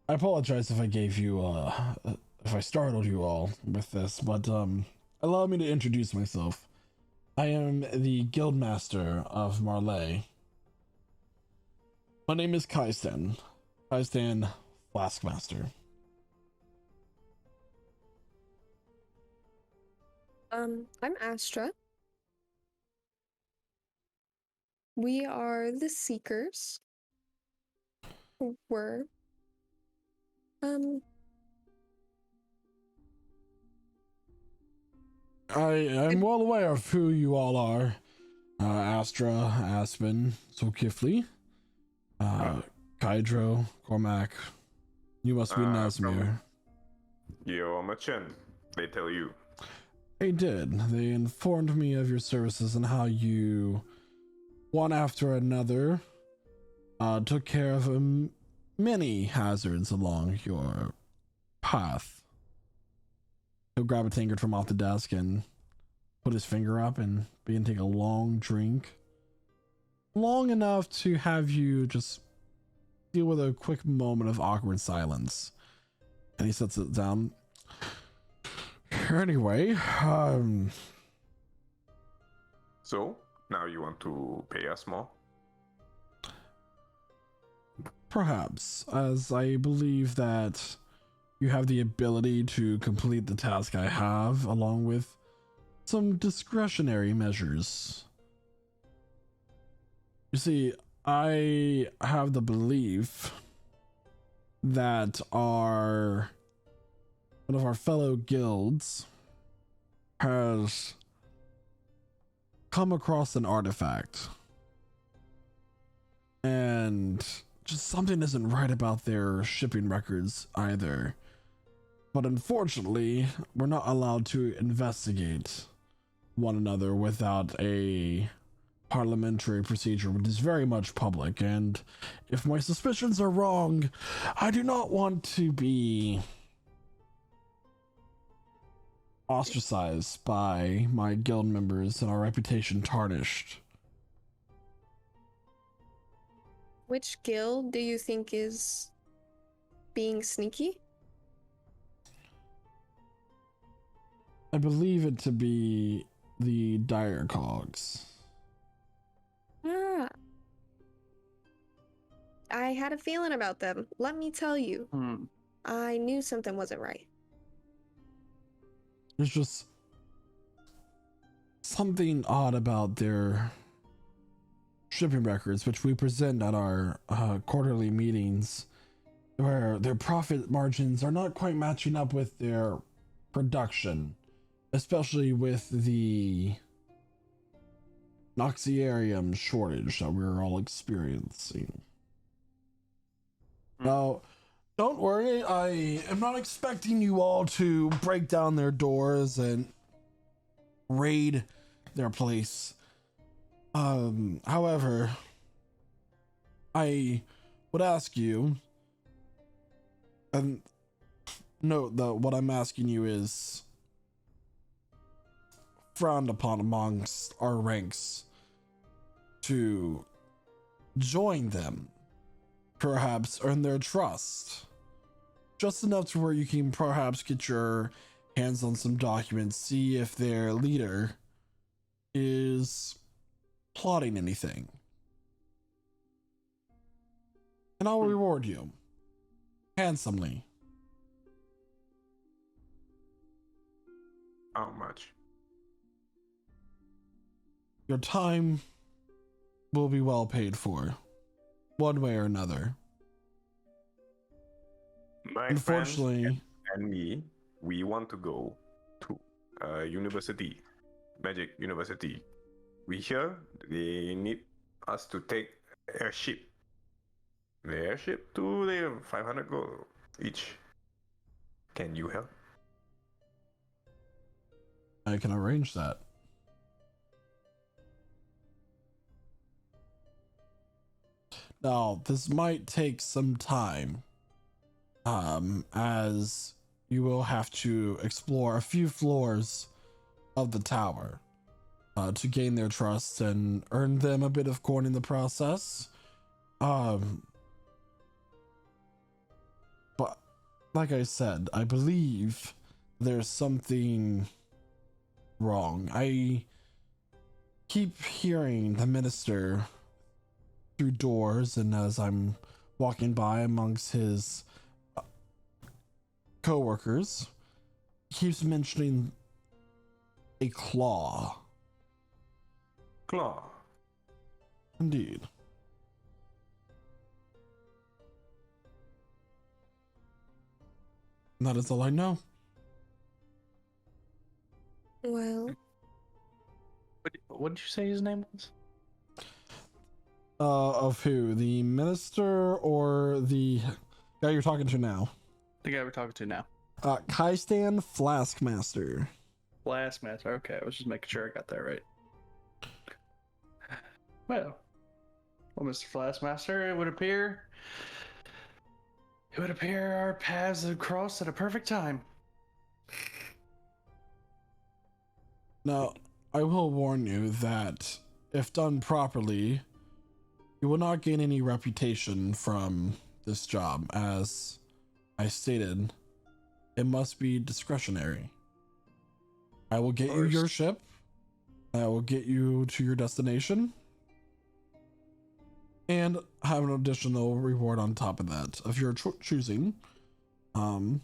I apologize if I gave you if I startled you all with this, but allow me to introduce myself. I am the guildmaster of Marley. My name is Kaistan Flaskmaster. I'm Astra. We are the Seekers. We're I'm well aware of who you all are. Astra, Aspen, Zulkifli, Kydro, Cormac. You must be Nazmir. Yo, Machin. They tell you. They did. They informed me of your services and how you, one after another, took care of many hazards along your path. He'll grab a tankard from off the desk and put his finger up and begin to take a long drink. Long enough to have you just deal with a quick moment of awkward silence. And he sets it down. Anyway, So, now you want to pay us more? perhaps, as I believe that you have the ability to complete the task I have, along with some discretionary measures. You see, I have the belief that one of our fellow guilds has come across an artifact, and just something isn't right about their shipping records either. But unfortunately, we're not allowed to investigate one another without a parliamentary procedure, which is very much public. And if my suspicions are wrong, I do not want to be ostracized by my guild members and our reputation tarnished. Which guild do you think is being sneaky? I believe it to be the Dire Cogs. Ah. I had a feeling about them. Let me tell you. I knew something wasn't right. There's just something odd about their shipping records, which we present at our quarterly meetings, where their profit margins are not quite matching up with their production, especially with the Noxiarium shortage that we're all experiencing. Now, don't worry, I am not expecting you all to break down their doors and raid their place. However, I would ask you, and note that what I'm asking you is frowned upon amongst our ranks, to join them, perhaps earn their trust, just enough to where you can perhaps get your hands on some documents, see if their leader is plotting anything, and I'll reward you handsomely. How much? Your time will be well paid for, one way or another. My Unfortunately, friend and me, we want to go university, magic university. We hear they need us to take airship. The airship to the 500 gold each. Can you help? I can arrange that. Now, this might take some time, as you will have to explore a few floors of the tower to gain their trust and earn them a bit of coin in the process. But like I said, I believe there's something wrong. I keep hearing the minister through doors, and as I'm walking by amongst his co-workers, he keeps mentioning a claw. Claw. Indeed. And that is all I know. Well, What did you say his name was? Of who? The minister or the guy you're talking to now? The guy we're talking to now. Kaistan Flaskmaster. Blastmaster. Okay, I was just making sure I got that right. Well, Mr. Blastmaster, it would appear our paths have crossed at a perfect time. Now, I will warn you that if done properly, you will not gain any reputation from this job. As I stated, it must be discretionary. I will get you your ship. I will get you to your destination. And have an additional reward on top of that of your choosing. I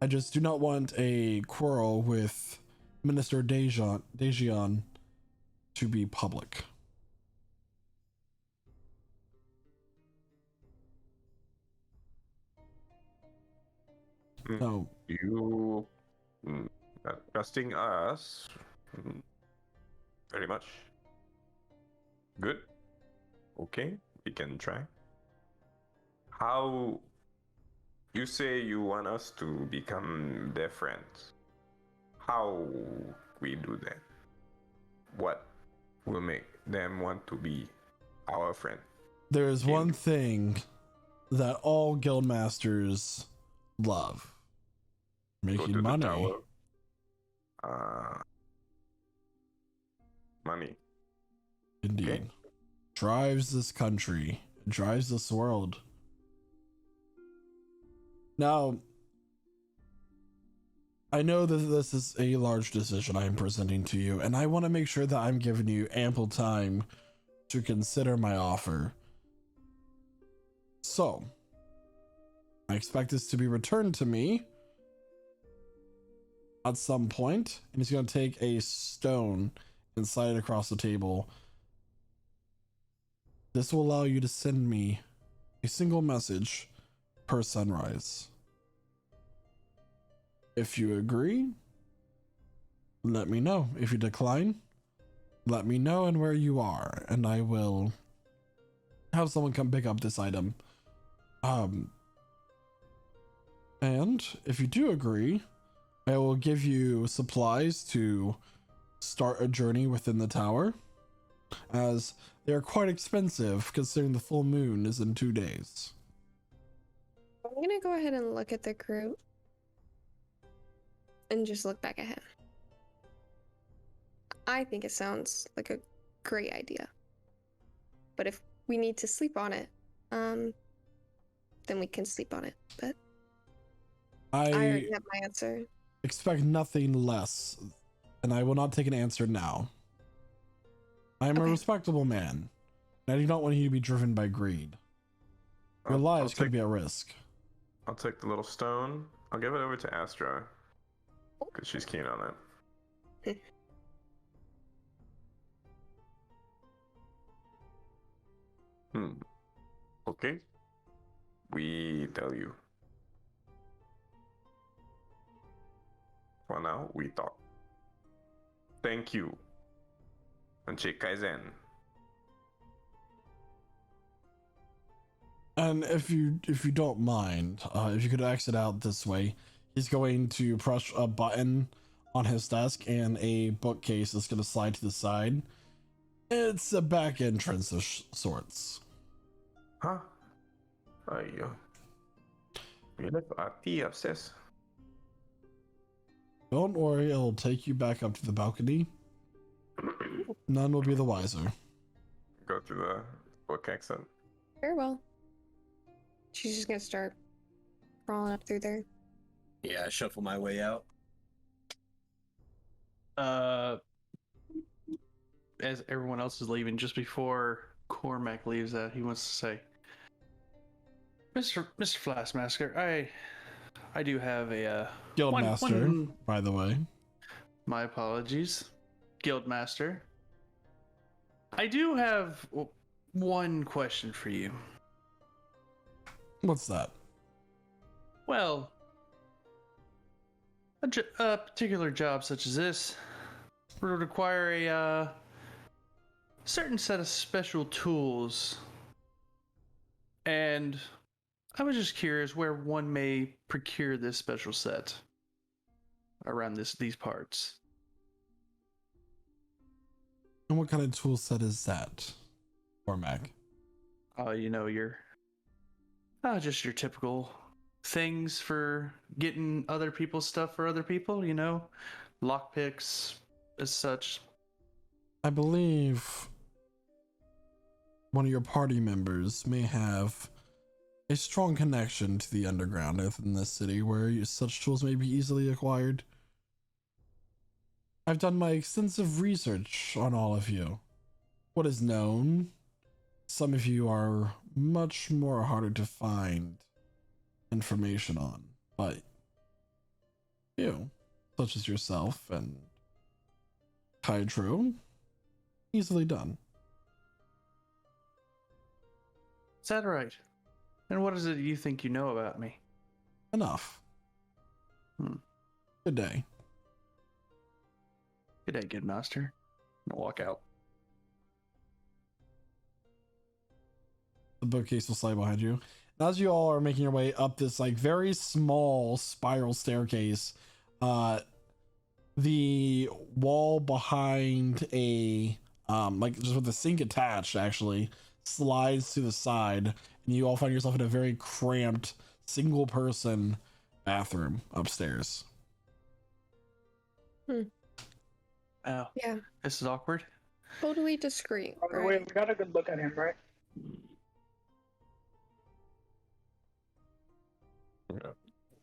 just do not want a quarrel with Minister Dejian to be public. So You are trusting us very much. Good. Okay, we can try. How you say you want us to become their friends? How we do that? What will make them want to be our friend? there is one thing that all guildmasters love: Go to making the money. tower. Money. Indeed. Okay. Drives this country, drives this world. Now, I know that this is a large decision I am presenting to you, and I want to make sure that I'm giving you ample time to consider my offer. So, I expect this to be returned to me at some point, and he's going to take a stone and slide it across the table. This will allow you to send me a single message per sunrise. If you agree, let me know. If you decline, let me know and where you are, and I will have someone come pick up this item. And if you do agree, I will give you supplies to start a journey within the tower, as they are quite expensive considering the full moon is in 2 days. I'm gonna go ahead and look at the crew and just look back at him. I think it sounds like a great idea. But if we need to sleep on it, then we can sleep on it. But I already have my answer. Expect nothing less, and I will not take an answer now. I am a respectable man, and I do not want you to be driven by greed. Your lives could be at risk. I'll take the little stone. I'll give it over to Astra, because she's keen on it. Okay. We tell you. For now, we talk. Thank you. And Kaizen. And if you don't mind, if you could exit out this way, he's going to press a button on his desk, and a bookcase is going to slide to the side. It's a back entrance of sorts. Huh? Ayo. Yun ati upstairs. Don't worry, it'll take you back up to the balcony. None will be the wiser. Go through the book exit. Very well. She's just gonna start crawling up through there. Yeah, shuffle my way out. As everyone else is leaving, just before Cormac leaves, he wants to say, Mr. Flaskmaster, I do have a Guildmaster, by the way. My apologies, Guildmaster. I do have one question for you. What's that? Well, a particular job such as this would require a certain set of special tools, and I was just curious where one may procure this special set around these parts. And what kind of tool set is that, Cormac? Just your typical things for getting other people's stuff for other people, lockpicks as such. I believe one of your party members may have a strong connection to the underground within this city where such tools may be easily acquired. I've done my extensive research on all of you. What is known, some of you are much more harder to find information on, but you, such as yourself and Hydro, easily done. Is that right? And what is it you think you know about me? Enough. Good day. Good day, good master. I'm gonna walk out. The bookcase will slide behind you. And as you all are making your way up this very small spiral staircase, the wall behind a just with the sink attached actually slides to the side, and you all find yourself in a very cramped single person bathroom upstairs. Oh, Yeah, this is awkward. totally discreet. By the way, we got a good look at him, right?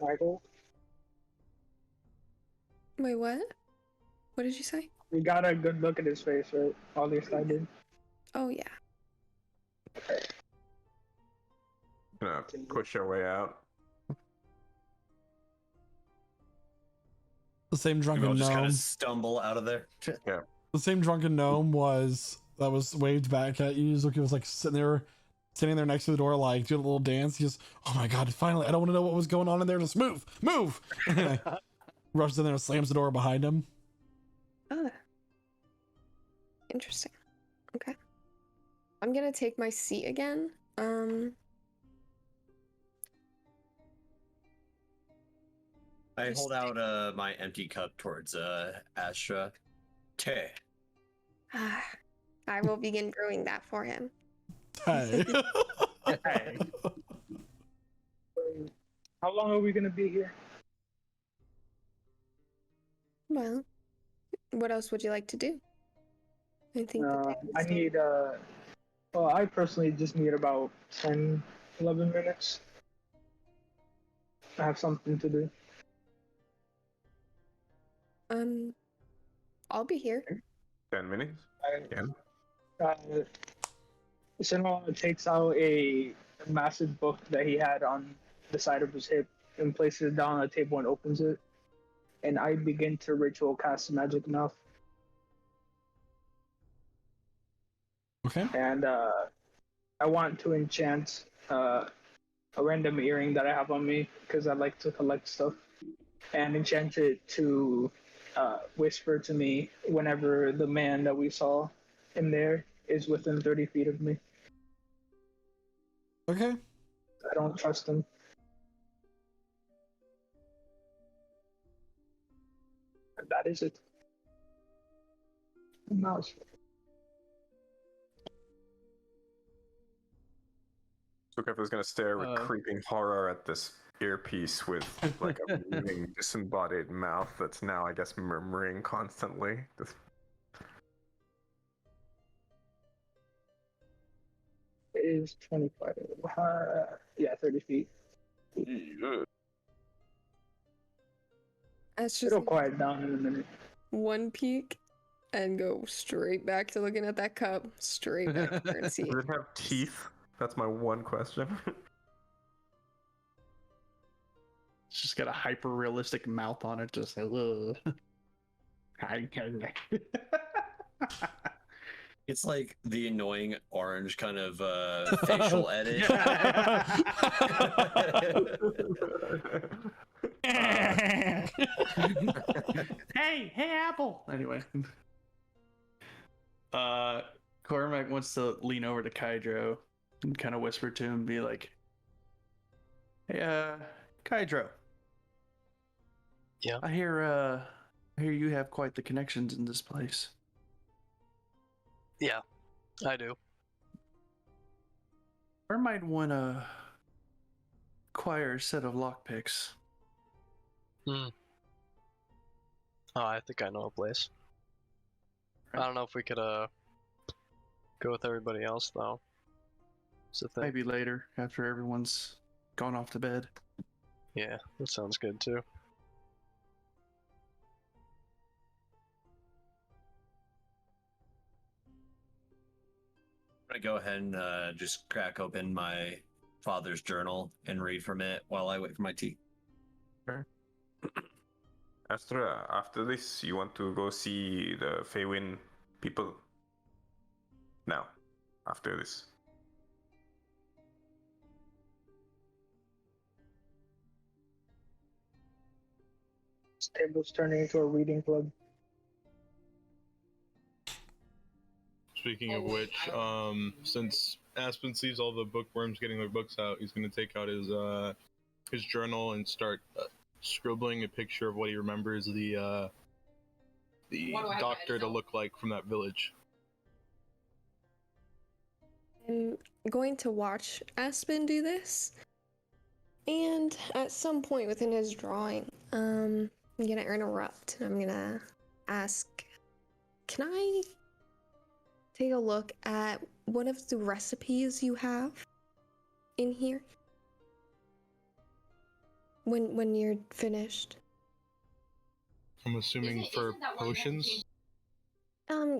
Michael, Wait, what? What did you say? we got a good look at his face, right? At least I did. Oh yeah. Gonna push your way out. The same We'll drunken just kind gnome. of stumble out of there. The same drunken gnome that was waved back at you. Zuki was sitting there next to the door, doing a little dance. He goes, "Oh my god, finally! I don't want to know what was going on in there. Just move!" Rushes in there and slams the door behind him. Ah. Interesting. Okay. I'm gonna take my seat again. I hold out my empty cup towards Astra. Te. I will begin brewing that for him. Hey. How long are we gonna be here? Well, what else would you like to do? I think the time is I still- need, well, I personally just need about 10, 11 minutes. I have something to do. I'll be here. 10 minutes. Yeah. Senua takes out a massive book that he had on the side of his hip and places it down on the table and opens it. And I begin to ritual cast magic mouth. Okay. And I want to enchant a random earring that I have on me because I like to collect stuff. and enchant it to whisper to me whenever the man that we saw in there is within 30 feet of me. Okay. I don't trust him. And that is it. Mouse. Sukef is going to stare with Uh. creeping horror at this earpiece with like a moving, disembodied mouth that's now, I guess, murmuring constantly. It is 25. Yeah, 30 feet. That's just It'll quiet down in a minute. one peek and go straight back to looking at that cup. Straight back to her and see. Does it have teeth? That's my one question. It's just got a hyper realistic mouth on it, just like, It's like the annoying orange kind of facial edit. hey, Apple. Anyway, Cormac wants to lean over to Kydro and kind of whisper to him, be like, "Hey, Kydro. Yeah. I hear you have quite the connections in this place. Yeah, I do. Where might one acquire a set of lockpicks?" Oh, I think I know a place. I don't know if we could go with everybody else though. It's the thing. Maybe later, after everyone's gone off to bed. Yeah, that sounds good too. I'm gonna go ahead and just crack open my father's journal and read from it while I wait for my tea. Astra, after this, you want to go see the Feywin people? Now, after this. This table's turning into a reading club. Speaking of which, since Aspen sees all the bookworms getting their books out, he's gonna take out his journal and start scribbling a picture of what he remembers the doctor to look like from that village. I'm going to watch Aspen do this, and at some point within his drawing, I'm gonna interrupt. I'm gonna ask, can I take a look at one of the recipes you have in here? When you're finished. I'm assuming for potions.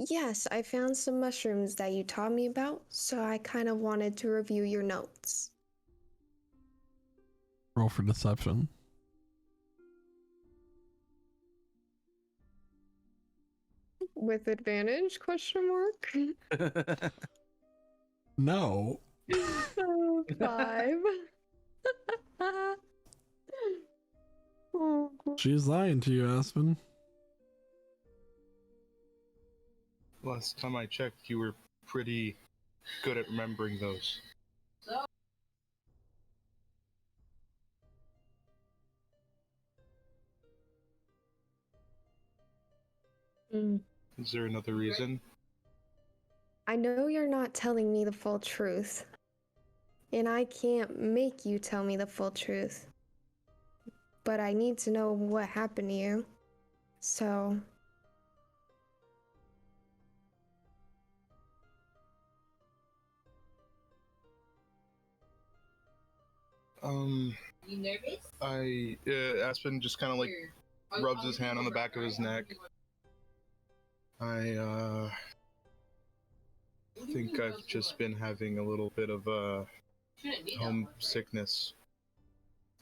Yes, I found some mushrooms that you taught me about, so I kind of wanted to review your notes. Roll for deception. With advantage? Question mark. No. Oh, 5. Oh, She's lying to you, Aspen. Last time I checked, you were pretty good at remembering those. Is there another reason? I know you're not telling me the full truth, and I can't make you tell me the full truth, but I need to know what happened to you, so... You nervous? Aspen just kind of like rubs his hand on the back of his neck. I think I've just been having a little bit of homesickness,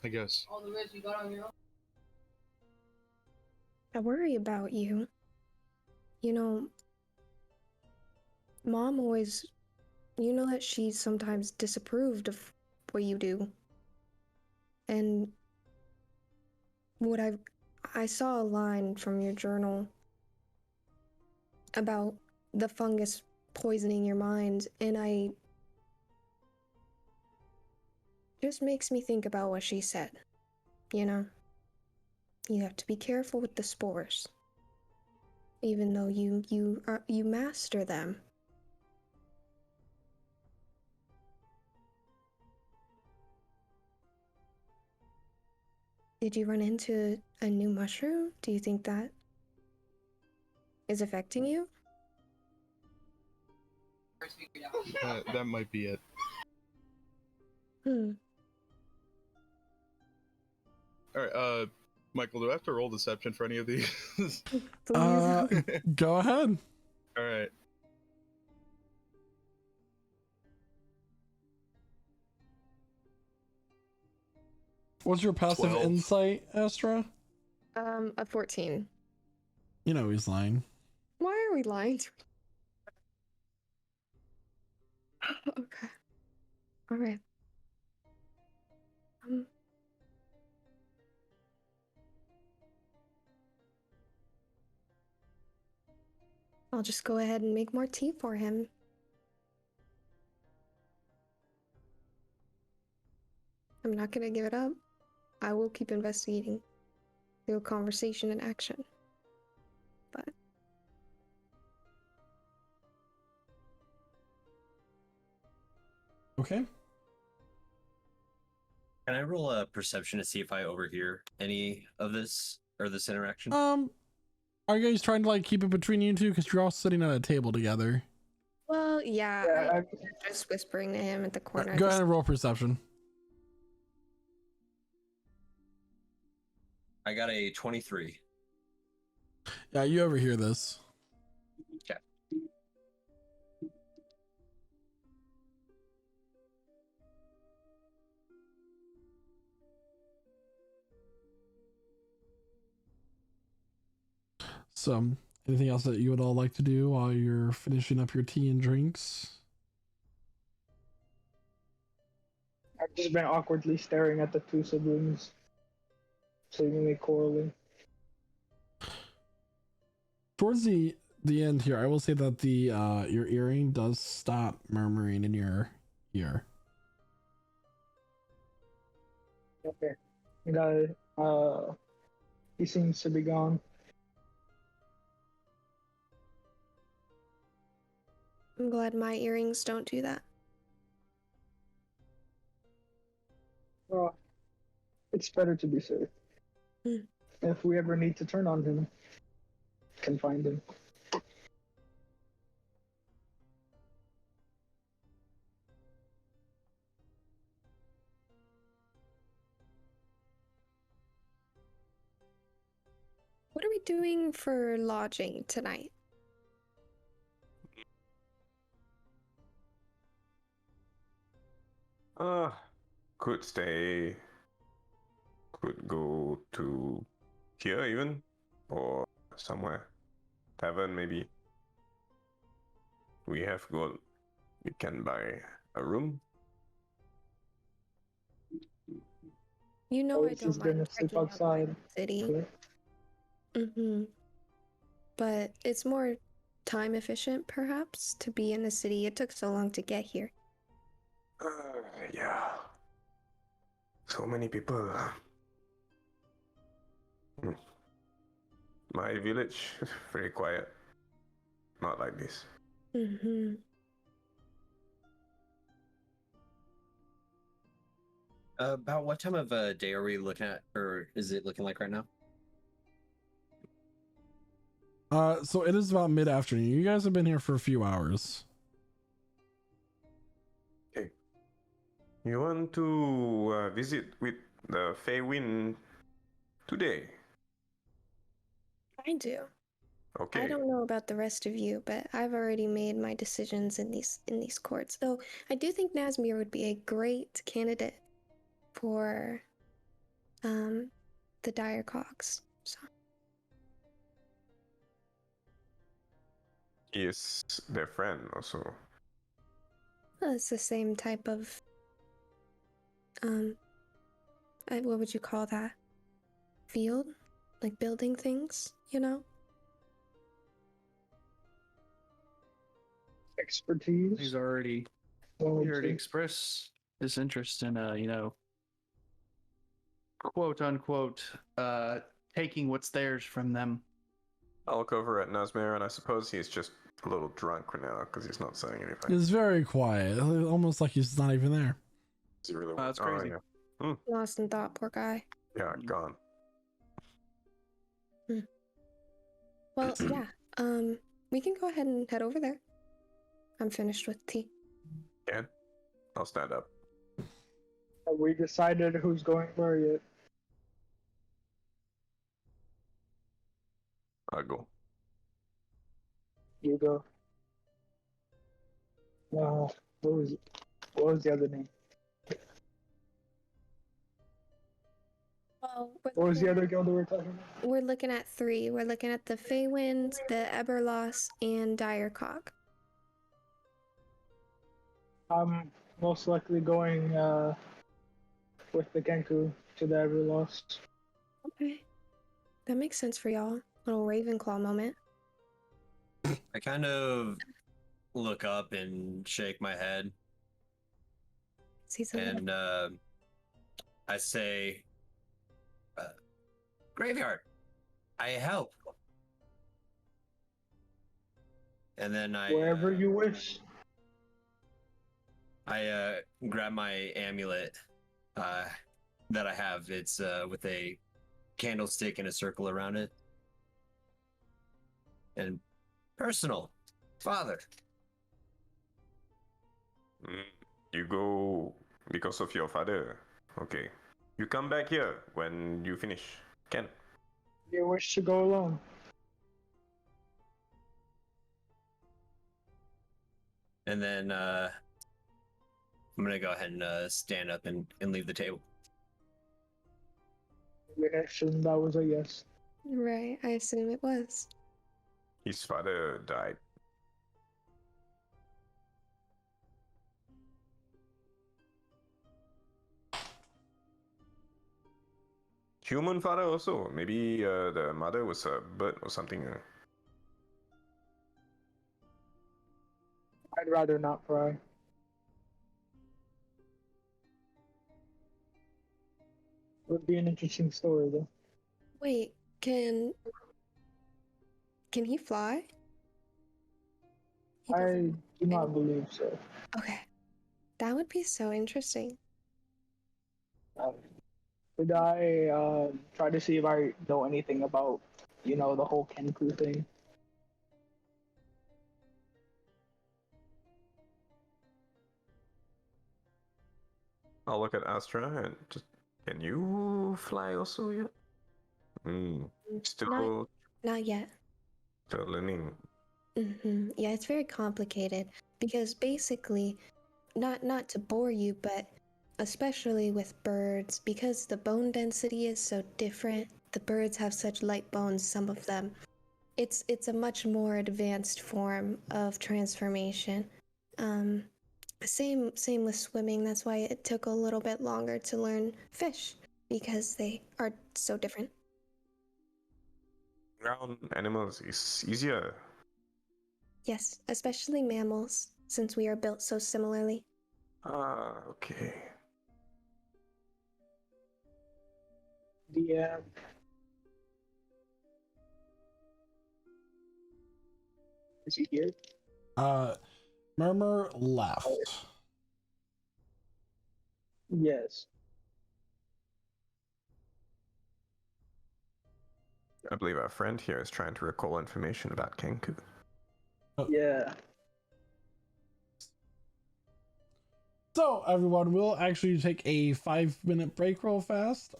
I guess. All the rest you got on your own? I worry about you. You know, Mom always... You know that she sometimes disapproved of what you do. And what I've I saw a line from your journal about the fungus poisoning your mind, and I just makes me think about what she said. You know, you have to be careful with the spores, even though you master them. Did you run into a new mushroom? Do you think that is affecting you? That might be it. Hmm. All right, Michael, do I have to roll deception for any of these? Please. Go ahead. All right. What's your passive 12. insight, Astra? A 14. You know he's lying. Why are we lying to Okay. All right. I'll just go ahead and make more tea for him. I'm not gonna give it up. I will keep investigating through conversation and action. But Okay. Can I roll a perception to see if I overhear any of this or this interaction? Are you guys trying to like keep it between you two because you're all sitting at a table together? well, yeah, Yeah, I'm just whispering to him at the corner. Go ahead and roll perception. I got a 23. Yeah, you overhear this. Okay. So, anything else that you would all like to do while you're finishing up your tea and drinks? I've just been awkwardly staring at the two siblings, seemingly quarreling. Towards the end here, I will say that the your earring does stop murmuring in your ear. Okay. The guy, he seems to be gone. I'm glad my earrings don't do that. Well, it's better to be safe. Hmm. If we ever need to turn on him, can find him. What are we doing for lodging tonight? Could stay, could go to here even, or somewhere. Tavern maybe. We have gold. We can buy a room. You know I Always don't is mind gonna sleep checking out my outside. city. But it's more time efficient, perhaps, to be in the city. It took so long to get here. Yeah. So many people. My village is very quiet. Not like this. About what time of day are we looking at, or is it looking like right now? So it is about mid-afternoon. You guys have been here for a few hours. Okay. You want to visit with the Fey Wind today? I do. Okay. I don't know about the rest of you, but I've already made my decisions in these courts. Though I do think Nazmir would be a great candidate for the Dire Cogs. So He is their friend also. it's the same type of what would you call that? Field? like building things, you know? Expertise. He's already Well, he already expressed his interest in quote unquote taking what's theirs from them. I'll look over at Nazmir, and I suppose he's just a little drunk right now because he's not saying anything. It's very quiet, almost like he's not even there. Is he really? That's crazy. Yeah. Lost in thought, poor guy. Yeah, gone. Well, yeah. We can go ahead and head over there. I'm finished with tea. Ken, I'll stand up. Have we decided who's going where yet? I'll go. You go. What was the other name? Well, What was the other guild that we're talking about? we're looking at 3. We're looking at the Feywind, the Eberloss, and Direcock. I'm most likely going with the Kenku to the Everlost. Okay. That makes sense for y'all. Little Ravenclaw moment. I kind of look up and shake my head, See something? and I say, "Graveyard, I help." And then Wherever you wish. I grab my amulet that I have. It's with a candlestick and a circle around it. And personal, father. You go because of your father. Okay. You come back here when you finish. Ken. You wish to go alone. And then I'm gonna go ahead and stand up and leave the table. Yes, and that was a yes. Right, I assume it was. His father died. Human father also. Maybe the mother was a bird or something. I'd rather not pry. Would be an interesting story though. Wait, can he fly? He I doesn't- do not believe so. Okay. That would be so interesting. Could I try to see if I know anything about, the whole Kenku thing? I'll look at Astra and just. Can you fly also yet? Still Not yet. learning. Yeah, it's very complicated because basically, not to bore you, but especially with birds, because the bone density is so different. The birds have such light bones, some of them. It's a much more advanced form of transformation. Same with swimming. That's why it took a little bit longer to learn fish, because they are so different. Ground animals is easier. Yes, especially mammals, since we are built so similarly. Ah, okay. Yeah. Is he here? Murmur left. Yes. I believe our friend here is trying to recall information about Kenku. Yeah. So everyone, we'll actually take a 5-minute break real fast.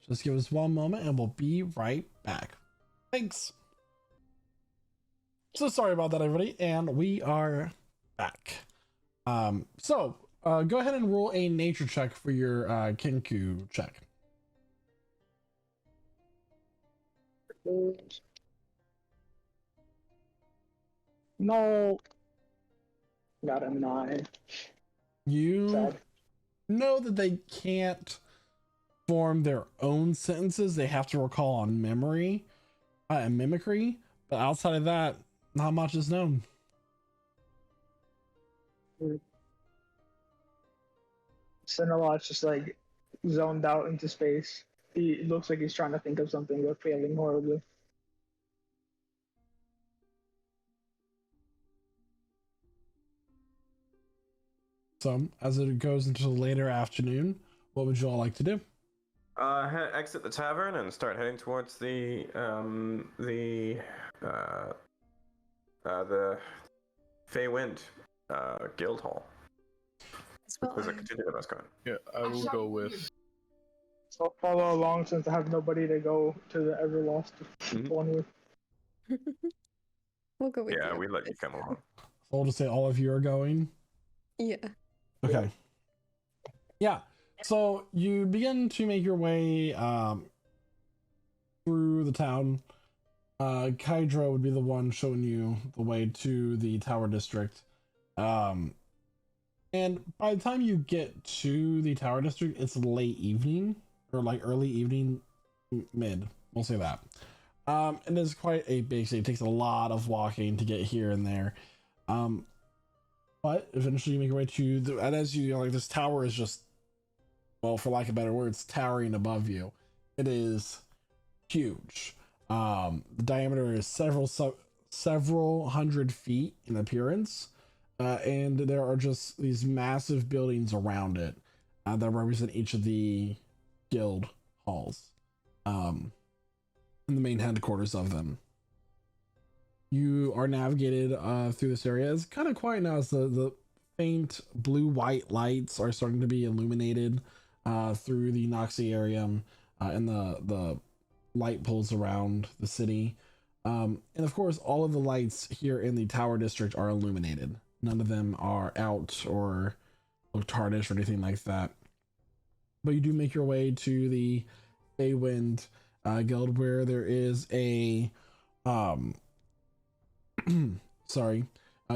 Just give us one moment and we'll be right back. Thanks. So sorry about that, everybody, and we are back. So go ahead and roll a nature check for your Kenku check. No. Got a 9. You Sad. know that they can't form their own sentences. They have to recall on memory and mimicry, but outside of that, not much is known. Cinderlot's just like zoned out into space. He looks like he's trying to think of something but failing horribly. So as it goes into the later afternoon, what would you all like to do? Exit the tavern and start heading towards the Feywind Guild Hall. There's a continuum of us going. Yeah, I will go with. So I'll follow along since I have nobody to go to the Everlost one with. We'll go with Yeah, you. we let you come along. So I'll just say all of you are going. Yeah. Okay. Yeah. So you begin to make your way through the town. Kydra would be the one showing you the way to the Tower District. And by the time you get to the Tower District, it's late evening or like early evening, mid. We'll say that. And it's quite a big city. It takes a lot of walking to get here and there. But eventually you make your way to the, and as you know, like this tower is just, well, for lack of better words, towering above you. It is huge. The diameter is several hundred feet in appearance. And there are just these massive buildings around it that represent each of the guild halls, and the main headquarters of them. You are navigated through this area. It's kind of quiet now as the faint blue-white lights are starting to be illuminated through the Noxie area and the light poles around the city. And of course, all of the lights here in the Tower District are illuminated. None of them are out or look tarnished or anything like that. But you do make your way to the Feywind Guild, where there is a sorry.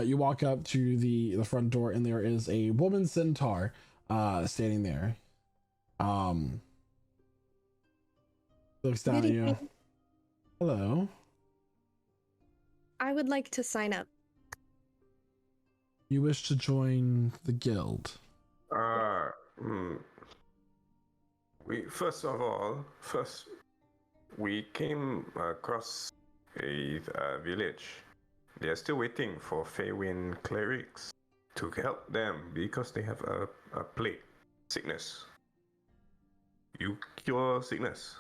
You walk up to the front door, and there is a woman centaur standing there. Looks down at you. Hello. I would like to sign up. You wish to join the guild? We came across a village. They are still waiting for Feywind clerics to help them because they have a plague sickness. You cure sickness.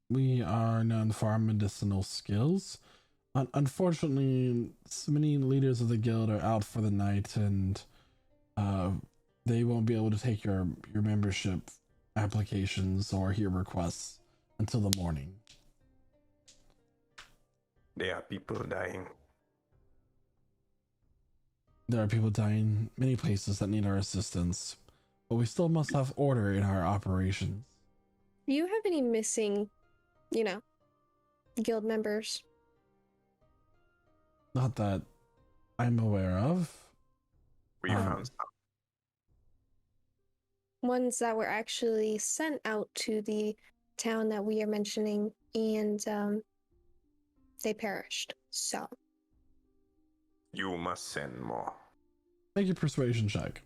We are known for our medicinal skills. Unfortunately, so many leaders of the guild are out for the night, and they won't be able to take your membership applications or hear requests until the morning. There are people dying. There are people dying many places that need our assistance, but we still must have order in our operations. Do you have any missing, guild members? Not that I'm aware of. We found some. Ones that were actually sent out to the town that we are mentioning, and they perished. So You must send more. Make a persuasion check.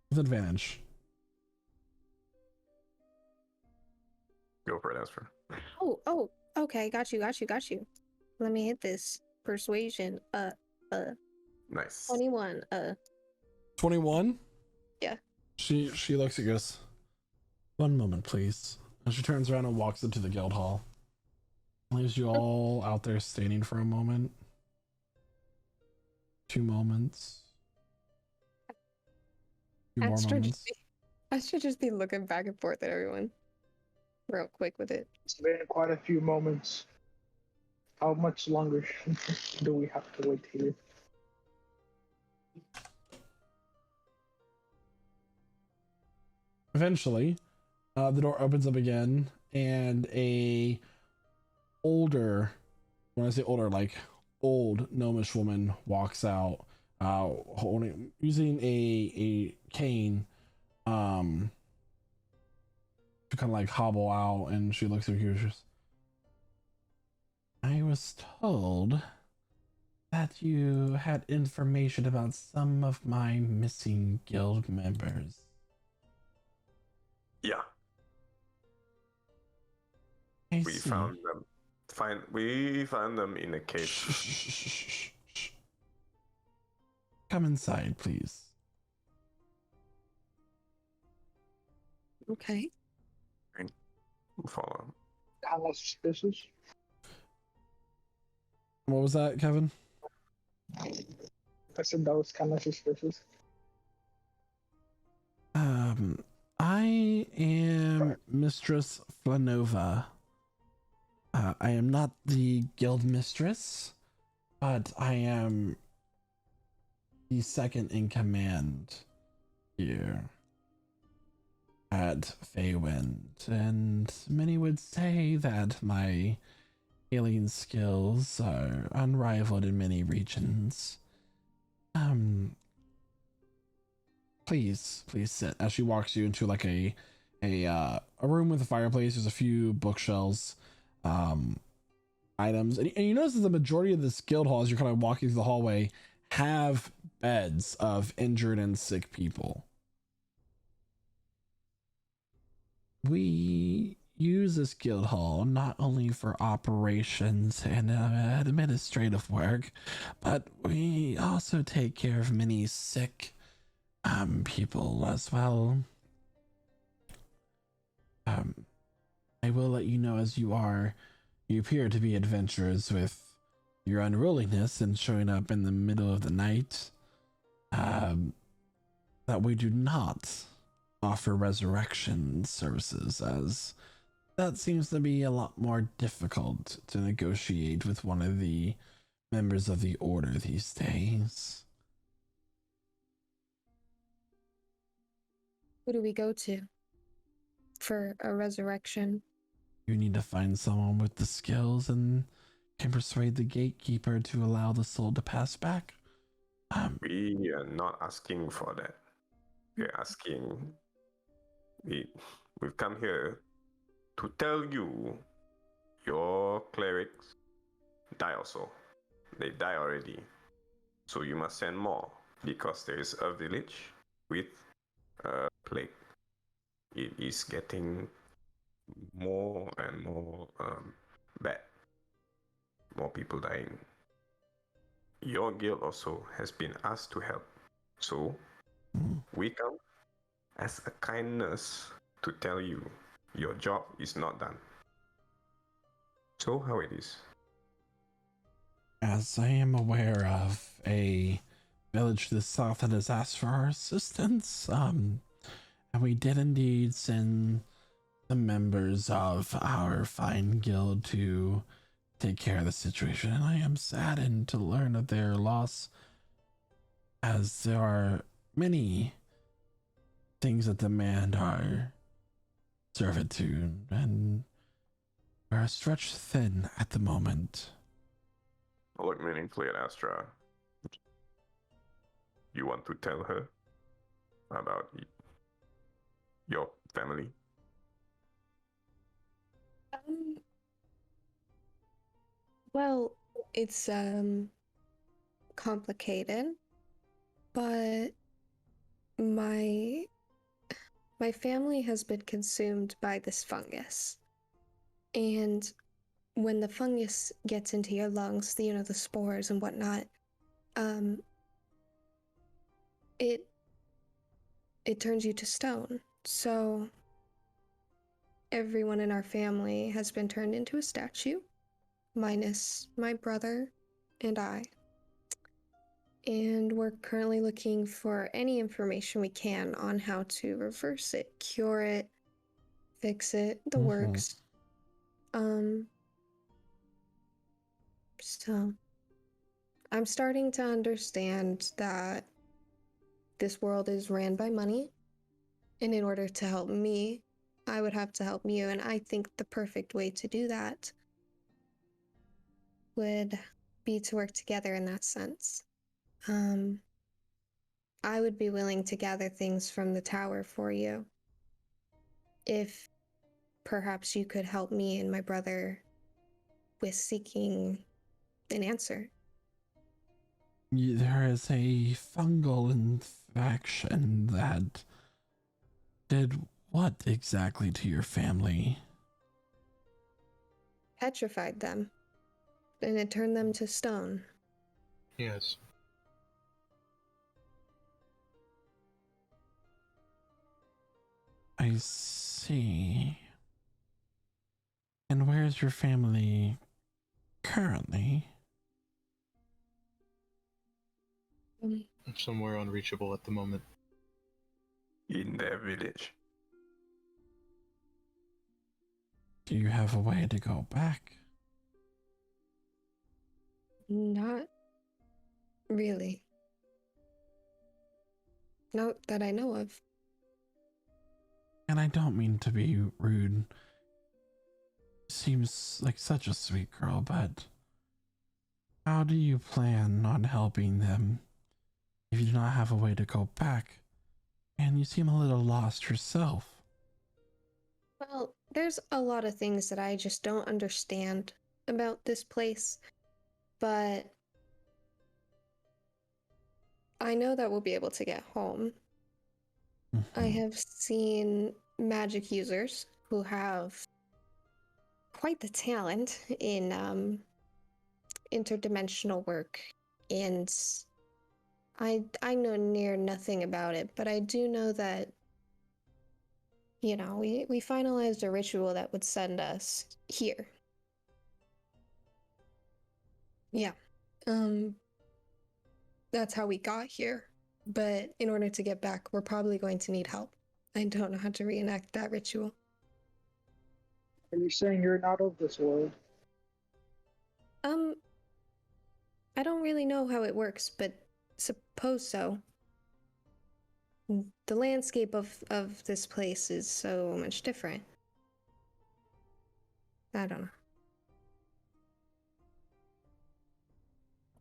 With advantage. Go for it, Asper. Oh, okay, got you. Let me hit this persuasion. Nice. 21. 21? Yeah. She looks at you, goes, 1 moment, please. And she turns around and walks into the guild hall. Leaves you all out there standing for a moment. 2 moments. 2 more moments. I should just be looking back and forth at everyone real quick with it. It's been quite a few moments. How much longer do we have to wait here? Eventually, the door opens up again, and a older, when I say older, like old gnomish woman walks out, holding, using a cane, to kind of like hobble out, and she looks at you. I was told that you had information about some of my missing guild members. Yeah, I we see. found them. We found them in a cave. Shh. Come inside, please. Okay. Follow. Kind of suspicious. What was that, Kevin? I said that was kind of suspicious. I am Mistress Flanova. I am not the guild mistress, but I am the second in command here at Feywind, and many would say that my healing skills are unrivaled in many regions. Please sit. As she walks you into like a room with a fireplace, there's a few bookshelves, items, and you notice that the majority of this guild hall, as you're kind of walking through the hallway, have beds of injured and sick people. We use this guild hall not only for operations and administrative work, but we also take care of many sick people as well. I will let you know, as you appear to be adventurers with your unruliness and showing up in the middle of the night, that we do not offer resurrection services, as that seems to be a lot more difficult to negotiate with one of the members of the order these days. Who do we go to for a resurrection? You need to find someone with the skills and can persuade the gatekeeper to allow the soul to pass back. We are not asking for that. We're asking. We've come here to tell you your clerics die also. They die already. So you must send more, because there is a village with a plague. It is getting more and more bad. More people dying. Your guild also has been asked to help. So we come as a kindness to tell you your job is not done. So how it is? As I am aware of a village to the south that has asked for our assistance, and we did indeed send the members of our fine guild to take care of the situation, and I am saddened to learn of their loss, as there are many things that demand our servitude, and we're stretched thin at the moment. I look meaningfully at Astra. You want to tell her about your family? Well, it's complicated, but my family has been consumed by this fungus. And when the fungus gets into your lungs, the spores and whatnot, it turns you to stone. So everyone in our family has been turned into a statue, minus my brother and I. And we're currently looking for any information we can on how to reverse it, cure it, fix it, the works. So I'm starting to understand that this world is ran by money, and in order to help me, I would have to help you, and I think the perfect way to do that would be to work together in that sense. I would be willing to gather things from the tower for you if perhaps you could help me and my brother with seeking an answer. There is a fungal infection that did what exactly to your family? Petrified them, and it turned them to stone. Yes. I see. And where's your family currently? Somewhere unreachable at the moment. In their village. Do you have a way to go back? Not really. Not that I know of. And I don't mean to be rude. Seems like such a sweet girl, but how do you plan on helping them if you do not have a way to go back? And you seem a little lost yourself. Well, there's a lot of things that I just don't understand about this place, but I know that we'll be able to get home. I have seen magic users who have quite the talent in interdimensional work, and I know near nothing about it, but I do know that, you know, we finalized a ritual that would send us here. Yeah. That's how we got here. But in order to get back, we're probably going to need help. I don't know how to reenact that ritual. Are you saying you're not of this world? I don't really know how it works, but suppose so. The landscape of this place is so much different. I don't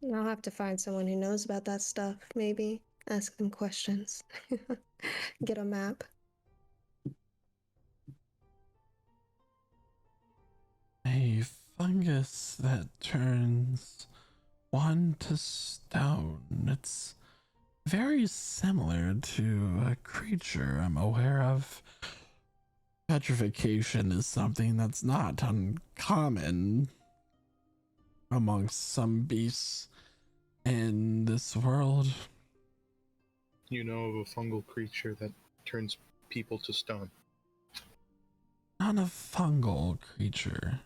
know. I'll have to find someone who knows about that stuff, maybe. Ask them questions. Get a map. A fungus that turns one to stone. It's very similar to a creature I'm aware of. Petrification is something that's not uncommon amongst some beasts in this world. You know of a fungal creature that turns people to stone? Not a fungal creature.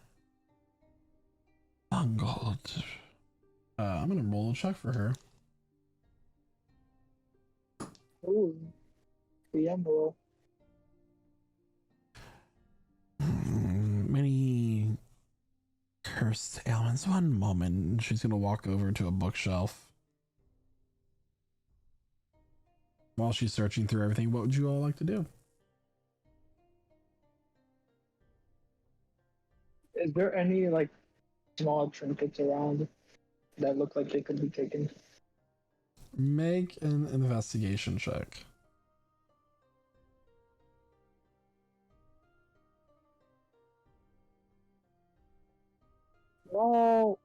Fungal. I'm gonna roll a check for her. Ooh, the emerald. Many cursed ailments. One moment. She's gonna walk over to a bookshelf. While she's searching through everything, what would you all like to do? Is there any like small trinkets around that look like they could be taken? Make an investigation check. No.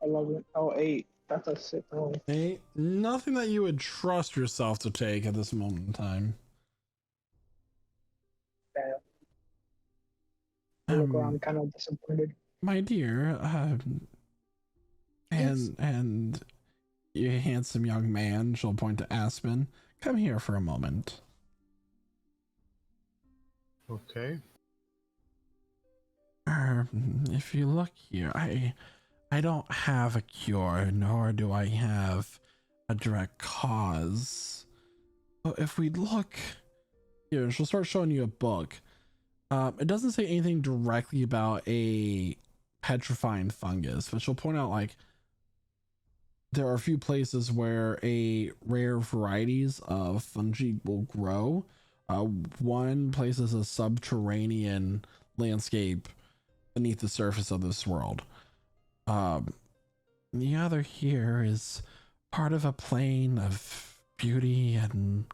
11. Oh, 8. That's a sick roll. Hey, nothing that you would trust yourself to take at this moment in time. Yeah. I look around kind of disappointed. My dear, and you handsome young man, she'll point to Aspen. Come here for a moment. Okay. If you look here, I don't have a cure, nor do I have a direct cause. But if we look here, she'll start showing you a book. It doesn't say anything directly about a petrifying fungus, but she'll point out like there are a few places where a rare varieties of fungi will grow. One place is a subterranean landscape beneath the surface of this world. The other here is part of a plane of beauty and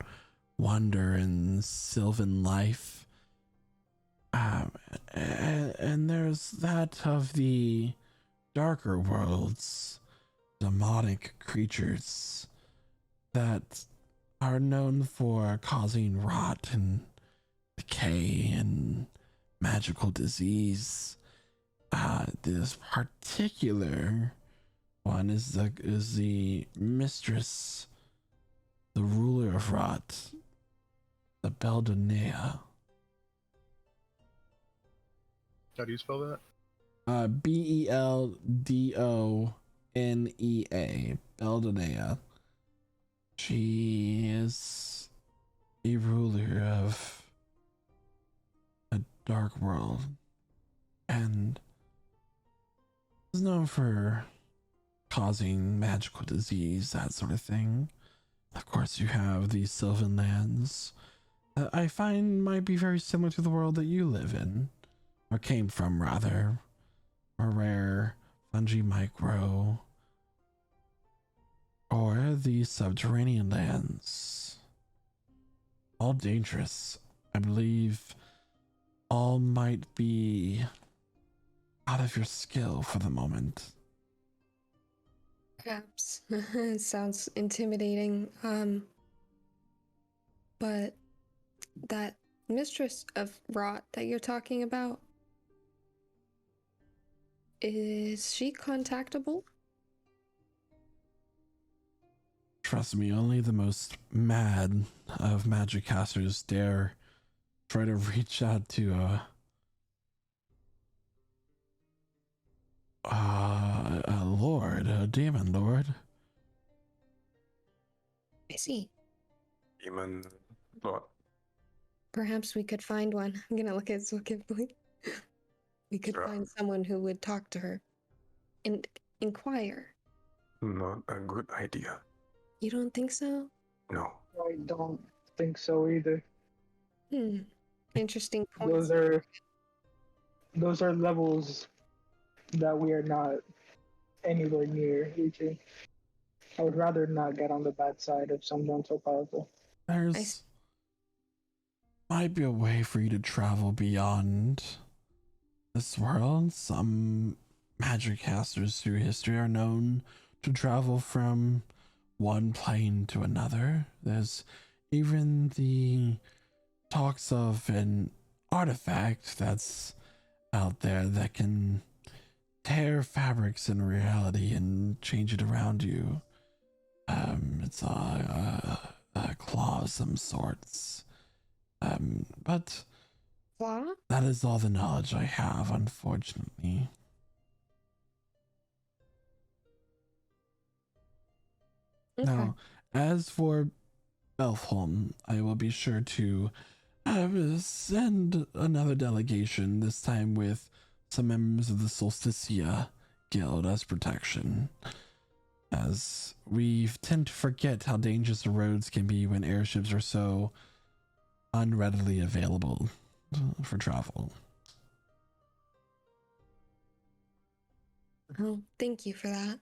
wonder and sylvan life. Um, and there's that of the darker worlds, demonic creatures that are known for causing rot and decay and magical disease. This particular one is the mistress, the ruler of rot, the Beldonea. How do you spell that? Beldonea. Beldonea. She is a ruler of a dark world and is known for causing magical disease, that sort of thing. Of course, you have the Sylvan Lands that I find might be very similar to the world that you live in, or came from, rather, where rare fungi might grow, or the subterranean lands. All dangerous. I believe all might be out of your skill for the moment. Perhaps. Sounds intimidating. But that mistress of rot that you're talking about, is she contactable? Trust me, only the most mad of magic casters dare try to reach out to a lord, a demon lord. I see. Demon Lord. Perhaps we could find one. I'm gonna look at Zwikibly. We could Sure. find someone who would talk to her and inquire. Not a good idea. You don't think so? No. I don't think so either. Interesting points. Those are levels that we are not anywhere near reaching. I would rather not get on the bad side of someone so powerful. There's might be a way for you to travel beyond this world. Some magic casters through history are known to travel from one plane to another. There's even the talks of an artifact that's out there that can tear fabrics in reality and change it around you. It's a claw of some sorts. But Claw? that is all the knowledge I have, unfortunately. Okay. Now, as for Belfholm, I will be sure to send another delegation, this time with some members of the Solsticia Guild as protection, as we tend to forget how dangerous the roads can be when airships are so unreadily available for travel. Oh, thank you for that.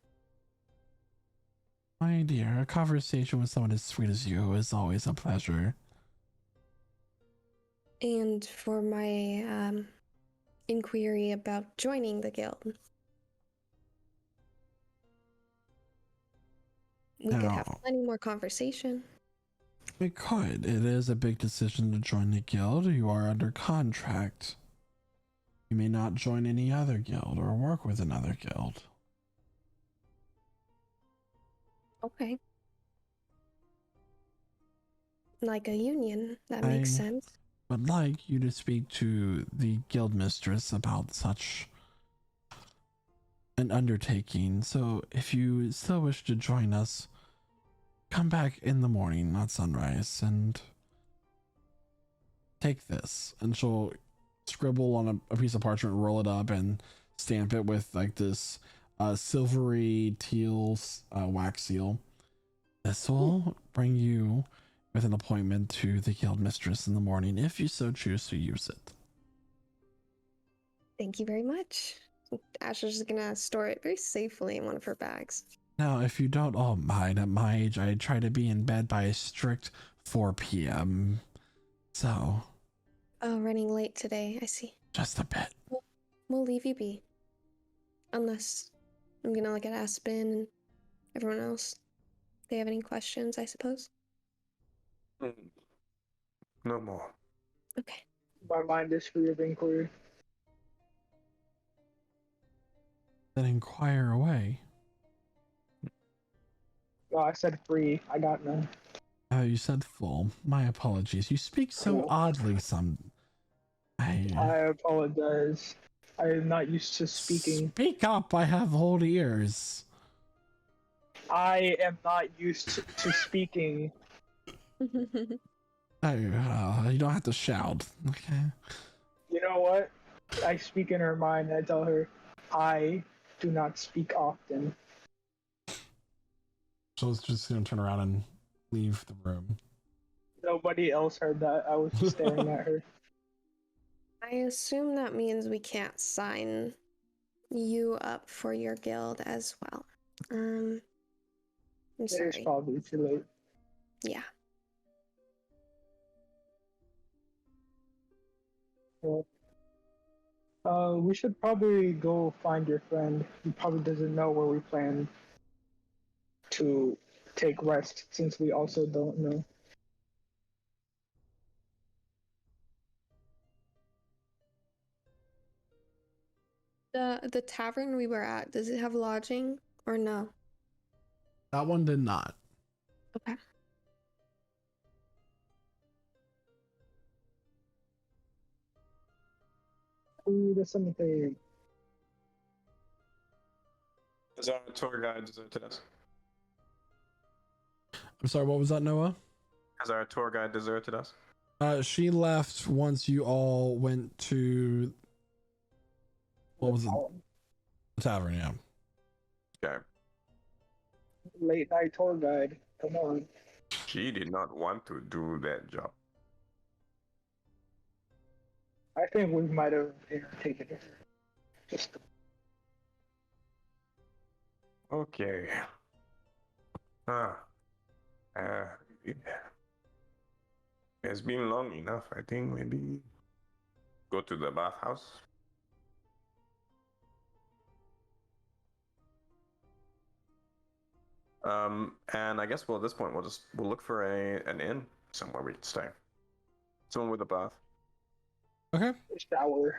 My dear, a conversation with someone as sweet as you is always a pleasure. And for my inquiry about joining the guild, we could have Now, plenty more conversation. we could. It is a big decision to join the guild. You are under contract. You may not join any other guild or work with another guild. Okay. Like a union, that makes sense. Would like you to speak to the guild mistress about such an undertaking. So if you still wish to join us, come back in the morning, not sunrise, and take this. And she'll scribble on a piece of parchment, roll it up, and stamp it with like this silvery teal wax seal. This will bring you with an appointment to the guild mistress in the morning, if you so choose to use it. Thank you very much. Asher's gonna store it very safely in one of her bags. Now, if you don't all mind, at my age, I try to be in bed by a strict 4 p.m. So. Oh, running late today. I see. Just a bit. We'll leave you be. Unless I'm gonna look at Aspen and everyone else. They have any questions, I suppose? No more. Okay. My mind is free of inquiry. Then inquire away. Well, I said free. I got none. Oh, you said full. My apologies. You speak so Cool. oddly some. I apologize. I am not used to speaking. Speak up, I have old ears. I am not used to speaking. Oh, you don't have to shout, okay? You know what? I speak in her mind. I tell her, I do not speak often. So it's just gonna turn around and leave the room. Nobody else heard that. I was just staring at her. I assume that means we can't sign you up for your guild as well. I'm It is sorry. probably too late. Yeah. Well, we should probably go find your friend. He probably doesn't know where we plan to take rest, since we also don't know. The tavern we were at, does it have lodging or no? That one did not. Okay. Ooh, there's something. Has our tour guide deserted us? I'm sorry, what was that, Noah? Has our tour guide deserted us? She left once you all went to what was it? The tavern, yeah. Okay. Late night tour guide. Come on. She did not want to do that job. I think we might have irritated her. Just Okay. Ah. Yeah. It's been long enough, I think. Maybe go to the bathhouse. And I guess at this point we'll look for an inn somewhere we can stay. Someone with a bath. Okay. shower.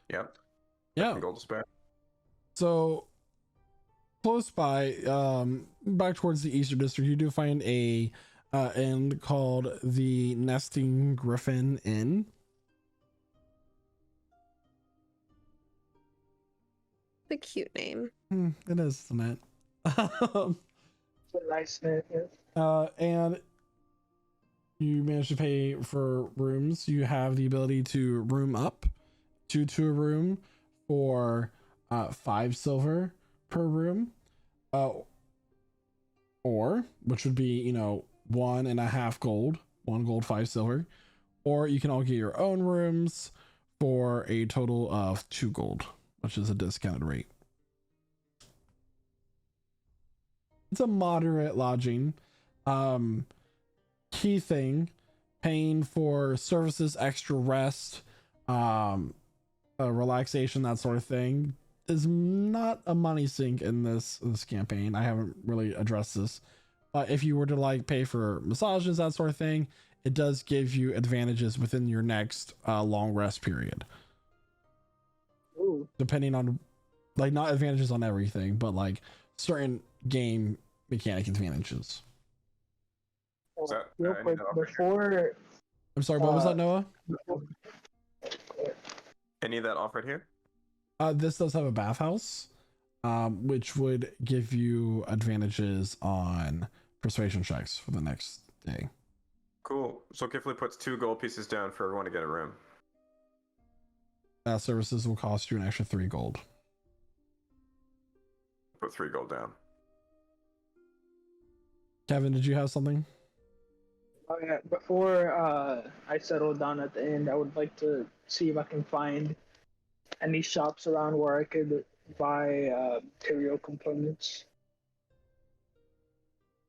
Yep. Yeah. Gold to spare. So close by, back towards the Eastern District, you do find a inn called the Nesting Griffin Inn. The cute name. It is, isn't it? It's a nice name. Yeah. And you manage to pay for rooms. You have the ability to room up to a room for 5 silver per room, or which would be 1.5 gold, 1 gold, 5 silver, or you can all get your own rooms for a total of 2 gold, which is a discounted rate. It's a moderate lodging. Key thing, paying for services, extra rest, relaxation, that sort of thing, is not a money sink in this campaign. I haven't really addressed this, but if you were to pay for massages, that sort of thing, it does give you advantages within your next long rest period. Ooh. Depending on not advantages on everything, but certain game mechanic advantages. Real quick, before I'm sorry, what was that, Noah? Any of that offered here? This does have a bathhouse, which would give you advantages on persuasion checks for the next day. Cool. So Kifley puts 2 gold pieces down for everyone to get a room. Services will cost you an extra 3 gold. Put 3 gold down. Kevin, did you have something? Oh, yeah. Before I settle down at the end, I would like to see if I can find any shops around where I could buy material components.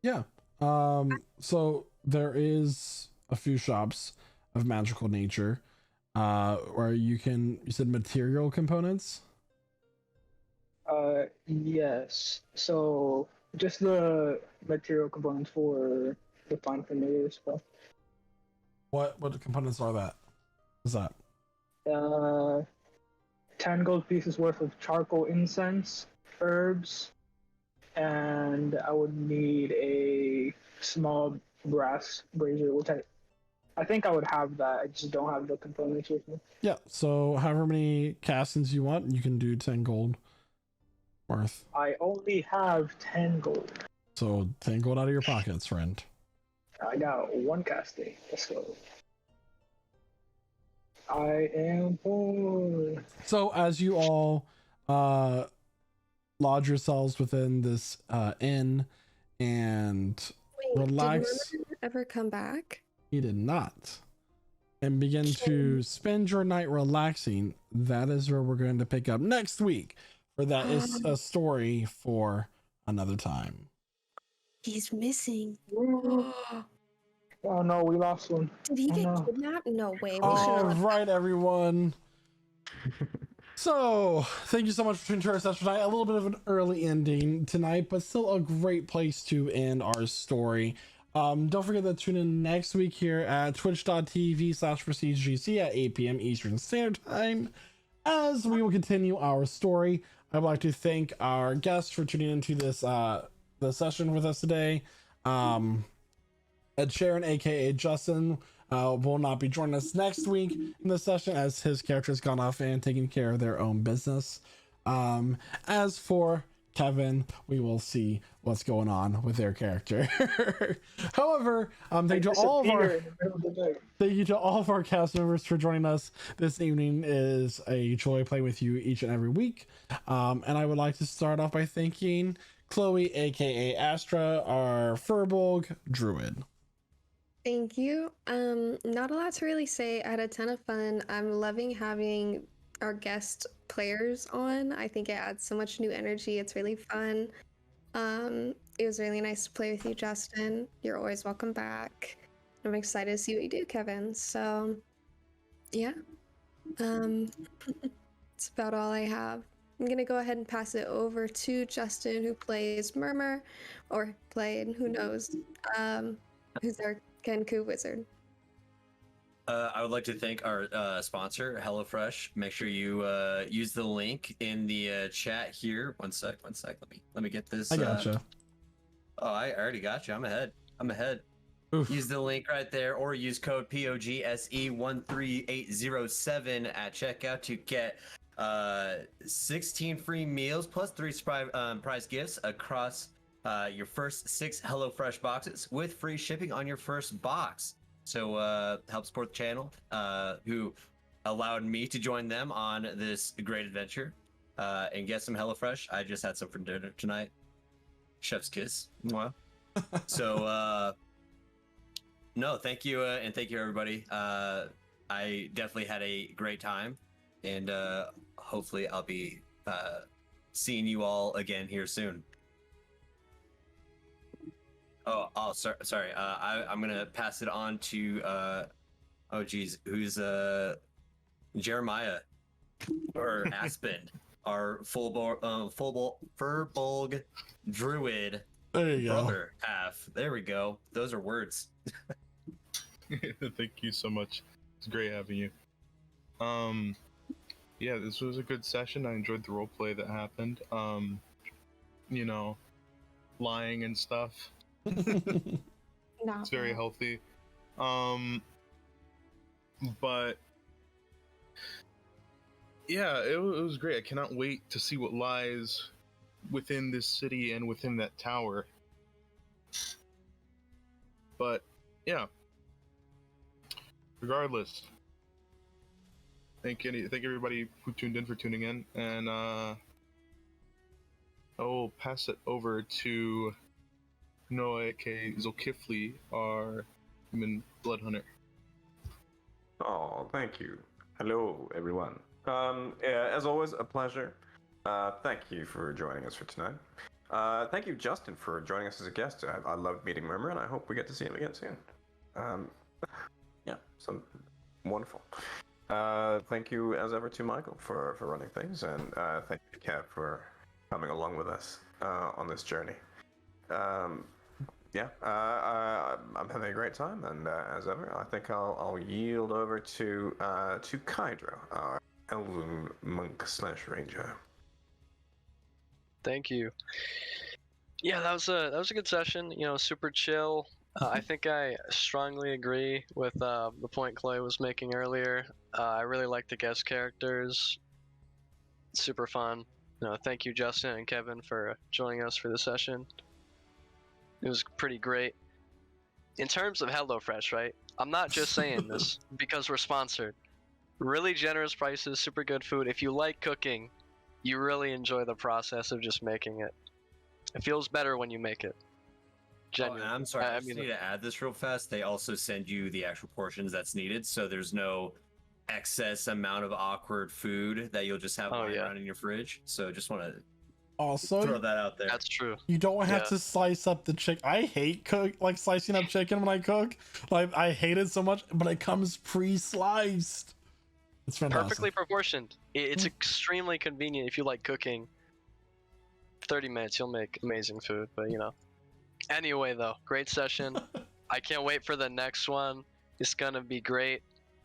Yeah. So there is a few shops of magical nature, where you said material components. Yes. So just the material components for the fine familiar stuff. What components are that? What's that? Uh, 10 gold pieces worth of charcoal incense, herbs, and I would need a small brass brazier, which I think I would have that. I just don't have the components with me. Yeah, so however many castings you want, you can do 10 gold worth. I only have 10 gold. So 10 gold out of your pockets, friend. I got one casting. Let's go. I am poor. So as you all lodge yourselves within this inn and Wait, relax. did Murmur ever come back? He did not. And begin to spend your night relaxing. That is where we're going to pick up next week. For that is a story for another time. He's missing. Oh no, we lost one. Did he Oh, get no. kidnapped? No way. We All should have. right, everyone. So, thank you so much for tuning to our session tonight. A little bit of an early ending tonight, but still a great place to end our story. Don't forget to tune in next week here at twitch.tv/prestigegc at 8 p.m. Eastern Standard Time as we will continue our story. I would like to thank our guests for tuning into this the session with us today. Ed Sharon, aka Justin, will not be joining us next week in the session as his character has gone off and taken care of their own business. As for Kevin, we will see what's going on with their character. However, thank you to all of our cast members for joining us this evening. It is a joy playing with you each and every week. And I would like to start off by thanking Chloe, aka Astra, our Furbolg druid. Thank you. Not a lot to really say. I had a ton of fun. I'm loving having our guest players on. I think it adds so much new energy. It's really fun. It was really nice to play with you, Justin. You're always welcome back. I'm excited to see what you do, Kevin. So, yeah. That's about all I have. I'm gonna go ahead and pass it over to Justin, who plays Murmur, or played, who knows, who's our Kenku wizard. I would like to thank our sponsor, HelloFresh. Make sure you use the link in the chat here. One sec. Let me get this. I gotcha. Oh, I already got you. I'm ahead. Oof. Use the link right there, or use code POGSE13807 at checkout to get 16 free meals plus 3 prize gifts across your first 6 HelloFresh boxes with free shipping on your first box. So help support the channel, who allowed me to join them on this great adventure and get some HelloFresh. I just had some for dinner tonight. Chef's kiss. Mwah. So no, thank you, and thank you everybody. I definitely had a great time, and hopefully I'll be seeing you all again here soon. Sorry. I'm gonna pass it on to who's Jeremiah or Aspen, our Furbolg druid There you go. brother half. There we go. Those are words. Thank you so much. It's great having you. Yeah, this was a good session. I enjoyed the role play that happened. You know, lying and stuff. It's very healthy. But yeah, it was great. I cannot wait to see what lies within this city and within that tower. But yeah, regardless, thank everybody who tuned in for tuning in, and I will pass it over to Noah, aka Zolkifli, our human blood hunter. Oh, thank you. Hello, everyone. As always, a pleasure. Thank you for joining us for tonight. Thank you, Justin, for joining us as a guest. I loved meeting Rimmer, and I hope we get to see him again soon. Yeah, so wonderful. Thank you, as ever, to Michael for running things, and thank you, Kev, for coming along with us on this journey. I'm having a great time, and as ever, I think I'll yield over to Kydro, our elven monk / ranger. Thank you. Yeah, that was a good session. You know, super chill. I think I strongly agree with the point Chloe was making earlier. I really like the guest characters. Super fun. You know, thank you, Justin and Kevin, for joining us for the session. It was pretty great. In terms of HelloFresh, right? I'm not just saying this because we're sponsored. Really generous prices, super good food. If you like cooking, you really enjoy the process of just making it. It feels better when you make it. Genuine. And I'm sorry, I just need to add this real fast. They also send you the actual portions that's needed, so there's no excess amount of awkward food that you'll just have lying around in your fridge. So just want to also throw that out there. That's true. You don't have to slice up the chicken. I hate slicing up chicken when I cook. Like, I hate it so much, but it comes pre-sliced. It's fantastic. Perfectly proportioned. It's extremely convenient if you like cooking. 30 minutes, you'll make amazing food, but you know. Anyway, though, great session. I can't wait for the next one. It's gonna be great.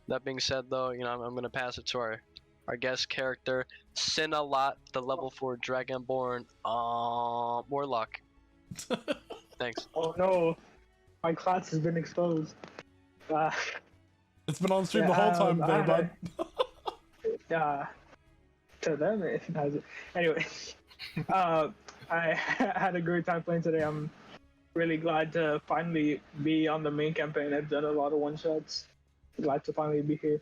That being said, though, you know, I'm gonna pass it to our guest character, Sinalot, the level 4 Dragonborn Warlock. Thanks. Oh no, my class has been exposed. It's been on stream the whole time, there, bud. To them, it has. Anyway, I had a great time playing today. I'm really glad to finally be on the main campaign. I've done a lot of one-shots. Glad to finally be here.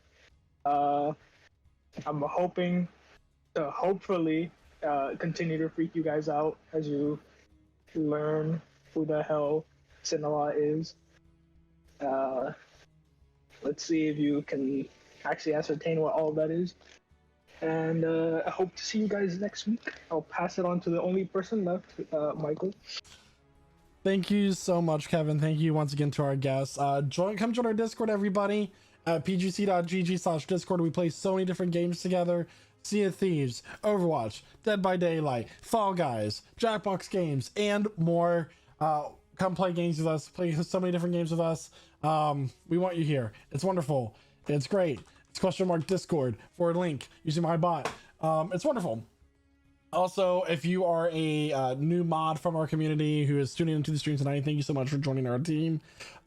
I'm hoping to hopefully continue to freak you guys out as you learn who the hell Sinala is. Let's see if you can actually ascertain what all of that is. And I hope to see you guys next week. I'll pass it on to the only person left, Michael. Thank you so much, Kevin. Thank you once again to our guests. Come join our Discord, everybody, at pgc.gg/discord. We play so many different games together. Sea of Thieves, Overwatch, Dead by Daylight, Fall Guys, Jackbox games, and more. Come play games with us. Play so many different games with us. We want you here. It's wonderful. It's great. It's !Discord for a link using my bot. It's wonderful. Also, if you are a new mod from our community who is tuning into the stream tonight, thank you so much for joining our team.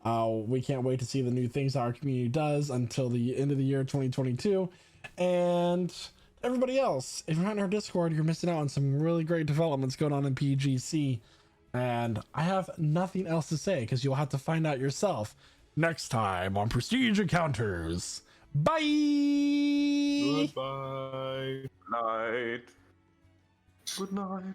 We can't wait to see the new things our community does until the end of the year 2022. And everybody else, if you're not in our Discord, you're missing out on some really great developments going on in PGC. And I have nothing else to say because you'll have to find out yourself next time on Prestige Encounters. Bye. Goodbye. Night. Good night.